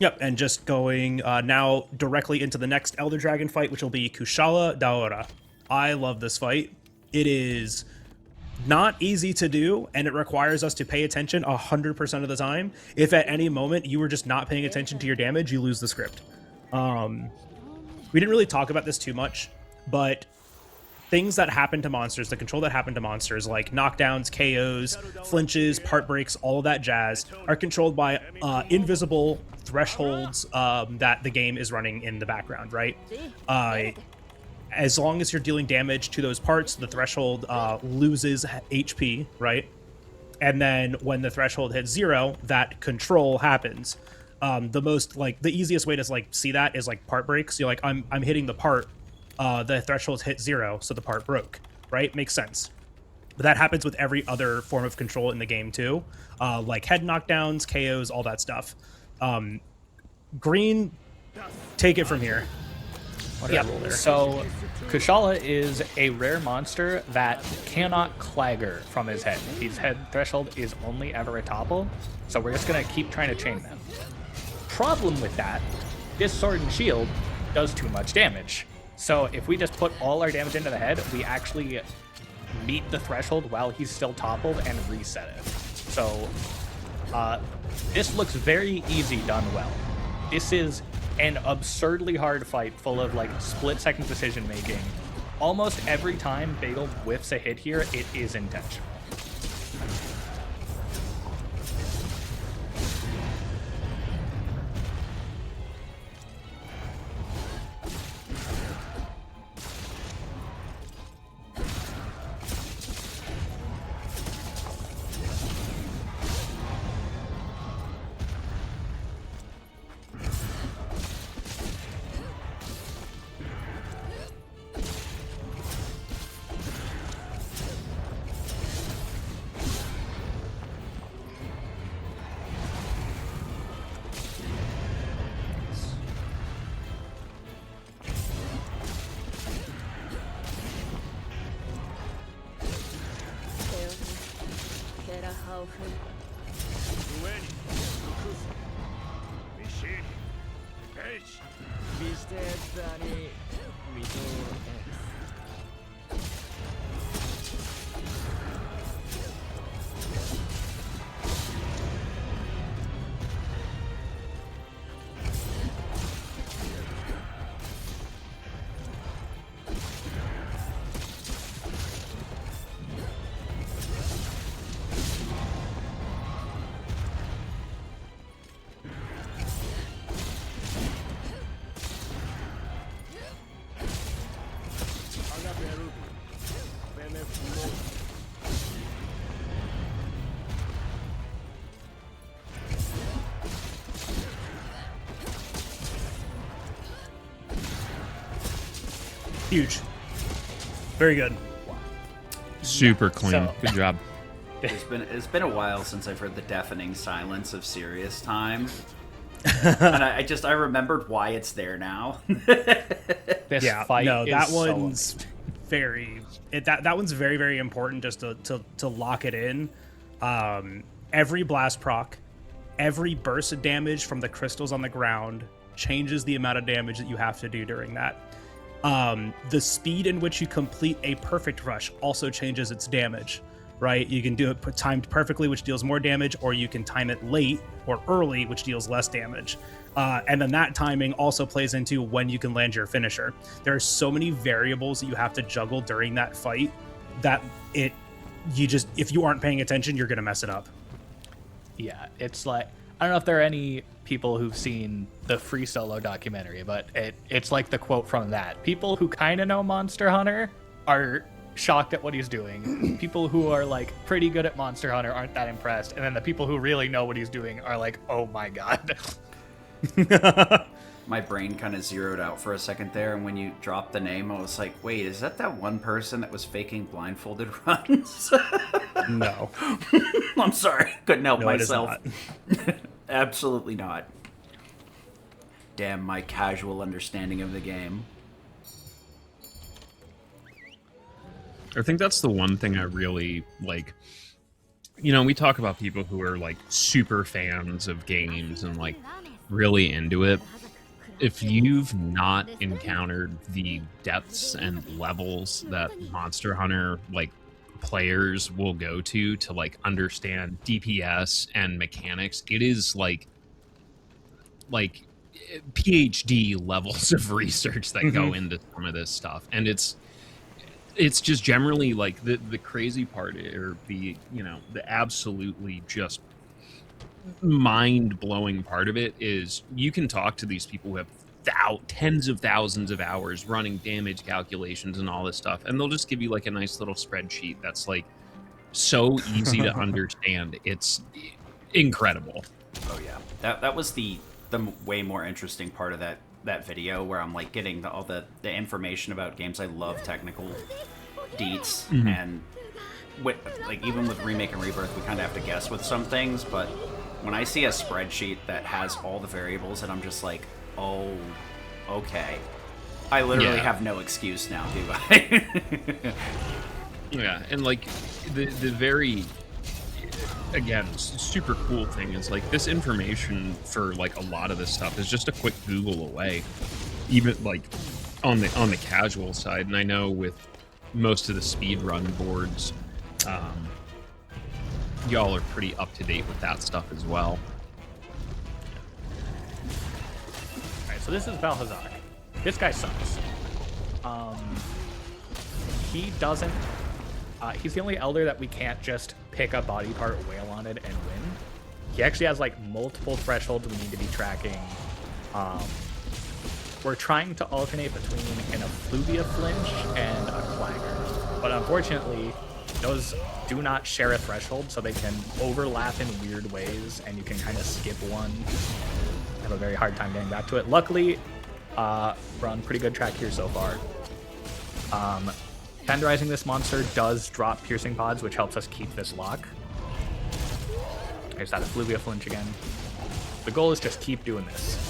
Yep, and just going now directly into the next Elder Dragon fight, which will be Kushala Daora. I love this fight. It is not easy to do, and it requires us to pay attention 100% of the time. If at any moment you were just not paying attention to your damage, you lose the script. We didn't really talk about this too much, but things that happen to monsters, the control that happen to monsters, like knockdowns, KOs, flinches, part breaks, all of that jazz, are controlled by invisible thresholds that the game is running in the background, right? As long as you're dealing damage to those parts, the threshold loses HP, right? And then when the threshold hits 0, that control happens. The easiest way to see that is part breaks. You're like, I'm hitting the part, the threshold hit 0, so the part broke, right? Makes sense. But that happens with every other form of control in the game too, like head knockdowns, KOs, all that stuff. Green, take it from here. Yeah, so Kushala is a rare monster that cannot clagger from his head. His head threshold is only ever a topple, so we're just going to keep trying to chain them. Problem with that, this sword and shield does too much damage. So if we just put all our damage into the head, we actually meet the threshold while he's still toppled and reset it. So this looks very easy done well. This is an absurdly hard fight full of split-second decision making. Almost every time Bagel whiffs a hit here, it is intentional. Huge. Very good. Super clean. So- Good job. It's been a while since I've heard the deafening silence of serious time. And I remembered why it's there now. This fight is that so one's that one's very, very important just to lock it in. Every blast proc, every burst of damage from the crystals on the ground changes the amount of damage that you have to do during that. The speed in which you complete a perfect rush also changes its damage, right? You can do it timed perfectly, which deals more damage, or you can time it late or early, which deals less damage. And then that timing also plays into when you can land your finisher. There are so many variables that you have to juggle during that fight that if you aren't paying attention, you're going to mess it up. Yeah, it's like, I don't know if there are any people who've seen the Free Solo documentary, but it's like the quote from that. People who kind of know Monster Hunter are shocked at what he's doing. People who are like pretty good at Monster Hunter aren't that impressed, and then the people who really know what he's doing are like, oh my god. My brain kind of zeroed out for a second there, and when you dropped the name, I was like, wait, is that one person that was faking blindfolded runs? No. I'm sorry. Couldn't help myself. It is not. Absolutely not. Damn my casual understanding of the game. I think that's the one thing I really like. You know, we talk about people who are like super fans of games and like really into it. If you've not encountered the depths and levels that Monster Hunter like players will go to like understand DPS and mechanics, it is like PhD levels of research that go into some of this stuff, and it's just generally like the crazy part, or the, you know, the absolutely just mind-blowing part of it is you can talk to these people who have tens of thousands of hours running damage calculations and all this stuff, and they'll just give you like a nice little spreadsheet that's like so easy to understand. It's incredible. Oh yeah, that was the way more interesting part of that video, where I'm like getting all the information about games. I love technical deets, and like even with Remake and Rebirth, we kind of have to guess with some things, but when I see a spreadsheet that has all the variables, and I'm just like, oh, okay, I literally have no excuse now, do I? Yeah, and like the very, again, super cool thing is like this information for like a lot of this stuff is just a quick Google away, even like on the casual side. And I know with most of the speedrun boards, y'all are pretty up to date with that stuff as well. Alright, so this is Balhazak. This guy sucks. He doesn't... he's the only elder that we can't just pick a body part, wail on it, and win. He actually has like multiple thresholds we need to be tracking. We're trying to alternate between an effluvia flinch and a clanger, but unfortunately those do not share a threshold, so they can overlap in weird ways, and you can kind of skip one. Have a very hard time getting back to it. Luckily, we're on pretty good track here so far. Tenderizing this monster does drop piercing pods, which helps us keep this lock. There's that effluvia flinch again. The goal is just keep doing this.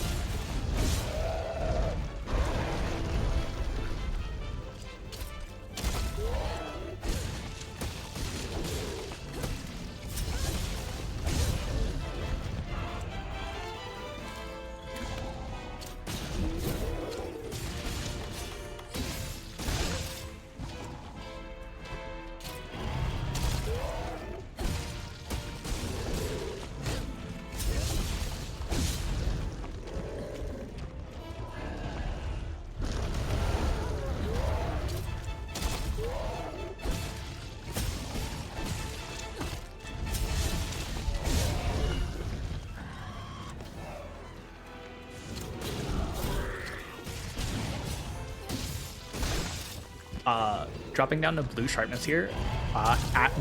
Dropping down to blue sharpness here,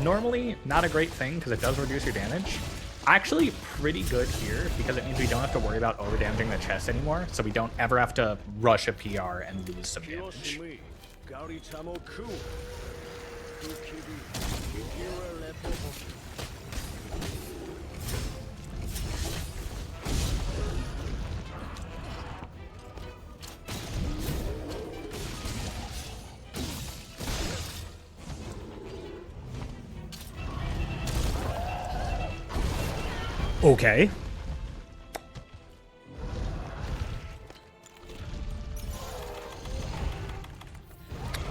normally not a great thing because it does reduce your damage. Actually pretty good here because it means we don't have to worry about over damaging the chest anymore, so we don't ever have to rush a PR and lose some damage. Okay.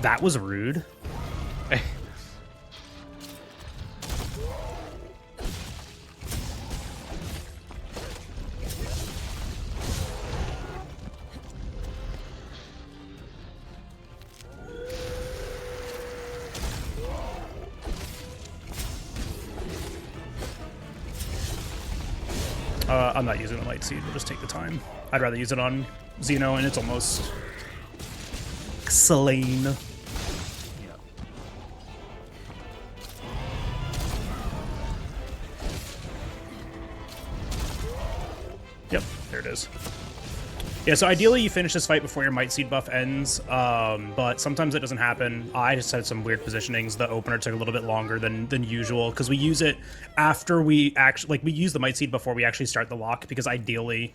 That was rude. I'm not using the Light Seed. We'll just take the time. I'd rather use it on Xeno, and it's almost slain. Yeah. Yep, there it is. Yeah, so ideally you finish this fight before your Might Seed buff ends, but sometimes it doesn't happen. I just had some weird positionings. The opener took a little bit longer than usual, because we use it after we actually, like, we use the Might Seed before we actually start the lock, because ideally,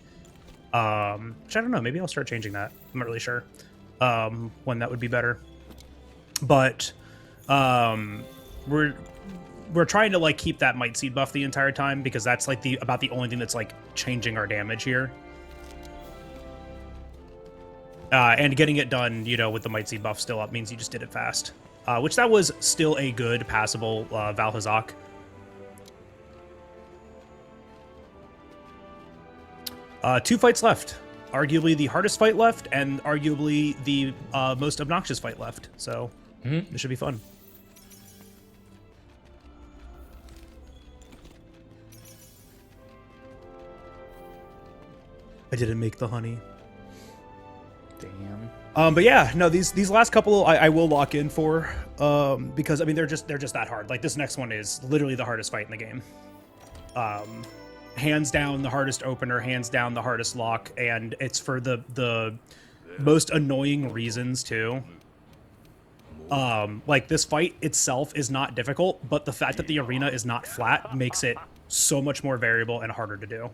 which I don't know, maybe I'll start changing that. I'm not really sure when that would be better. But we're trying to, like, keep that Might Seed buff the entire time, because that's, like, about the only thing that's, like, changing our damage here. And getting it done, you know, with the Might Seed buff still up means you just did it fast. Which that was still a good, passable Valhazak. 2 fights left. Arguably the hardest fight left, and arguably the most obnoxious fight left. So, this should be fun. I didn't make the honey. Damn. But yeah, no, these last couple I will lock in for, because I mean they're just that hard. Like, this next one is literally the hardest fight in the game. Hands down the hardest opener, hands down the hardest lock, and it's for the most annoying reasons too. Like, this fight itself is not difficult, but the fact that the arena is not flat makes it so much more variable and harder to do.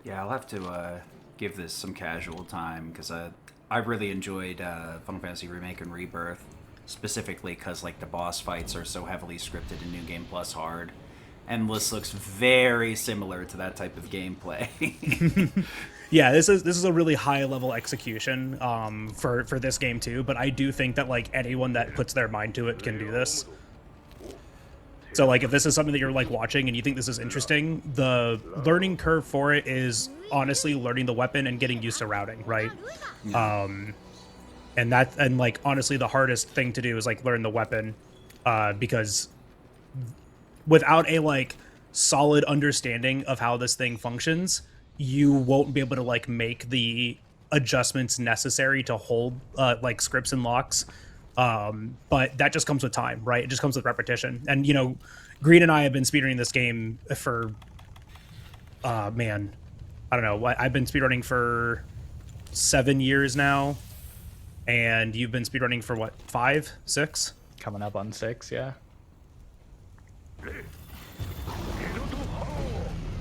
Yeah, I'll have to give this some casual time, because I really enjoyed Final Fantasy Remake and Rebirth, specifically because, like, the boss fights are so heavily scripted in New Game Plus Hard, and this looks very similar to that type of gameplay. Yeah, this is a really high level execution for this game too, but I do think that, like, anyone that puts their mind to it can do this. So, like, if this is something that you're, like, watching and you think this is interesting, the learning curve for it is honestly learning the weapon and getting used to routing, right? Yeah. And like, honestly, the hardest thing to do is, like, learn the weapon, because without a, like, solid understanding of how this thing functions, you won't be able to, like, make the adjustments necessary to hold like, scripts and locks. But that just comes with time, right? It just comes with repetition. And, you know, Green and I have been speedrunning this game for, man, I don't know. I've been speedrunning for 7 years now, and you've been speedrunning for what, 5, 6? Coming up on 6, yeah.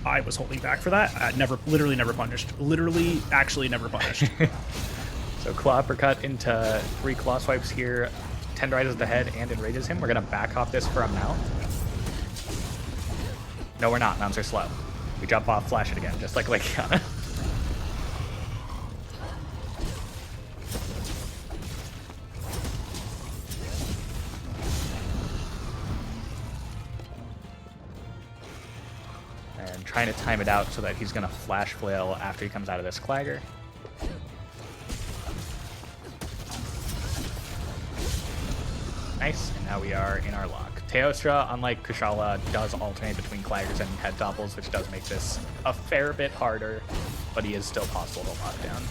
I was holding back for that. Literally never punished. Literally, actually never punished. So claw uppercut into 3 claw swipes here, tenderizes the head and enrages him. We're gonna back off this for a mount. No, we're not. Mounts are slow. We jump off, flash it again, just like Legiana. And trying to time it out so that he's gonna flash flail after he comes out of this clagger. Nice, and now we are in our lock. Teostra, unlike Kushala, does alternate between claggers and head topples, which does make this a fair bit harder, but he is still possible to lock down.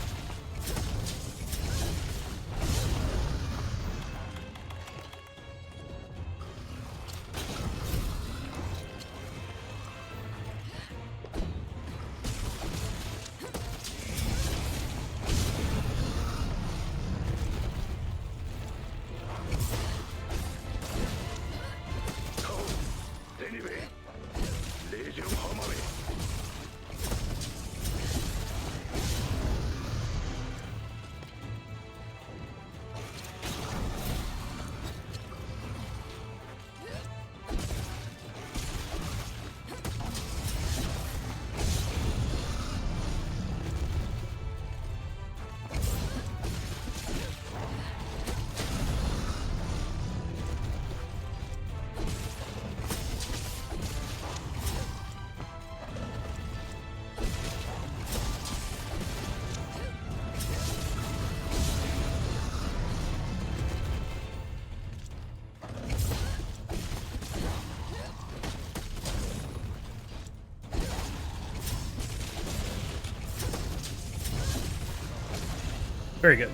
Very good.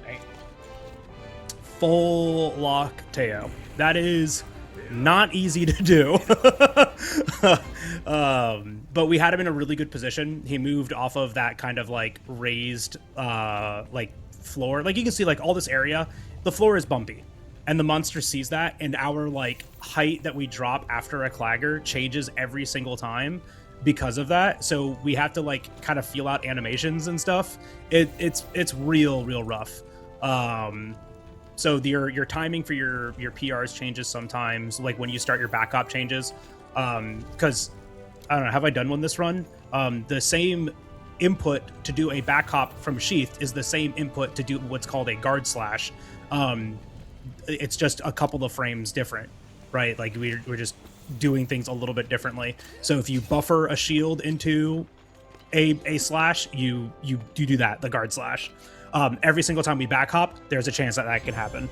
Right. Full lock Teo. That is not easy to do. But we had him in a really good position. He moved off of that kind of like raised like floor. Like you can see like all this area, the floor is bumpy. And the monster sees that, and our like height that we drop after a clagger changes every single time because of that. So we have to like kind of feel out animations and stuff. It's real rough. So your timing for your PRs changes sometimes, like when you start your backup changes. Because I don't know, have I done one this run? The same input to do a back hop from Sheath is the same input to do what's called a guard slash. It's just a couple of frames different, right? Like we're just doing things a little bit differently. So if you buffer a shield into a slash, you do that, the guard slash. Every single time we back hop, there's a chance that that can happen.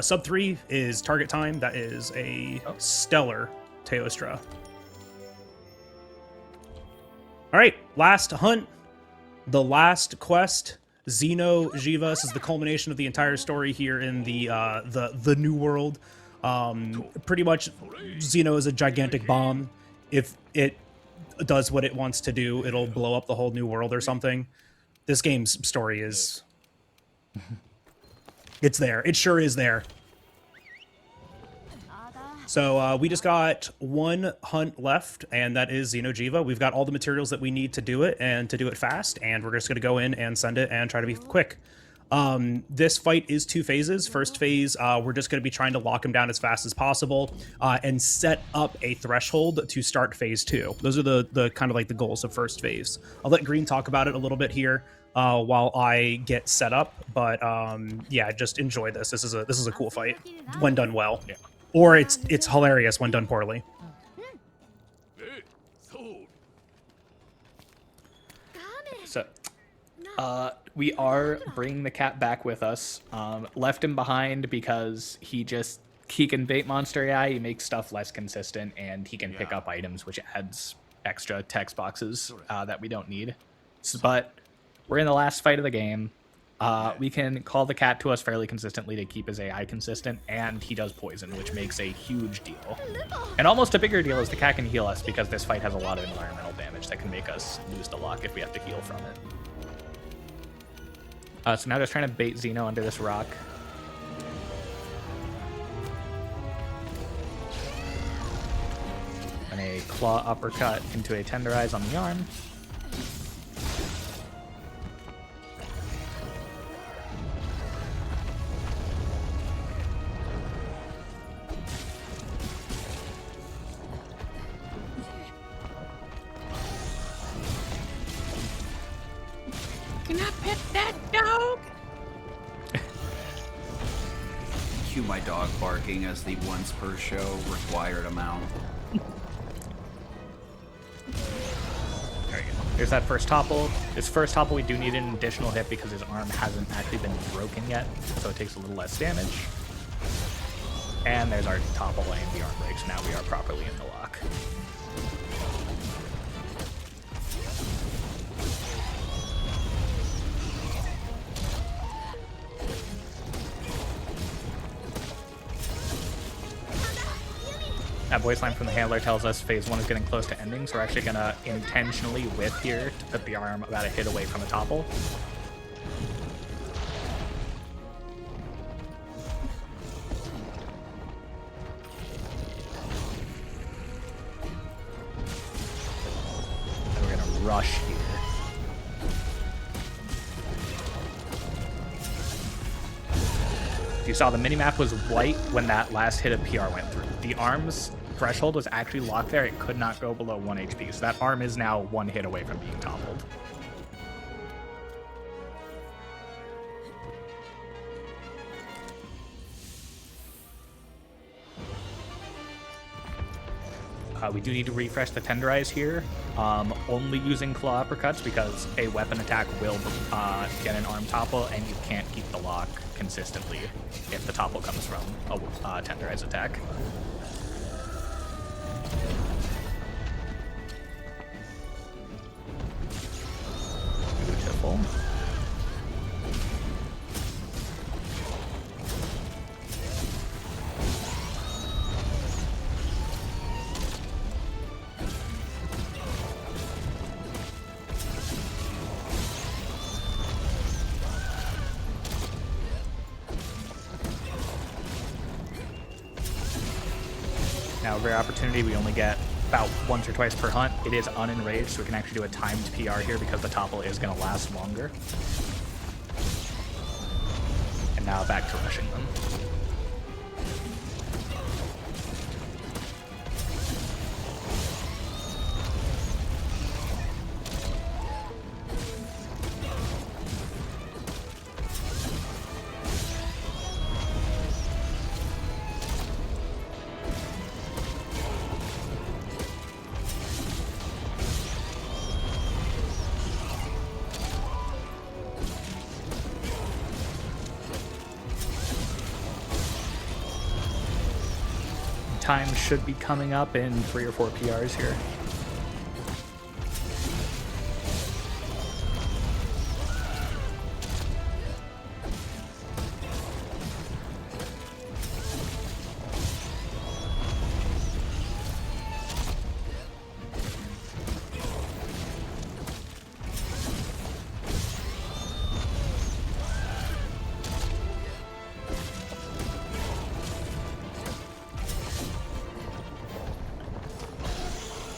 Sub 3 is target time. That is a stellar Teostra. All right, last hunt. The last quest, Xeno Jiva. This is the culmination of the entire story here in the new world. Pretty much, Xeno is a gigantic bomb. If it does what it wants to do, it'll blow up the whole new world or something. This game's story is... it's there. It sure is there. So we just got one hunt left, and that is Xenojiva. We've got all the materials that we need to do it, and to do it fast, and we're just going to go in and send it and try to be quick. This fight is 2 phases. First phase, we're just going to be trying to lock him down as fast as possible and set up a threshold to start phase 2. Those are the kind of like the goals of first phase. I'll let Green talk about it a little bit here while I get set up, but yeah, just enjoy this. This is a cool fight when done well. Yeah. Or it's hilarious when done poorly. So, we are bringing the cat back with us. Left him behind because he can bait monster AI, he makes stuff less consistent, and he can pick up items, which adds extra text boxes that we don't need. But we're in the last fight of the game. We can call the cat to us fairly consistently to keep his AI consistent, and he does poison, which makes a huge deal. And almost a bigger deal is the cat can heal us, because this fight has a lot of environmental damage that can make us lose the lock if we have to heal from it. So now just trying to bait Xeno under this rock. And a claw uppercut into a tenderize on the arm. Can I pet that dog? Cue my dog barking as the once per show required amount. There we go. There's that first topple. This first topple we do need an additional hit because his arm hasn't actually been broken yet, so it takes a little less damage. And there's our topple and the arm break, so now we are properly in the lock. That voice line from the handler tells us phase 1 is getting close to ending, so we're actually going to intentionally whip here to put the arm about a hit away from a topple. And we're going to rush here. You saw the minimap was white when that last hit of PR went through. The arm's threshold was actually locked there. It could not go below 1 HP. So that arm is now 1 hit away from being toppled. We do need to refresh the tenderize here. Only using claw uppercuts because a weapon attack will get an arm topple, and you can't keep the lock consistently if the topple comes from a tenderize attack. Now, rare opportunity, we only get about once or twice per hunt. It is unenraged, so we can actually do a timed PR here because the topple is going to last longer. And now back to rushing them. Time should be coming up in 3 or 4 PRs here.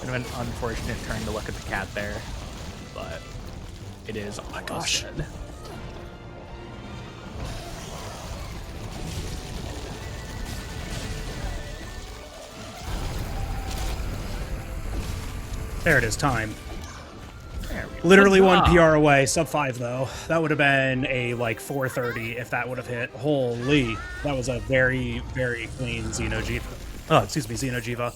An unfortunate turn to look at the cat there, but it is almost dead. There it is, time. There we go. Literally one PR away, sub 5 though. That would have been a like 430 if that would have hit. Holy, that was a very, very clean Xenojiva. Oh, excuse me, Xenojiva.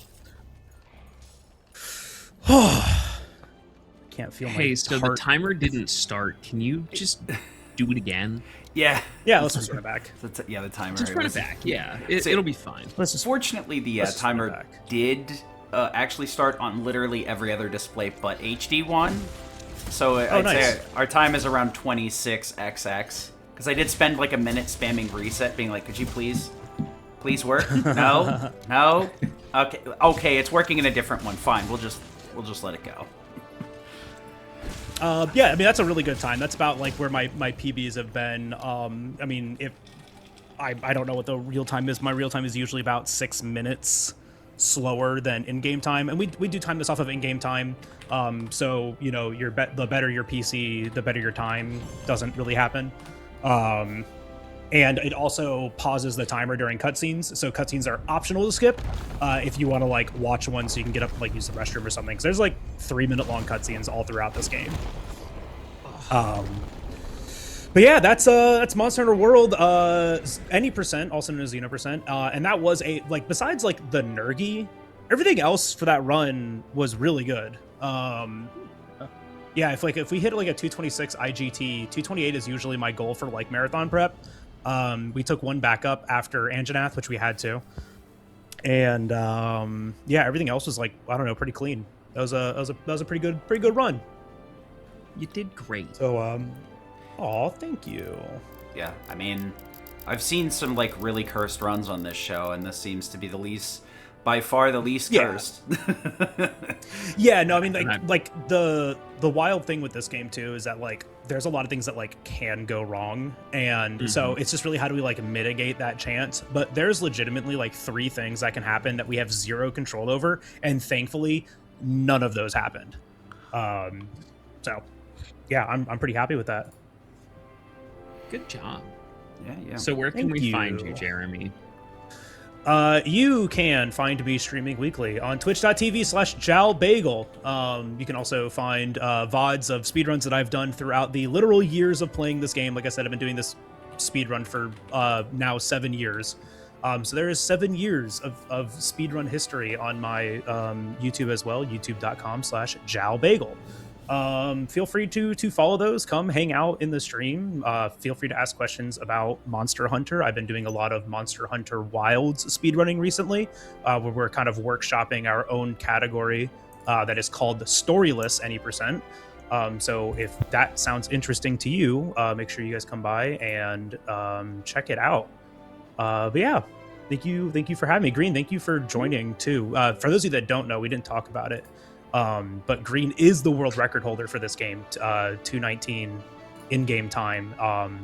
Can't feel my Hey, so heart. the timer didn't start. Can you just do it again? Yeah. Yeah, let's just run it back. Yeah, the timer. Just run it back. Yeah, it'll be fine. Fortunately, the timer did actually start on literally every other display but HD one. So I'd say our time is around 26xx. Because I did spend like a minute spamming reset, being like, could you please work? No? No? Okay, it's working in a different one. Fine, we'll just let it go. Yeah, I mean, that's a really good time. That's about like where my PBs have been. I mean, if I don't know what the real time is. My real time is usually about 6 minutes slower than in-game time, and we do time this off of in-game time. So you know, the better your PC, the better your time doesn't really happen. And it also pauses the timer during cutscenes. So cutscenes are optional to skip if you want to like watch one so you can get up, like use the restroom or something. Because there's like 3-minute long cutscenes all throughout this game. But yeah, that's Monster Hunter World. Any percent, also known as Xeno percent, and that was a like besides like the Nergi, everything else for that run was really good. Yeah, if we hit like a 226 IGT, 228 is usually my goal for like marathon prep. We took one backup after Anjanath, which we had to, and yeah, everything else was like, I don't know, pretty clean. That was a pretty good run. You did great. So aw, thank you. Yeah, I mean, I've seen some like really cursed runs on this show, and this seems to be by far the least cursed. Yeah, no, I mean, like the wild thing with this game too is that like there's a lot of things that like can go wrong, and so it's just really how do we like mitigate that chance. But there's legitimately like 3 things that can happen that we have 0 control over, and thankfully none of those happened. So yeah, I'm pretty happy with that. Good job. Yeah. So where can Thank we you. find you, Jeremy? You can find me streaming weekly on twitch.tv/JalBagel. You can also find VODs of speedruns that I've done throughout the literal years of playing this game. Like I said, I've been doing this speedrun for now 7 years. So there is 7 years of speedrun history on my YouTube as well, youtube.com/JalBagel. Feel free to follow those. Come hang out in the stream. Feel free to ask questions about Monster Hunter. I've been doing a lot of Monster Hunter Wilds speedrunning recently, where we're kind of workshopping our own category that is called the Storyless Any Percent. So if that sounds interesting to you, make sure you guys come by and check it out. But yeah, thank you for having me. Green, thank you for joining too. For those of you that don't know, we didn't talk about it. But Green is the world record holder for this game, 219 in-game time,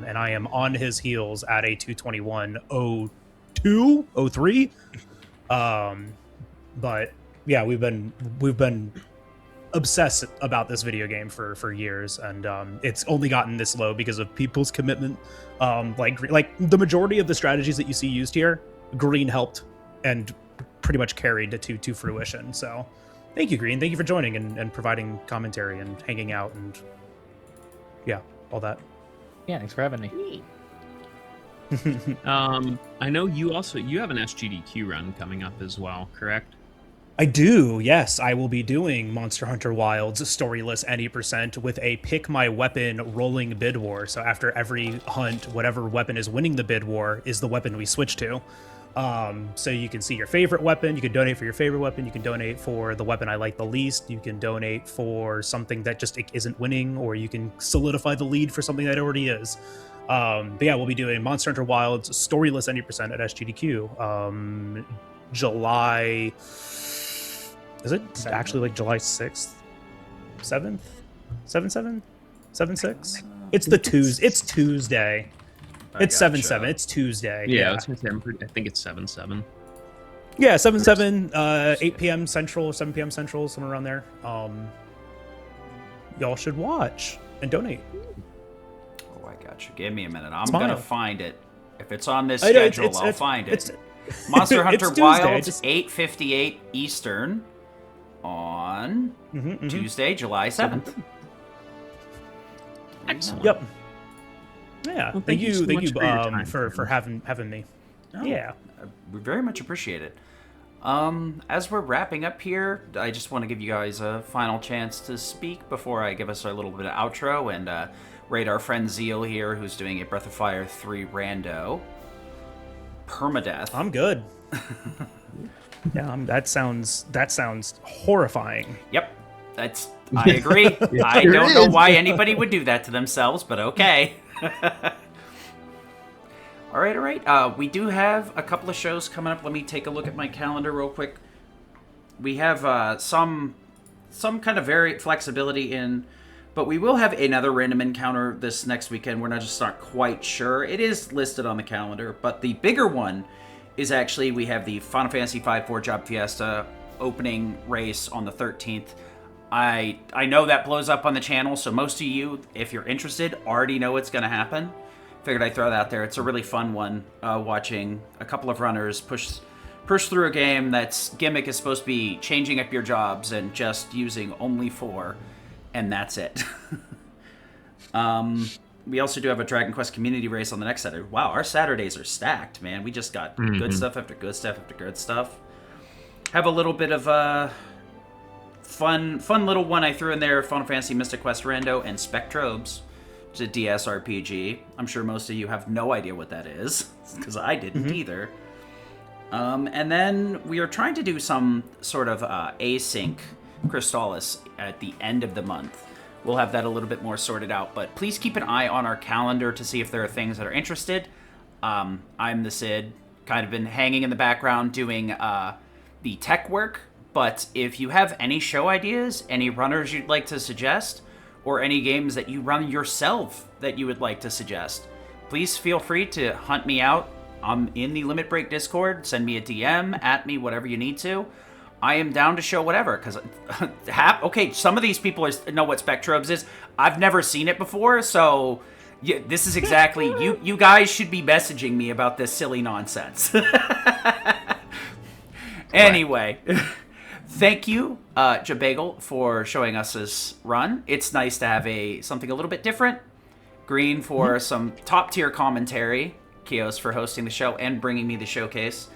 and I am on his heels at a 221.02, 03. But yeah, we've been obsessed about this video game for years, and it's only gotten this low because of people's commitment. Like the majority of the strategies that you see used here, Green helped and pretty much carried to fruition. So thank you, Green. Thank you for joining and providing commentary and hanging out and yeah, all that. Yeah, thanks for having me. I know you have an SGDQ run coming up as well, correct? I do, yes. I will be doing Monster Hunter Wilds storyless any percent with a pick my weapon rolling bid war. So after every hunt, whatever weapon is winning the bid war is the weapon we switch to. So you can see your favorite weapon, you can donate for your favorite weapon, you can donate for the weapon I like the least, you can donate for something that just isn't winning, or you can solidify the lead for something that already is. But yeah, we'll be doing Monster Hunter Wilds storyless any percent at SGDQ. July... Is it actually like July 6th? 7th? 7/7? 7/6? It's the Tuesday. It's Tuesday. It's 7/7. It's Tuesday. Yeah, I think it's 7/7. Yeah, 7/7, 8 p.m. Central, 7 p.m. Central, somewhere around there. Y'all should watch and donate. Oh, I got you. Give me a minute. I'm Smile. gonna find it. If it's on this schedule, I'll find it. Monster Hunter Tuesday, Wilds, 8:58 Eastern on Tuesday, July 7th. Excellent. Yep. Yeah. Well, thank you so much for your time, for having me. Oh, Yeah. We very much appreciate it. As we're wrapping up here, I just want to give you guys a final chance to speak before I give us our little bit of outro and rate our friend Zeal here, who's doing a Breath of Fire 3 rando. Permadeath. I'm good. Yeah, that sounds horrifying. Yep, I agree. I don't know why anybody would do that to themselves, but okay. All right. We do have a couple of shows coming up. Let me take a look at my calendar real quick. We have some kind of very flexibility in, but we will have another random encounter this next weekend. We're not quite sure. It is listed on the calendar, but the bigger one is actually we have the Final Fantasy V 4 Job Fiesta opening race on the 13th. I know that blows up on the channel, so most of you, if you're interested, already know what's going to happen. Figured I'd throw that out there. It's a really fun one, watching a couple of runners push through a game that's gimmick is supposed to be changing up your jobs and just using only 4, and that's it. We also do have a Dragon Quest community race on the next Saturday. Wow, our Saturdays are stacked, man. We just got good stuff after good stuff after good stuff. Have a little bit of a fun little one I threw in there, Final Fantasy Mystic Quest Rando and Spectrobes. It's a DS RPG. I'm sure most of you have no idea what that is, because I didn't either. And then we are trying to do some sort of async Crystallis at the end of the month. We'll have that a little bit more sorted out, but please keep an eye on our calendar to see if there are things that are interested. I'm the Sid, kind of been hanging in the background doing the tech work, but if you have any show ideas, any runners you'd like to suggest, or any games that you run yourself that you would like to suggest, please feel free to hunt me out. I'm in the Limit Break Discord. Send me a DM, at me, whatever you need to. I am down to show whatever, because okay, some of these people know what Spectrobes is. I've never seen it before, so yeah, this is exactly you guys should be messaging me about this silly nonsense. Anyway, thank you, JalBagel, for showing us this run. It's nice to have something a little bit different. Green for some top tier commentary. Kios for hosting the show and bringing me the showcase.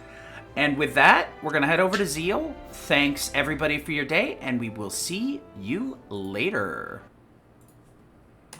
And with that, we're going to head over to Zeal. Thanks, everybody, for your day, and we will see you later.